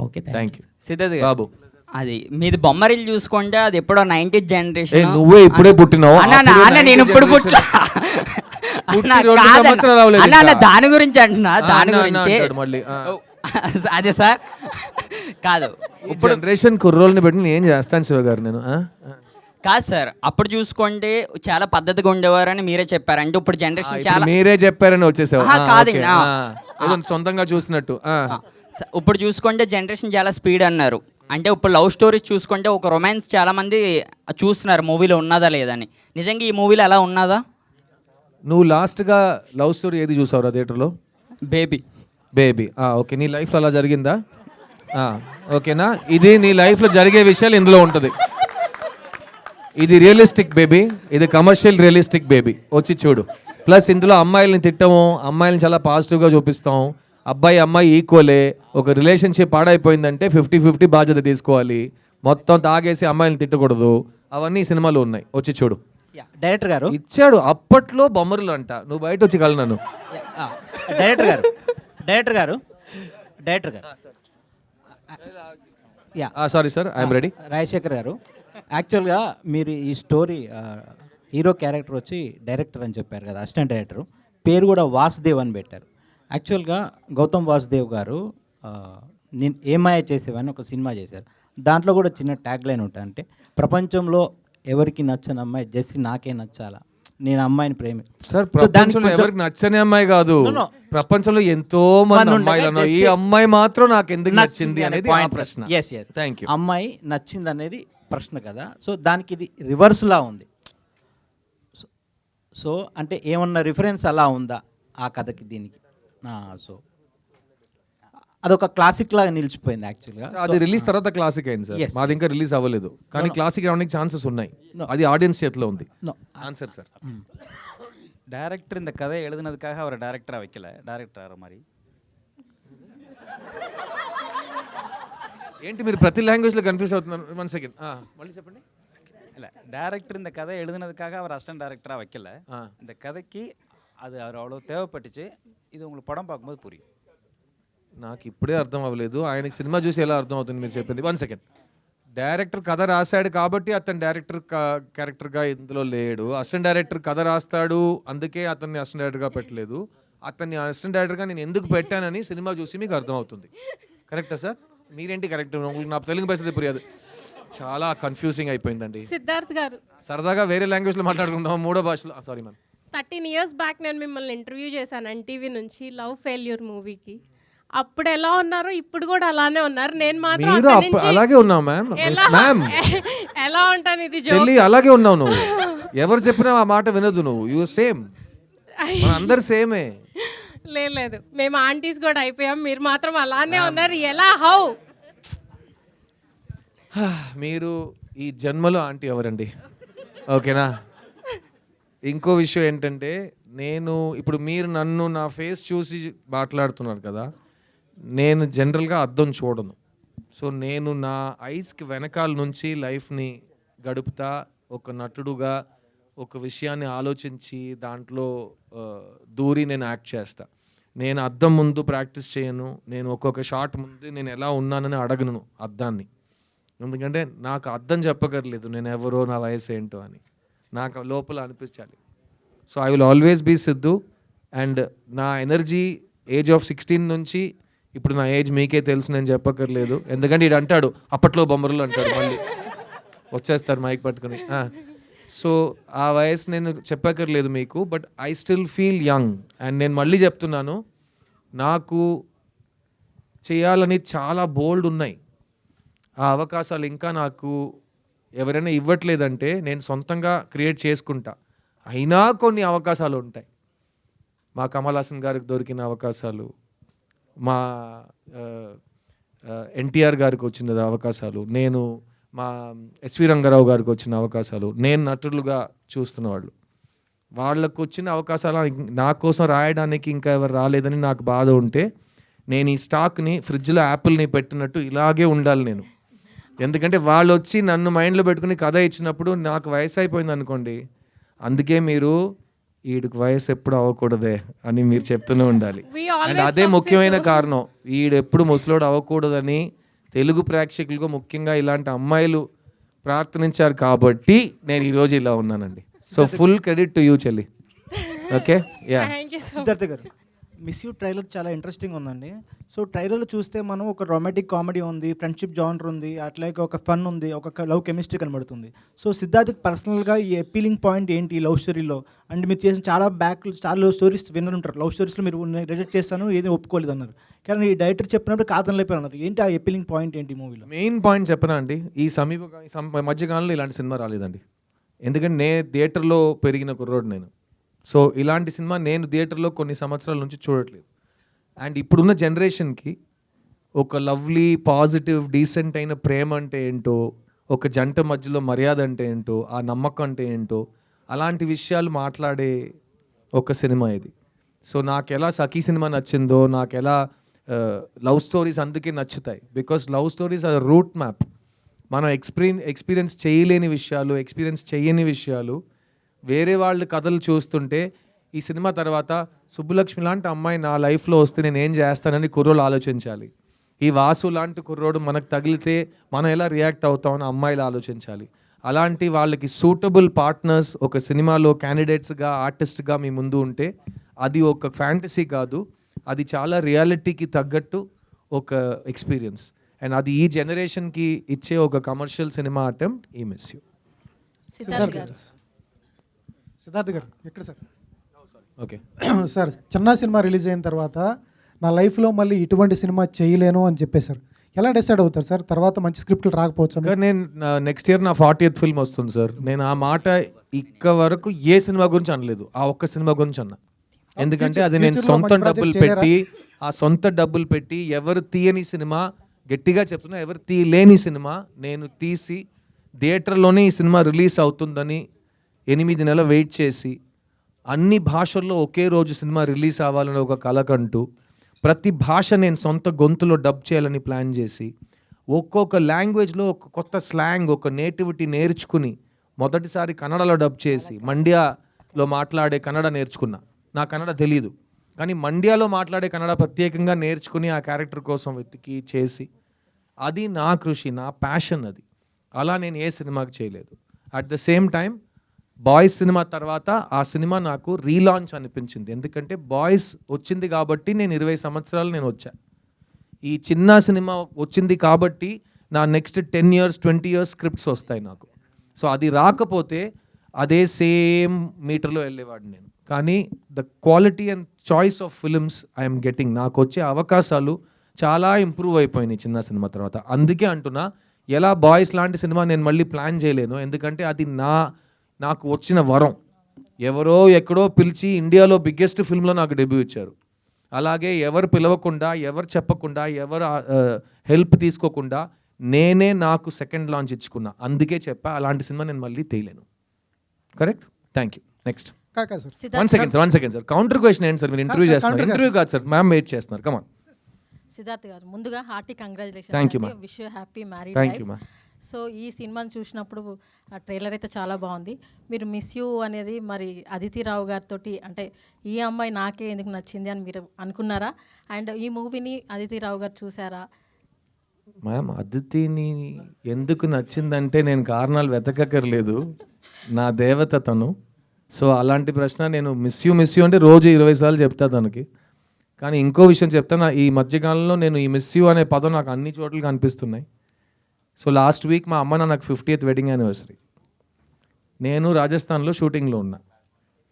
Okay, thank you. సిద్ధార్థ్ గారు, బాబు అది మీది బొమ్మరిల్లు చూసుకుంటే అది ఎప్పుడో 90th జనరేషన్. నువ్వే ఇప్పుడే పుట్టినావు. నేను ఇప్పుడు పుట్టిన దాని గురించి అంటున్నా, దాని గురించి అదే సార్ కాదు. ఇప్పుడు జనరేషన్ కుర్రోల్ని పెట్టి నేను ఏం చేస్తాను శివ గారు, నేను కాదు సార్, అప్పుడు చూసుకుంటే చాలా పద్ధతిగా ఉండేవారని మీరే చెప్పారు. అంటే ఇప్పుడు జనరేషన్ చాలా మీరే చెప్పారని వచ్చేసావు. కాదు సొంతంగా చూసినట్టు. ఇప్పుడు చూసుకుంటే జనరేషన్ చాలా స్పీడ్ అన్నారు. అంటే ఇప్పుడు లవ్ స్టోరీస్ చూసుకుంటే ఒక రొమాన్స్ చాలా మంది చూస్తున్నారు మూవీలో ఉన్నదా లేదని. నిజంగా ఈ మూవీలో అలా ఉన్నదా? నువ్వు లాస్ట్గా లవ్ స్టోరీ ఏది చూసావురా థియేటర్లో? బేబీ. Baby, okay. నీ లైఫ్లో అలా జరిగిందా? ఓకేనా? ఇది నీ లైఫ్లో జరిగే విషయాలు ఇందులో ఉంటుంది. ఇది రియలిస్టిక్ బేబీ, ఇది కమర్షియల్ రియలిస్టిక్ బేబీ. వచ్చి చూడు. ప్లస్ ఇందులో అమ్మాయిల్ని తిట్టము, అమ్మాయిల్ని చాలా పాజిటివ్గా చూపిస్తాం. అబ్బాయి అమ్మాయి ఈక్వలే. ఒక రిలేషన్షిప్ పాడైపోయిందంటే 50-50 బాధ్యత తీసుకోవాలి. మొత్తం తాగేసి అమ్మాయిని తిట్టకూడదు. అవన్నీ సినిమాలు ఉన్నాయి, వచ్చి చూడు. డైరెక్టర్ గారు ఇచ్చాడు అప్పట్లో బొమ్మరులు అంట, నువ్వు బయట వచ్చి కలు నన్ను. డైరెక్టర్ గారు sorry sir, I'm ready. Rajasekhar గారు, యాక్చువల్గా మీరు ఈ స్టోరీ హీరో క్యారెక్టర్ వచ్చి డైరెక్టర్ అని చెప్పారు కదా, అసిస్టెంట్ డైరెక్టర్. పేరు కూడా వాసుదేవ్ అని పెట్టారు. యాక్చువల్గా గౌతమ్ వాసుదేవ్ గారు నేను ఏమాయ చేసేవని ఒక సినిమా చేశారు. దాంట్లో కూడా చిన్న ట్యాగ్ లైన్ ఉంటుంది, అంటే ప్రపంచంలో ఎవరికి నచ్చని అమ్మాయి జెస్సీ నాకే నచ్చాలా, నేను అమ్మాయిని ప్రేమి. సార్, ప్రపంచంలో ఎవరికి నచ్చని అమ్మాయి కాదు, ప్రపంచంలో ఎంతో మంది అమ్మాయిలు ఉన్నారు. ఈ అమ్మాయి మాత్రం నాకు ఎందుకు నచ్చింది అనేది ప్రశ్న. Thank you. అమ్మాయి నచ్చింది అనేది ప్రశ్న కదా. సో దానికి ఇది రివర్స్లా ఉంది. సో అంటే ఏమన్నా రిఫరెన్స్ అలా ఉందా ఆ కథకి దీనికి? సో అదొక క్లాసిక్ లాగా నిలిచిపోయింది యాక్చువల్గా. అది రిలీజ్ తర్వాత క్లాసిక్ అయింది సార్, మాది ఇంకా రిలీజ్ అవ్వలేదు. కానీ క్లాసిక్ అవడానికి ఛాన్సెస్ ఉన్నాయి, అది ఆడియన్స్ చేతిలో ఉంది. Answer sir. டேரக்டர் இந்த கதையை எழுதுனதுக்காக அவரை டேரக்டராக வைக்கல, டேரக்டர் மாதிரி. ఏంటి మీరు ప్రతి లాంగ్వేజ్లో కన్ఫ్యూజ్ అవుతున్నారు? 1 సెకండ్ మళ్ళీ చెప్పండి. இல்லை, டேரக்டர் இந்த கதை எழுதுனதுக்காக அவர் அசிஸ்டன்ட் டேரக்டராக வைக்கல. இந்த கதைக்கு அது அவர் அவ்வளோ தேவைப்பட்டுச்சு. இது உங்களுக்கு పడం பார்க்கும்போது புரியும். నాకు ఇప్పుడే అర్థం అవ్వలేదు, ఆయనకి సినిమా చూసి ఎలా అర్థం అవుతుంది మీరు చెప్పింది. 1 సెకండ్. డైరెక్టర్ కథ రాశాడు కాబట్టి అతను డైరెక్టర్ క్యారెక్టర్గా ఇందులో లేడు. అసిస్టెంట్ డైరెక్టర్ కథ రాస్తాడు, అందుకే అతన్ని అసిస్టెంట్ డైరెక్టర్గా పెట్టలేదు. అతన్ని అసిస్టెంట్ డైరెక్టర్గా నేను ఎందుకు పెట్టానని సినిమా చూసి మీకు అర్థం అవుతుంది. కరెక్టా సార్? మీరేంటి కరెక్ట్? నా తెలుగు పరిస్థితి పురియదు, చాలా కన్ఫ్యూజింగ్ అయిపోయిందండి. సిద్ధార్థ్ గారు, సరదాగా వేరే లాంగ్వేజ్లో మాట్లాడుకుందాం, 3వ భాషలో. Sorry ma'am. 13 years బ్యాక్ నేను మిమ్మల్ని ఇంటర్వ్యూ చేశాను ఎన్టీవీ నుంచి లవ్ ఫెయిల్యూర్ మూవీకి. అప్పుడు ఎలా ఉన్నారో ఇప్పుడు కూడా అలానే ఉన్నారు. నేను మాత్రం అలాగే ఉన్నావు మ్యామ్. మ్యామ్ ఎలా ఉంటాను, ఇది చెల్లి అలాగే ఉన్నావు నువ్వు. ఎవరు చెప్పినా ఆ మాట వినదు నువ్వు. యు సేమ్, అందరు సేమే. లేదు, మేము ఆంటీస్ కూడా అయిపోయాం, మీరు మాత్రం అలానే ఉన్నారు. ఎలా? హౌ? మీరు ఈ జన్మలో ఆంటీ ఎవరండి? ఓకేనా? ఇంకో విషయం ఏంటంటే, నేను ఇప్పుడు మీరు నన్ను నా ఫేస్ చూసి మాట్లాడుతున్నారు కదా, నేను జనరల్గా అద్దం చూడను. సో నేను నా ఐస్కి వెనకాల నుంచి లైఫ్ని గడుపుతా, ఒక నటుడుగా ఒక విషయాన్ని ఆలోచించి దాంట్లో దూరి నేను యాక్ట్ చేస్తా. నేను అద్దం ముందు ప్రాక్టీస్ చేయను, నేను ఒక్కొక్క షాట్ ముందు నేను ఎలా ఉన్నానని అడగను అద్దాన్ని. ఎందుకంటే నాకు అద్దం చెప్పగలేదు నేను ఎవరో, నా వయసు ఏంటో అని. నాకు లోపల అనిపించాలి. So I will always be Siddhu. And నా ఎనర్జీ ఏజ్ ఆఫ్ 16 నుంచి ఇప్పుడు నా ఏజ్ మీకే తెలుసు, నేను చెప్పక్కర్లేదు. ఎందుకంటే ఇడు అంటాడు అప్పట్లో బొమ్మరులు అంటాడు, మళ్ళీ వచ్చేస్తారు మైక్ పట్టుకుని. సో ఆ వయసు నేను చెప్పక్కర్లేదు మీకు, but I still feel young. And నేను మళ్ళీ చెప్తున్నాను, నాకు చేయాలని చాలా బోల్డ్ ఉన్నాయి. ఆ అవకాశాలు ఇంకా నాకు ఎవరైనా ఇవ్వట్లేదంటే నేను సొంతంగా క్రియేట్ చేసుకుంటా. అయినా కొన్ని అవకాశాలు ఉంటాయి. మా కమల్ హాసన్ గారికి దొరికిన అవకాశాలు, మా ఎన్టీఆర్ గారికి వచ్చిన అవకాశాలు, నేను మా ఎస్వి రంగారావు గారికి వచ్చిన అవకాశాలు, నేను నటులుగా చూస్తున్న వాళ్ళకు వచ్చిన అవకాశాలు నా కోసం రాయడానికి ఇంకా ఎవరు రాలేదని నాకు బాధ ఉంటే, నేను ఈ స్టాక్ని ఫ్రిడ్జ్లో యాపిల్ని పెట్టినట్టు ఇలాగే ఉండాలి నేను. ఎందుకంటే వాళ్ళు వచ్చి నన్ను మైండ్లో పెట్టుకుని కథ ఇచ్చినప్పుడు నాకు వయసు అయిపోయింది అనుకోండి. అందుకే మీరు వీడికి వయసు ఎప్పుడు అవ్వకూడదే అని మీరు చెప్తూనే ఉండాలి. We always అండ్ అదే love ముఖ్యమైన Sidhu. కారణం, వీడు ఎప్పుడు ముసలోడు అవ్వకూడదని తెలుగు ప్రేక్షకులకు ముఖ్యంగా ఇలాంటి అమ్మాయిలు ప్రార్థనించారు కాబట్టి నేను ఈరోజు ఇలా ఉన్నానండి. So full credit to you చెల్లి. Okay, yeah. Thank you so Siddharth గారు, మిస్ యూ ట్రైలర్ చాలా ఇంట్రెస్టింగ్ ఉందండి. సో ట్రైలర్లో చూస్తే మనం ఒక రొమాంటిక్ కామెడీ ఉంది, ఫ్రెండ్షిప్ జానర్ ఉంది, అట్లాగే ఒక ఫన్ ఉంది, ఒక లవ్ కెమిస్ట్రీ కనబడుతుంది. సో సిద్ధార్థ్ పర్సనల్గా ఈ అపీలింగ్ పాయింట్ ఏంటి లవ్ స్టోరీలో? అండ్ మీరు చేసిన చాలా లవ్ స్టోరీస్ విన్నర్ ఉంటారు. లవ్ స్టోరీస్లో మీరు రిజెక్ట్ చేస్తాను, ఏది ఒప్పుకోలేదు అన్నారు. కానీ ఈ డైరెక్టర్ చెప్పినప్పుడు కాదనలేకపోయారు అన్నారు. ఏంటి ఆ అపీలింగ్ పాయింట్ ఏంటి మూవీలో? మెయిన్ పాయింట్ చెప్పనా అండి, ఈ మధ్యకాలంలో ఇలాంటి సినిమా రాలేదండి. ఎందుకంటే నేను థియేటర్లో పెరిగిన కుర్రోడు నేను. సో ఇలాంటి సినిమా నేను థియేటర్లో కొన్ని సంవత్సరాల నుంచి చూడట్లేదు. అండ్ ఇప్పుడున్న జనరేషన్కి ఒక లవ్లీ పాజిటివ్ డీసెంట్ అయిన ప్రేమ అంటే ఏంటో, ఒక జంట మధ్యలో మర్యాద అంటే ఏంటో, ఆ నమ్మకం అంటే ఏంటో, అలాంటి విషయాలు మాట్లాడే ఒక సినిమా ఇది. సో నాకు ఎలా సఖీ సినిమా నచ్చిందో, నాకు ఎలా లవ్ స్టోరీస్ అందుకే నచ్చుతాయి. Because love stories are route map. మనం ఎక్స్పీరియన్స్ చేయలేని విషయాలు, ఎక్స్పీరియన్స్ చేయని విషయాలు వేరే వాళ్ళ కథలు చూస్తుంటే, ఈ సినిమా తర్వాత సుబ్బులక్ష్మి లాంటి అమ్మాయి నా లైఫ్లో వస్తే నేను ఏం చేస్తానని కుర్రోళ్ళు ఆలోచించాలి. ఈ వాసు లాంటి కుర్రోడు మనకు తగిలితే మనం ఎలా రియాక్ట్ అవుతామని అమ్మాయిలు ఆలోచించాలి. అలాంటి వాళ్ళకి సూటబుల్ పార్ట్నర్స్ ఒక సినిమాలో క్యాండిడేట్స్గా, ఆర్టిస్ట్గా మీ ముందు ఉంటే అది ఒక ఫ్యాంటసీ కాదు, అది చాలా రియాలిటీకి తగ్గట్టు ఒక ఎక్స్పీరియన్స్. అండ్ అది ఈ జనరేషన్కి ఇచ్చే ఒక కమర్షియల్ సినిమా అటెంప్ట్ ఈ మిస్ యూ. సిద్ధార్థ్ గారు ఎక్కడ సార్? ఓకే సార్, చిన్న సినిమా రిలీజ్ అయిన తర్వాత నా లైఫ్లో మళ్ళీ ఇటువంటి సినిమా చేయలేను అని చెప్పేశారు. ఎలా డిసైడ్ అవుతారు సార్? తర్వాత మంచి స్క్రిప్ట్లు రాకపోవచ్చు. నేను నెక్స్ట్ ఇయర్ నా 40th ఫిల్మ్ వస్తుంది సార్. నేను ఆ మాట ఇక్క వరకు ఏ సినిమా గురించి అనలేదు, ఆ ఒక్క సినిమా గురించి అన్నా. ఎందుకంటే అది నేను సొంత డబ్బులు పెట్టి ఎవరు తీయని సినిమా, గట్టిగా చెప్తున్నా ఎవరు తీయలేని సినిమా నేను తీసి థియేటర్లోనే ఈ సినిమా రిలీజ్ అవుతుందని 8 నెలలు వెయిట్ చేసి, అన్ని భాషల్లో ఒకే రోజు సినిమా రిలీజ్ అవ్వాలని ఒక కలకంటూ, ప్రతి భాష నేను సొంత గొంతులో డబ్ చేయాలని ప్లాన్ చేసి, ఒక్కొక్క లాంగ్వేజ్లో ఒక కొత్త స్లాంగ్, ఒక నేటివిటీ నేర్చుకుని మొదటిసారి కన్నడలో డబ్ చేసి, మండ్యాలో మాట్లాడే కన్నడ నేర్చుకున్నా. నా కన్నడ తెలీదు, కానీ మండ్యాలో మాట్లాడే కన్నడ ప్రత్యేకంగా నేర్చుకుని ఆ క్యారెక్టర్ కోసం వెతికి చేసి, అది నా కృషి, నా ప్యాషన్ అది. అలా నేను ఏ సినిమాకి చేయలేదు. At the same time boys cinema తర్వాత ఆ సినిమా నాకు రీలాంచ్ అనిపించింది. ఎందుకంటే బాయ్స్ వచ్చింది కాబట్టి నేను 20 సంవత్సరాలు నేను వచ్చా. ఈ చిన్న సినిమా వచ్చింది కాబట్టి నా నెక్స్ట్ 10 years 20 years స్క్రిప్ట్స్ వస్తాయి నాకు. సో అది రాకపోతే అదే సేమ్ మీటర్లో వెళ్ళేవాడిని నేను. కానీ the quality and choice of films I'm getting, నాకు వచ్చే అవకాశాలు చాలా ఇంప్రూవ్ అయిపోయినాయి చిన్న సినిమా తర్వాత. అందుకే అంటున్నా, ఎలా బాయ్స్ లాంటి సినిమా నేను మళ్ళీ ప్లాన్ చేయలేను, ఎందుకంటే అది నాకు వచ్చిన వరం. ఎవరో ఎక్కడో పిలిచి ఇండియాలో బిగ్గెస్ట్ ఫిల్మ్లో నాకు డెబ్యూ ఇచ్చారు. అలాగే ఎవరు పిలవకుండా, ఎవరు చెప్పకుండా, ఎవరు హెల్ప్ తీసుకోకుండా నేనే నాకు సెకండ్ లాంచ్ ఇచ్చుకున్నా. అందుకే చెప్పా అలాంటి సినిమా నేను మళ్ళీ తీయలేను. Correct, thank you. Next one second sir, counter question ఏంటి సార్? మీరు ఇంటర్వ్యూ చేస్తున్నారు? ఇంటర్వ్యూ కాదు సార్, మ్యామ్ వెయిట్ చేస్తున్నారు. కమాన్. సిద్ధార్థ్ గారు, ముందుగా hearty congratulation. Thank you ma'am. Wish you happy married thank life. You ma'am. సో ఈ సినిమాని చూసినప్పుడు ఆ ట్రైలర్ అయితే చాలా బాగుంది. మీరు మిస్ యూ అనేది మరి అదితి రావు గారితో, అంటే ఈ అమ్మాయి నాకే ఎందుకు నచ్చింది అని మీరు అనుకున్నారా? అండ్ ఈ మూవీని అదితి రావు గారు చూసారా? మ్యామ్, అదితిని ఎందుకు నచ్చిందంటే నేను కారణాలు వెతకక్కర్లేదు, నా దేవత తను. సో అలాంటి ప్రశ్న నేను మిస్ యూ అంటే రోజు 20 సార్లు చెప్తా తనకి. కానీ ఇంకో విషయం చెప్తాను, ఈ మధ్యకాలంలో నేను ఈ మిస్ యూ అనే పదం నాకు అన్ని చోట్ల కనిపిస్తున్నాయి. సో లాస్ట్ వీక్ మా అమ్మ నాకు 50th వెడ్డింగ్ యానివర్సరీ. నేను రాజస్థాన్లో షూటింగ్లో ఉన్నా.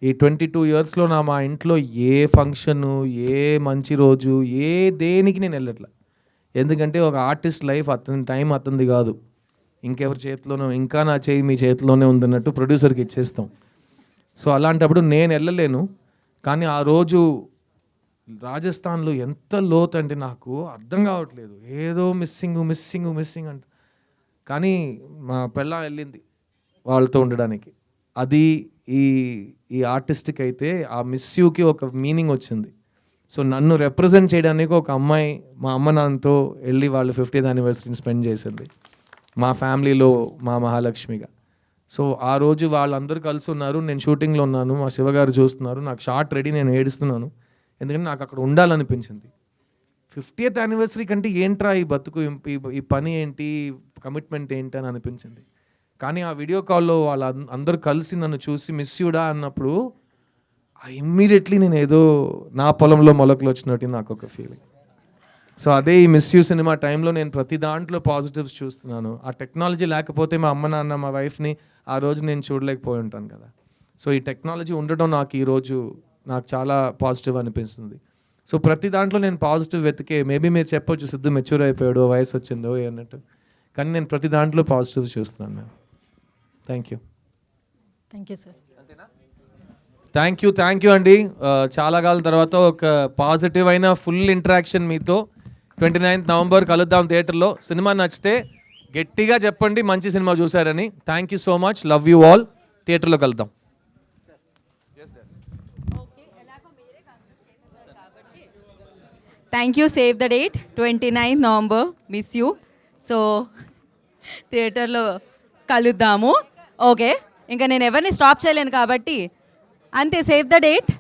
ఈ 22 yearsలో మా ఇంట్లో ఏ ఫంక్షను, ఏ మంచి రోజు, ఏ దేనికి నేను వెళ్ళట్లే. ఎందుకంటే ఒక ఆర్టిస్ట్ లైఫ్ అతని టైం అతనిది కాదు, ఇంకెవరి చేతిలోనో, ఇంకా నా చేయి మీ చేతిలోనే ఉందన్నట్టు ప్రొడ్యూసర్కి ఇచ్చేస్తాం. సో అలాంటప్పుడు నేను వెళ్ళలేను. కానీ ఆ రోజు రాజస్థాన్లో ఎంత లోతు అంటే నాకు అర్థం కావట్లేదు, ఏదో మిస్సింగ్ అంట. కానీ మా పెళ్ళాం వెళ్ళింది వాళ్ళతో ఉండడానికి. అది ఈ ఆర్టిస్ట్కి అయితే ఆ మిస్ యూకి ఒక మీనింగ్ వచ్చింది. సో నన్ను రిప్రజెంట్ చేయడానికి ఒక అమ్మాయి మా అమ్మ నాన్నతో వెళ్ళి వాళ్ళు 50th anniversary స్పెండ్ చేసింది మా ఫ్యామిలీలో, మా మహాలక్ష్మిగా. సో ఆ రోజు వాళ్ళందరూ కలిసి ఉన్నారు, నేను షూటింగ్లో ఉన్నాను, మా శివగారు చూస్తున్నారు, నాకు షార్ట్ రెడీ, నేను ఏడుస్తున్నాను. ఎందుకంటే నాకు అక్కడ ఉండాలనిపించింది. 50th యానివర్సరీ కంటే ఏంట్రా ఈ బతుకు, ఈ పని ఏంటి, కమిట్మెంట్ ఏంటి అని అనిపించింది. కానీ ఆ వీడియో కాల్లో వాళ్ళ అందరూ కలిసి నన్ను చూసి మిస్ యూడా అన్నప్పుడు ఇమ్మీడియట్లీ నేను ఏదో నా పొలంలో మొలకలు వచ్చినట్టు నాకు ఒక ఫీలింగ్. సో అదే ఈ మిస్ యూ సినిమా టైంలో నేను ప్రతి దాంట్లో పాజిటివ్స్ చూస్తున్నాను. ఆ టెక్నాలజీ లేకపోతే మా అమ్మ నాన్న మా వైఫ్ని ఆ రోజు నేను చూడలేకపోయి ఉంటాను కదా. సో ఈ టెక్నాలజీ ఉండటం నాకు ఈరోజు నాకు చాలా పాజిటివ్ అనిపిస్తుంది. సో ప్రతి దాంట్లో నేను పాజిటివ్ వెతికే, మేబీ మీరు చెప్పొచ్చు సిద్ధు మెచ్యూర్ అయిపోయాడు, వయసు వచ్చిందో అన్నట్టు, కానీ నేను ప్రతి దాంట్లో పాజిటివ్ చూస్తున్నాను ma'am. Thank you. Thank you sir. Thank you అండి. చాలా కాలం తర్వాత ఒక పాజిటివ్ అయిన ఫుల్ ఇంటరాక్షన్ మీతో. 29th నవంబర్ కలుద్దాం థియేటర్లో. సినిమా నచ్చితే గట్టిగా చెప్పండి మంచి సినిమా చూసారని. Thank you so much, love you all. థియేటర్లో కలుద్దాం. Thank you. Save the date 29th November, miss you. So థియేటర్లో కలుద్దాము. ఓకే, ఇంకా నేను ఎవరిని స్టాప్ చేయలేను కాబట్టి అంతే. Save the date.